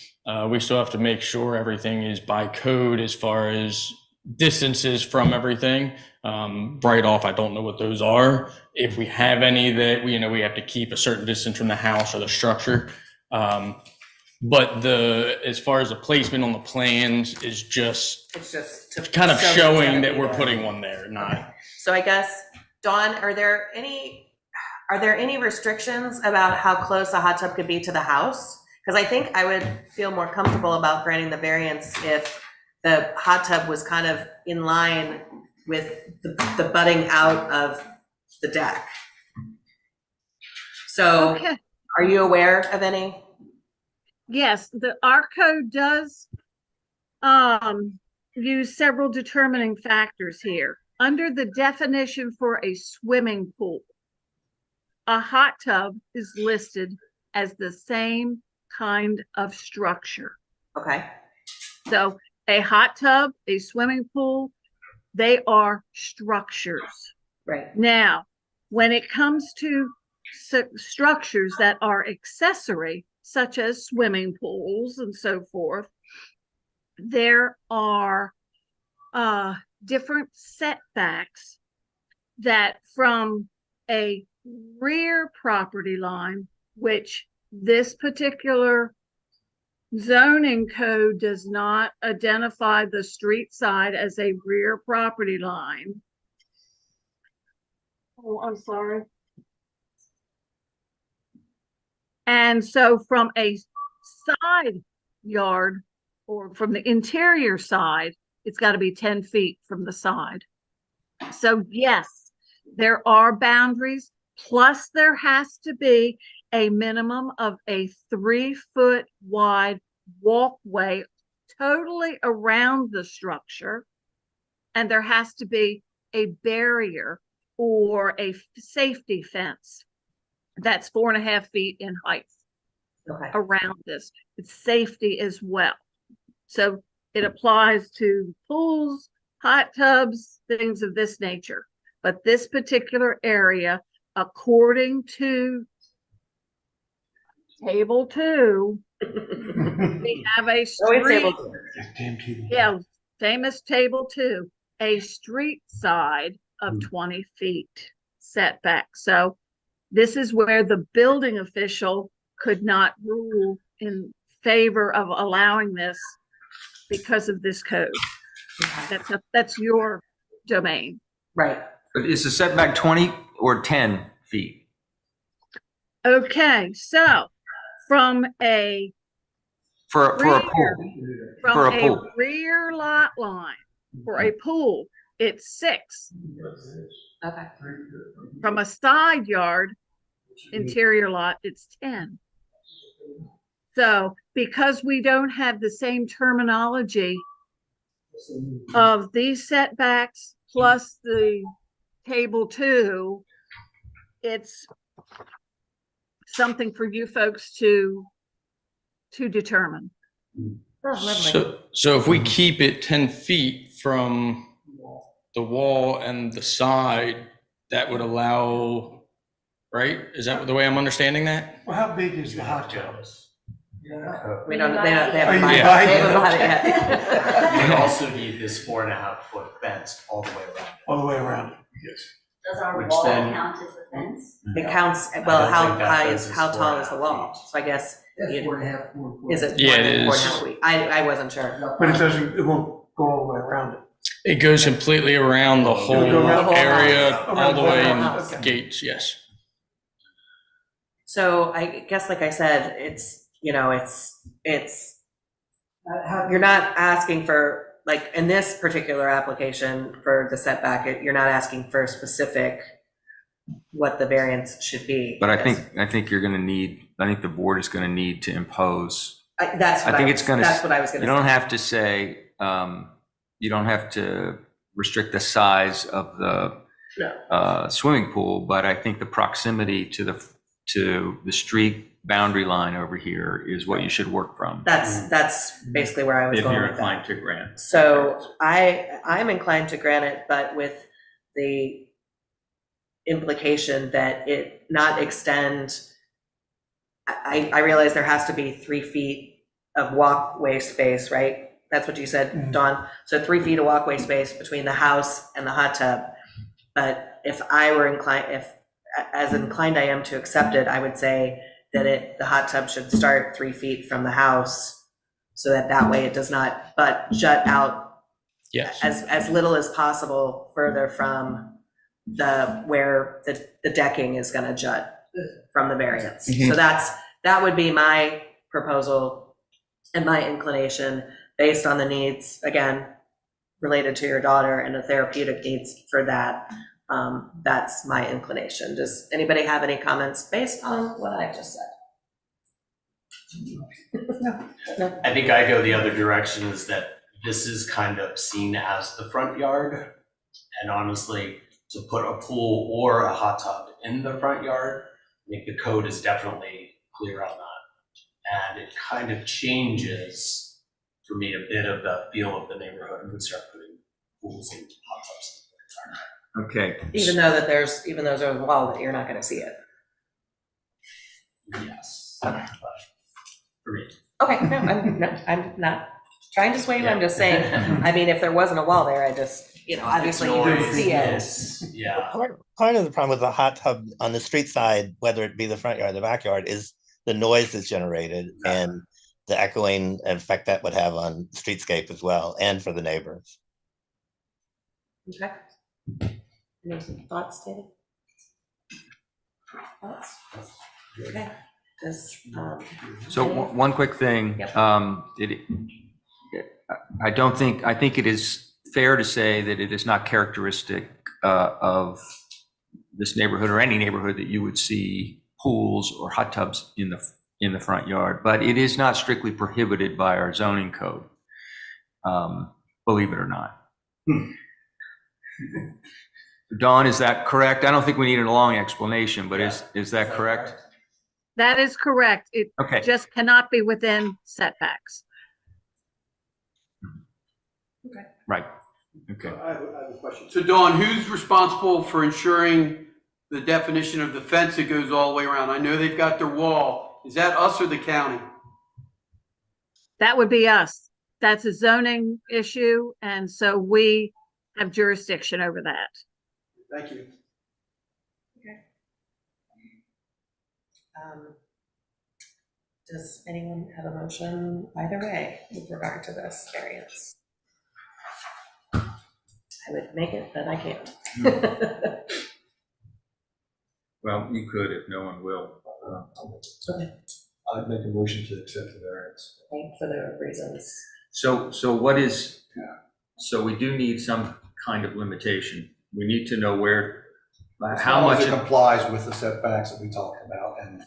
We still have to make sure everything is by code as far as distances from everything. Right off, I don't know what those are. If we have any that we have to keep a certain distance from the house or the structure. But as far as the placement on the plans is just It's just to kind of show it's showing gonna that be we're there. putting one there, not. So I guess, Dawn, are there any restrictions about how close a hot tub could be to the house? Because I think I would feel more comfortable about granting the variance if the hot tub was kind of in line with the butting out of the deck. So Okay. are you aware of any? Yes, our code does use several determining factors here. Under the definition for a swimming pool, a hot tub is listed as the same kind of structure. Okay. So a hot tub, a swimming pool, they are structures. Right. Now, when it comes to structures that are accessory, such as swimming pools and so forth, there are different setbacks that from a rear property line, which this particular zoning code does not identify the street side as a rear property line. Oh, I'm sorry. And so from a side yard or from the interior side, it's got to be 10 feet from the side. So yes, there are boundaries, plus there has to be a minimum of a 3-foot wide walkway totally around the structure. And there has to be a barrier or a safety fence that's 4.5 feet in height around this. It's safety as well. So it applies to pools, hot tubs, things of this nature. But this particular area, according to Table 2, we have a street, yeah, famous Table 2, a street side of 20 feet setback. So this is where the building official could not rule in favor of allowing this because of this code. That's your domain. Right. But is the setback 20 or 10 feet? Okay, so from a For a pool? from For a a pool. rear lot line for a pool, it's 6. Okay. From a side yard, interior lot, it's 10. So because we don't have the same terminology of these setbacks plus the Table 2, it's something for you folks to determine. So if we keep it 10 feet from the wall and the side, that would allow, right? Is that the way I'm understanding that? Well, how big is the hot tub? We don't, they haven't Are you bought it. buying They it? haven't bought it yet. We also need this 4.5-foot fence all the way around. All the way around, yes. Does our Which wall then- count as a fence? It counts, I well, don't how think that high fence is, is how tall is the 4.5 wall? feet. So I guess, That's you- 4.5. is it? Yeah, more it than is. 4.5 feet? I wasn't sure. But it doesn't, it won't go all the way around it. It goes completely around the whole go around the whole area, house. all the way Around the whole in house. gates, yes. So I guess, like I said, it's, you know, it's, you're not asking for, like, in this particular application for the setback, you're not asking for specific what the variance should be. But I think you're going to need, I think the board is going to need to impose. That's what I think I it's was, going to. that's what I was going to You say. don't have to say, you don't have to restrict the size of the swimming pool, but I think the proximity to the street boundary line over here is what you should work from. That's basically where I was If going you're with that. inclined to grant. So I'm inclined to grant it, but with the implication that it not extend. I realize there has to be 3 feet of walkway space, right? That's what you said, Dawn. So 3 feet of walkway space between the house and the hot tub. But if I were inclined, as inclined I am to accept it, I would say that the hot tub should start 3 feet from the house, so that way it does not jut out Yes. as little as possible further from where the decking is going to jut from the variance. Mhm. So that would be my proposal and my inclination based on the needs, again, related to your daughter and the therapeutic needs for that. That's my inclination. Does anybody have any comments based on what I just said? No. I think I go the other direction, is that this is kind of seen as the front yard. And honestly, to put a pool or a hot tub in the front yard, I think the code is definitely clear on that. And it kind of changes, for me, a bit of the feel of the neighborhood when we start putting pools and hot tubs in the front yard. Okay. Even though there's a wall that you're not going to see it. Yes. For me. Okay, no, I'm not trying to sway you. I'm just saying, I mean, if there wasn't a wall there, obviously you can see it. Yeah. Part of the problem with the hot tub on the street side, whether it be the front yard or the backyard, is the noise that's generated and the echoing effect that would have on streetscape as well, and for the neighbors. Okay. Any thoughts, David? Thoughts? Okay. So one quick thing, Yep. I think it is fair to say that it is not characteristic of this neighborhood or any neighborhood that you would see pools or hot tubs in the front yard, but it is not strictly prohibited by our zoning code, believe it or not. Dawn, is that correct? I don't think we need a long explanation, but is that correct? That is correct. It Okay. just cannot be within setbacks. Right. Okay. I have a question. So Dawn, who's responsible for ensuring the definition of the fence that goes all the way around? I know they've got their wall. Is that us or the county? That would be us. That's a zoning issue, and so we have jurisdiction over that. Thank you. Does anyone have a motion either way with regard to this variance? I would make it, but I can't. Well, you could if no one will. Okay. I'd make a motion to accept the variance. For the reasons. So we do need some kind of limitation. We need to know how much. It complies with the setbacks that we talked about and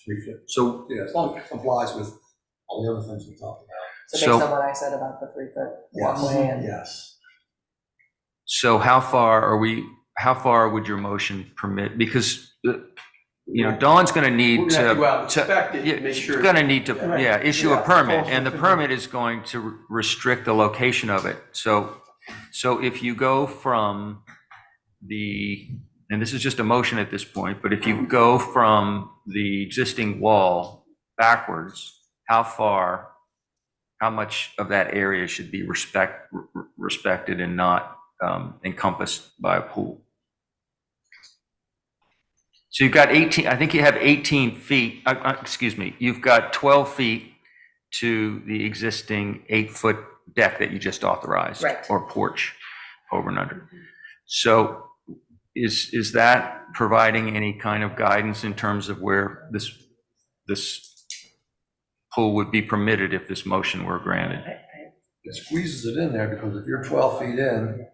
3 foot. So, yeah, as long as it complies with all the other things we talked about. So based on what I said about the 3 foot walkway and. Yes. So how far would your motion permit? Because, Dawn's going to need We're gonna have to go out and to, inspect it and make sure. she's going to need to, issue a permit, Also and the permit is going to restrict the location of it. So if you go from and this is just a motion at this point, but if you go from the existing wall backwards, how much of that area should be respected and not encompassed by a pool? So you've got 18, I think you have 18 feet, you've got 12 feet to the existing 8-foot deck that you just authorized. Right. Or porch over and under. So is that providing any kind of guidance in terms of where this pool would be permitted if this motion were granted? It squeezes it in there because if you're 12 feet in,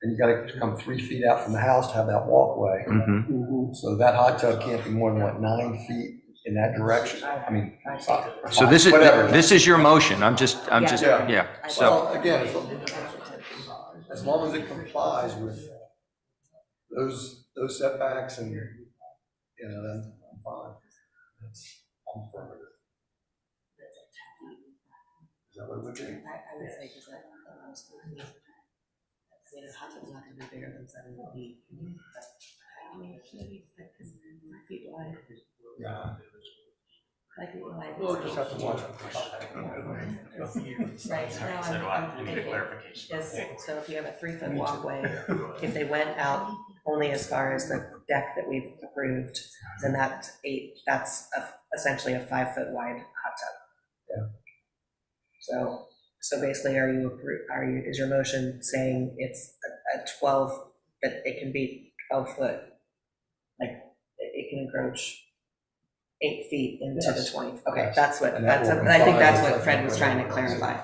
and you got to come 3 feet out from the house to have that walkway. Mm-hmm. So that hot tub can't be more than 9 feet in that direction. I mean, So this is your motion. I'm just, Yeah. So, well, again, as long as it complies with those setbacks and, then I'm fine. I'm affirmative. Is that what it would be? I would say, because the hot tub's not gonna be bigger than 7 feet. I mean, it should be 5 feet wide. Yeah. 5 feet wide. We'll just have to watch. Right, Sorry, now I'm need a thinking, clarification. so if you have a 3-foot walkway, if they went out only as far as the deck that we've approved, then that's essentially a 5-foot wide hot tub. Yeah. So basically, is your motion saying it's a 12, that it can be 12 foot? Like, it can encroach 8 feet into the 20? Okay, Yes. that's what, And that will I think comply that's with what Fred was trying to clarify.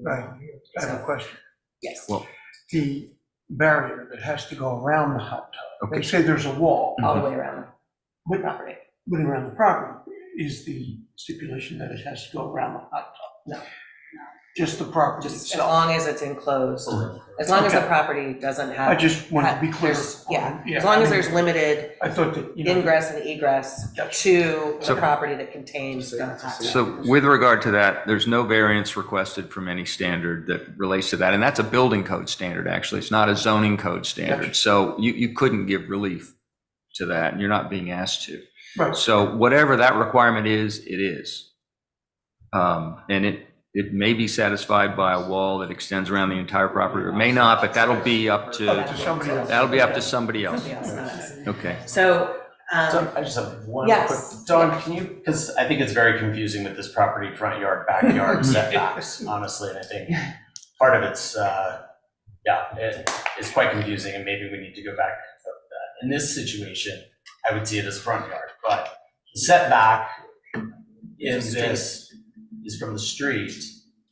Right, I have a question. Yes. Well, The barrier that has to go around the hot tub, Okay. they say there's a wall, All the way around the but property. but around the property, is the stipulation that it has to go around the hot tub? No. Just the property Just as itself? long as it's enclosed, as long as the Okay. property doesn't have. I just wanted to be clear. Yeah, Yeah, as long I as mean, there's limited I thought that, ingress and egress to the property that contains the hot tub. So with regard to that, there's no variance requested from any standard that relates to that. And that's a building code standard, actually. It's not a zoning code standard. So you couldn't give relief to that, and you're not being asked to. Right. So whatever that requirement is, it is. And it it may be satisfied by a wall that extends around the entire property, or it may not, but that'll be up to, somebody else. that'll be up to somebody else. Somebody else, not us. Okay. So, So I just have one yes. quick, Dawn, can you, because I think it's very confusing with this property, front yard, backyard setbacks, honestly, and I think part of it's, it is quite confusing, and maybe we need to go back. In this situation, I would see it as front yard, but setback in this is from the street,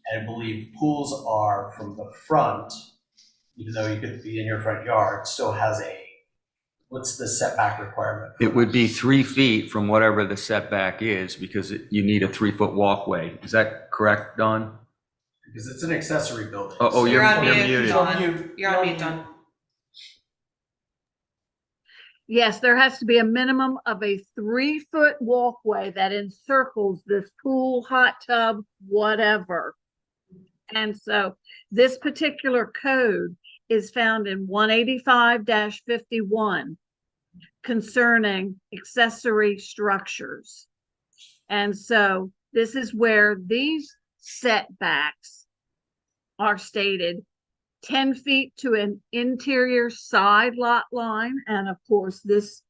and I believe pools are from the front, even though you could be in your front yard, still has what's the setback requirement? It would be 3 feet from whatever the setback is, because you need a 3-foot walkway. Is that correct, Don? Because it's an accessory building. Oh, You're on mute, muted. Dawn. You're on mute, Dawn. Yes, there has to be a minimum of a 3-foot walkway that encircles this pool, hot tub, whatever. And so this particular code is found in 185-51 concerning accessory structures. And so this is where these setbacks are stated: 10 feet to an interior side lot line. And of course, this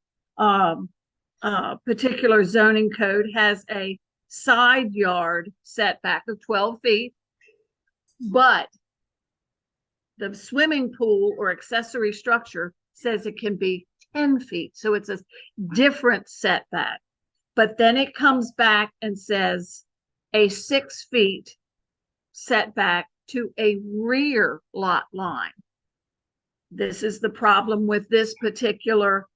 particular zoning code has a side yard setback of 12 feet. But the swimming pool or accessory structure says it can be 10 feet. So it's a different setback. But then it comes back and says a 6 feet setback to a rear lot line. This is the problem with this particular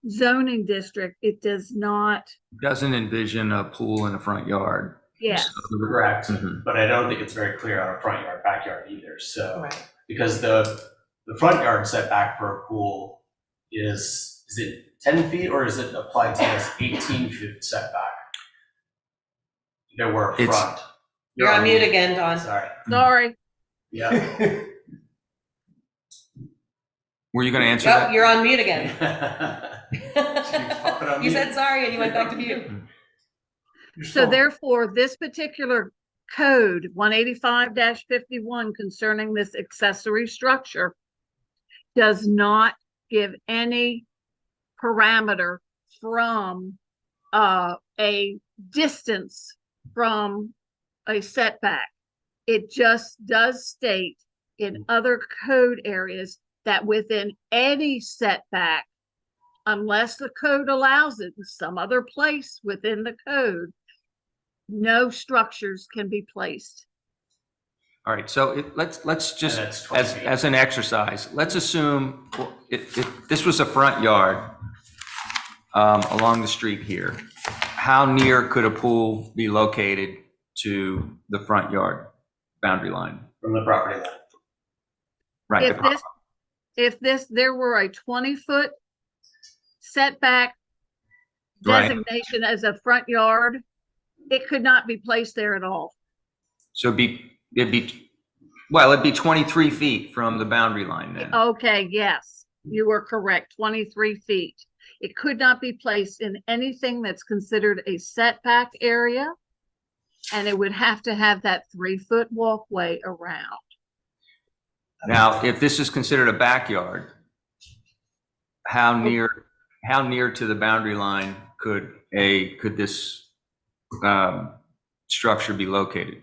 zoning district. It does not. Doesn't envision a pool in the front yard. Yes. Correct, Mhm. but I don't think it's very clear on a front yard, backyard either, so. Right. Because the front yard setback for a pool is it 10 feet, or is it applied to this 18-foot setback? There were It's- front. You're on mute again, Dawn. Sorry, Sorry. yeah. Were you going to answer Yep, that? you're on mute again. pop it on You mute. said sorry and you went back to mute. So therefore, this particular code, 185-51, concerning this accessory structure, does not give any parameter from a distance from a setback. It just does state in other code areas that within any setback, unless the code allows it in some other place within the code, no structures can be placed. All right, so let's just, And that's 20 feet. as an exercise, let's assume if this was a front yard along the street here, how near could a pool be located to the front yard boundary line? From the property line. Right. If there were a 20-foot setback Right. designation as a front yard, it could not be placed there at all. So it'd be 23 feet from the boundary line then. Okay, yes, you were correct, 23 feet. It could not be placed in anything that's considered a setback area, and it would have to have that 3-foot walkway around. Now, if this is considered a backyard, how near to the boundary line could this structure be located?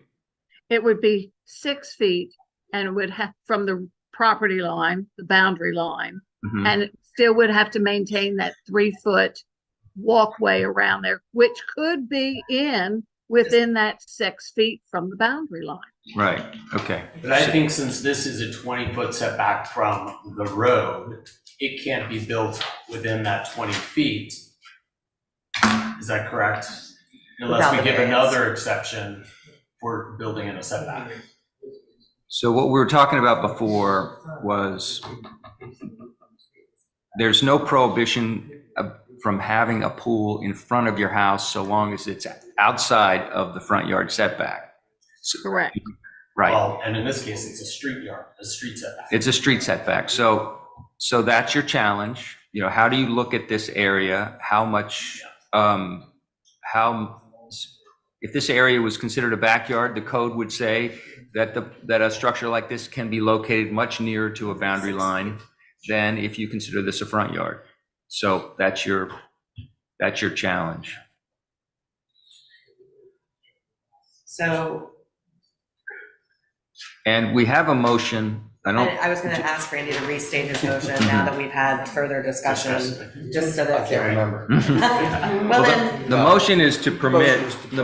It would be 6 feet and would have from the property line, the boundary line, Mhm. and it still would have to maintain that 3-foot walkway around there, which could be within that 6 feet from the boundary line. Right, okay. But I think since this is a 20-foot setback from the road, it can't be built within that 20 feet. Is that correct? Unless Without we the give variance. another exception for building in a setback. So what we were talking about before was there's no prohibition from having a pool in front of your house so long as it's outside of the front yard setback. Correct. Right. Well, and in this case, it's a street setback. It's a street setback. So that's your challenge. You know, how do you look at this area? How much, how if this area was considered a backyard, the code would say that that a structure like this can be located much nearer to a boundary line than if you consider this a front yard. So that's your challenge. So And we have a motion. I was going to ask Randy to restate his motion now that we've had further discussion, just so that. I can't remember. Well, then, The motion is to permit, the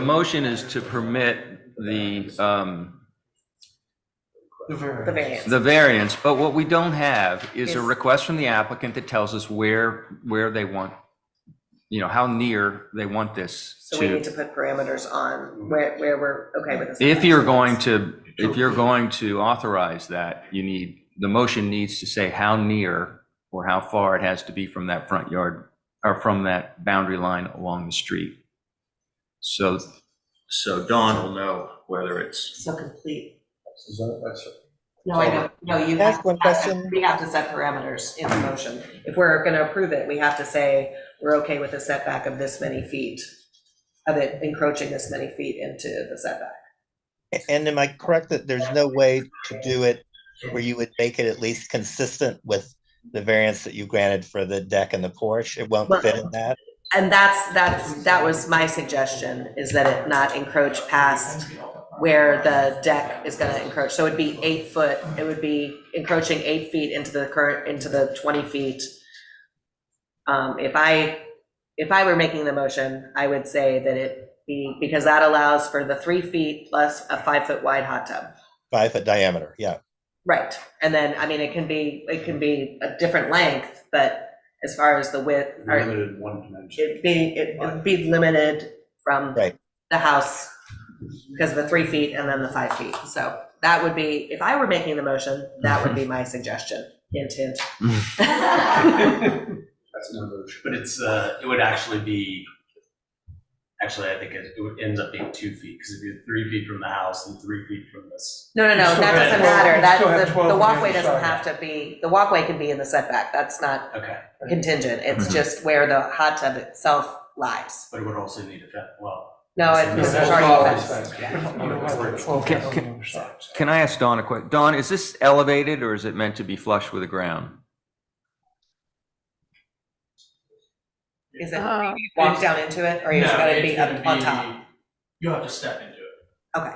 the variance, but what we don't have is a request from the applicant that tells us where they want, how near they want this so we need to put parameters on where we're okay with this. If you're going to authorize that, the motion needs to say how near or how far it has to be from that front yard or from that boundary line along the street. So Dawn will know whether it's. So complete. That's No, I know. No, you Can I ask one question? We have to set parameters in the motion. If we're going to approve it, we have to say we're okay with the setback of this many feet, of it encroaching this many feet into the setback. And am I correct that there's no way to do it where you would make it at least consistent with the variance that you granted for the deck and the porch? It won't fit in that? And that was my suggestion, is that it not encroach past where the deck is going to encroach. So it'd be 8 foot, it would be encroaching 8 feet into the 20 feet. If I were making the motion, I would say that it be, because that allows for the 3 feet plus a 5 foot wide hot tub. 5 foot diameter, yeah. Right. And then, I mean, it can be a different length, but as far as the width, limited one dimension. it would be limited from the house because of the 3 feet and then the 5 feet. So that would be, if I were making the motion, that would be my suggestion. Hint, hint. That's no motion. But it would actually be, I think it would end up being 2 feet, because if you're 3 feet from the house and 3 feet from this. No, that still have doesn't 12 matter. you still have The 12 on the walkway other doesn't side. have to be, the walkway can be in the setback. That's not Okay, contingent. It's just where the hot tub itself lies. but it would also need a fence, well. No, because there's already a fence. You don't have the 12 Can- on can- the other side. Can I ask Dawn a question? Dawn, is this elevated or is it meant to be flush with the ground? Is it walk down into it, or is it No, gonna it's be gonna up on top? You have to step into it. Okay.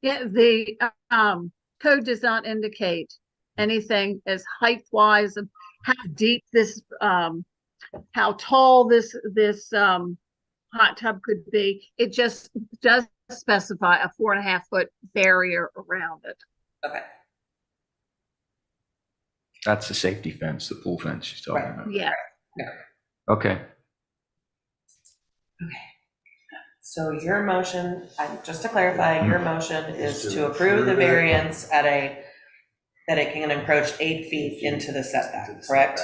Yeah, the code does not indicate anything as height-wise of how deep this, how tall this hot tub could be. It just does specify a 4.5 foot barrier around it. Okay. That's the safety fence, the pool fence she's talking about. Yeah. Okay. So your motion, just to clarify, your motion is to approve the variance that it can encroach 8 feet into the setback, correct?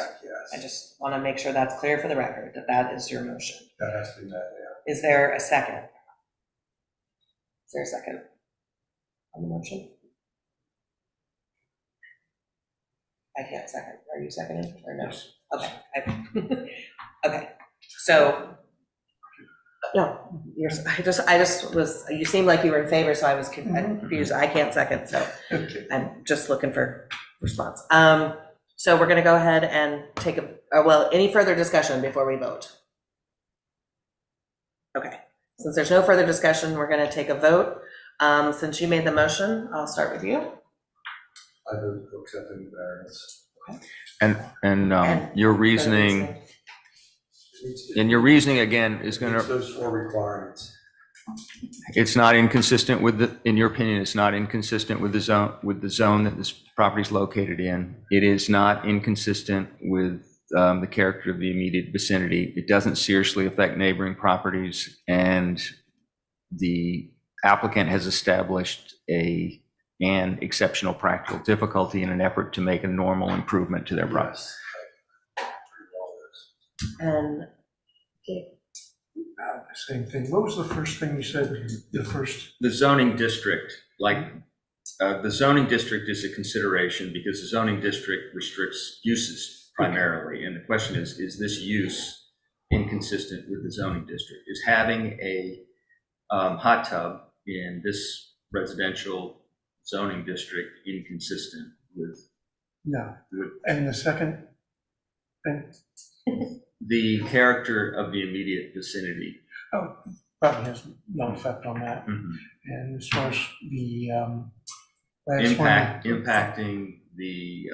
I just want to make sure that's clear for the record, that is your motion. That has to be that, yeah. Is there a second? Is there a second on the motion? I can't second. Are you seconding or no? Yes. Okay. Okay. So, no, I just was, you seemed like you were in favor, so I was confused. I can't second, so I'm just looking for response. So we're gonna go ahead and take any further discussion before we vote? Okay, since there's no further discussion, we're gonna take a vote. Since you made the motion, I'll start with you. I vote for accepting the variance. And your reasoning, again, is going It's to, those 4 requirements. it's not inconsistent with in your opinion, it's not inconsistent with the zone that this property is located in. It is not inconsistent with the character of the immediate vicinity. It doesn't seriously affect neighboring properties, and the applicant has established an exceptional practical difficulty in an effort to make a normal improvement to their property. And Same thing. What was the first thing you said? The first, The zoning district, the zoning district is a consideration because the zoning district restricts uses primarily. And the question is this use inconsistent with the zoning district? Is having a hot tub in this residential zoning district inconsistent with No. And the second thing, the character of the immediate vicinity? oh, probably has no effect on that. And as far as the last one. Impacting the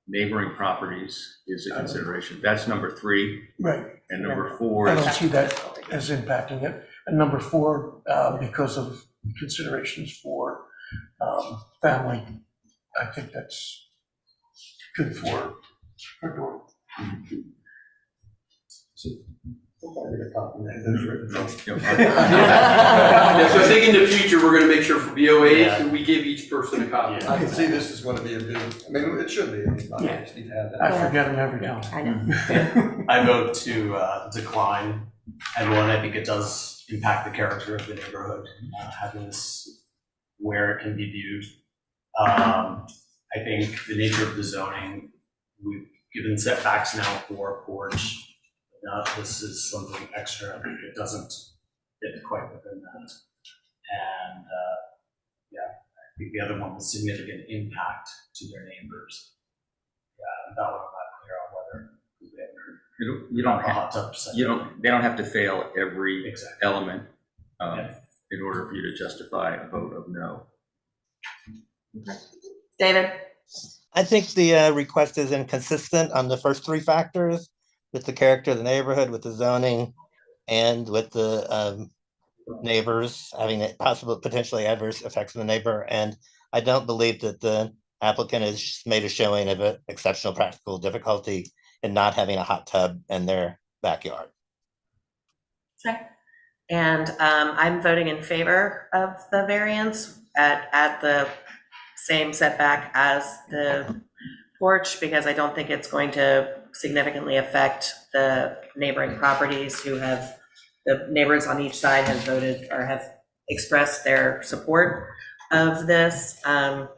neighboring properties is a consideration. That's number 3. Right. And number 4 I is. don't see that as impacting it. And number 4, because of considerations for family, I think that's good for her daughter. Yeah, so I think in the future, we're gonna make sure for BOAs, we give each person a copy. I can see this is going to be a big, I mean, it should be. I mean, I just need to have that. I forget them every time. I know. I vote to decline. And one, I think it does impact the character of the neighborhood, having this where it can be viewed. I think the nature of the zoning, we've given setbacks now for a porch. Now this is something extra, it doesn't fit quite within that. And yeah, I think the other one was significant impact to their neighbors. Yeah, that one I'm not clear on whether they haven't heard. You don't a hot have, tub they don't have to fail every Exactly. element in order for you to justify a vote of no. David? I think the request is inconsistent on the first 3 factors, with the character of the neighborhood, with the zoning, and with the neighbors having possible potentially adverse effects on the neighbor. And I don't believe that the applicant has made a showing of an exceptional practical difficulty in not having a hot tub in their backyard. Okay. And I'm voting in favor of the variance at the same setback as the porch, because I don't think it's going to significantly affect the neighboring properties the neighbors on each side have voted or have expressed their support of this. And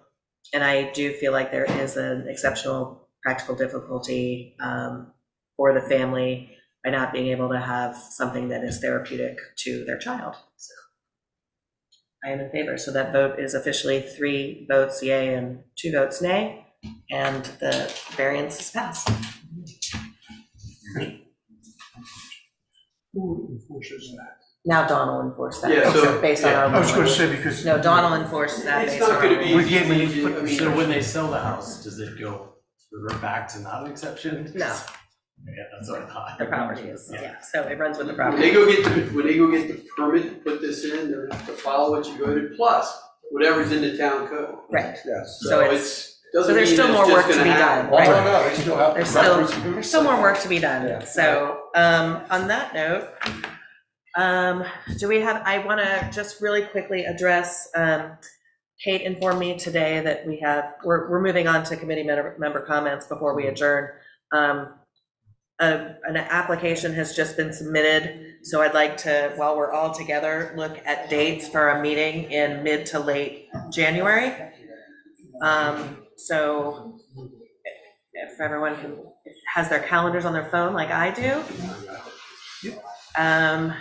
I do feel like there is an exceptional practical difficulty for the family by not being able to have something that is therapeutic to their child. So I am in favor. So that vote is officially 3 votes yay and 2 votes nay, and the variance is passed. Who enforces that? Now Dawn will enforce that. Yeah, so- based on our. I was gonna say, because. No, Dawn will enforce that. It's based on not gonna our- be. We can't easy, put- I mean, So when they sell the house, does it revert back to not an exception? No, Yeah, that's what I thought. the property is, yeah, so it runs with the When property. they go get the permit to put this in, they're to follow what you voted, plus whatever's in the town code. Right, Yes. so Doesn't so there's mean still it's more just work to gonna be happen. done, Well, right? no, they still have. There's still more work to be done. So, on that note, do we have, I want to just really quickly address, Kate informed me today that we're moving on to committee member comments before we adjourn. An application has just been submitted, so I'd like to, while we're all together, look at dates for a meeting in mid to late January. So if everyone has their calendars on their phone like I do. I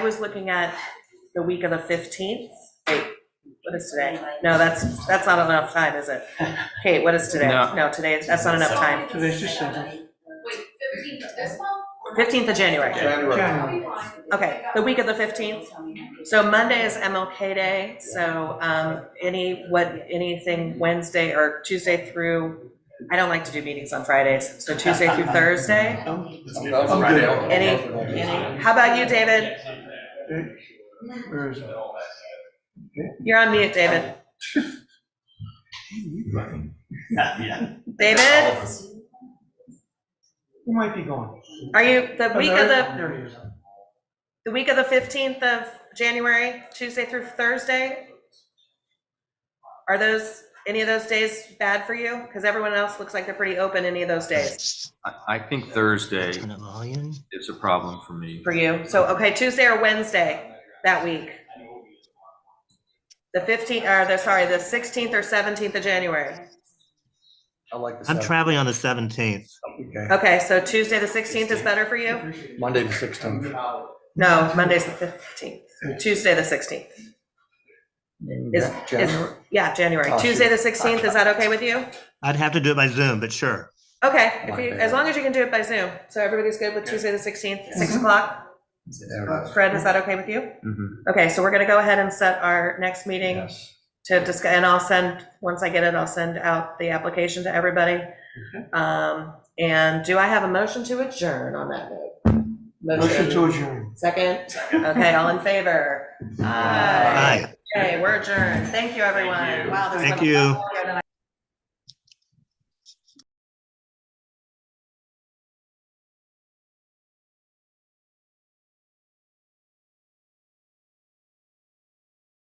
was looking at the week of the 15th. Wait, what is today? No, that's not enough time, is it? Kate, what is today? No. Today, that's not enough time. Today's just saying. 15th of January. January. Okay, the week of the 15th. So Monday is MLK Day, so anything Wednesday or Tuesday through, I don't like to do meetings on Fridays, so Tuesday through Thursday. How about you, David? Where is it? You're on mute, David. Yeah. David, You might be gone. are you, the week of There he is. the week of the 15th of January, Tuesday through Thursday? Are any of those days bad for you? Because everyone else looks like they're pretty open any of those days. I think Thursday is a problem for me. For you. So, okay, Tuesday or Wednesday that week? The 16th or 17th of January. I like the I'm 7th. traveling on the 17th. Okay. Okay, so Tuesday, the 16th is better for you? Monday, the 16th. No, Monday's the 15th. Tuesday, the 16th. January? Yeah, January. Oh, Tuesday, the shoot. 16th, is that okay with you? I'd have to do it by Zoom, but sure. Okay, if My you, bad. as long as you can do it by Zoom. So everybody's good with Tuesday, the 16th, 6 o'clock? Fred, is that okay with you? Okay, so we're gonna go ahead and set our next meeting Yes. to discuss, and I'll send, once I get it, I'll send out the application to everybody. And do I have a motion to adjourn on that note? Motion to adjourn. Second? Okay, all in favor? Aye. Aye. Okay, we're adjourned. Thank you, everyone. Wow, this Thank went a you. lot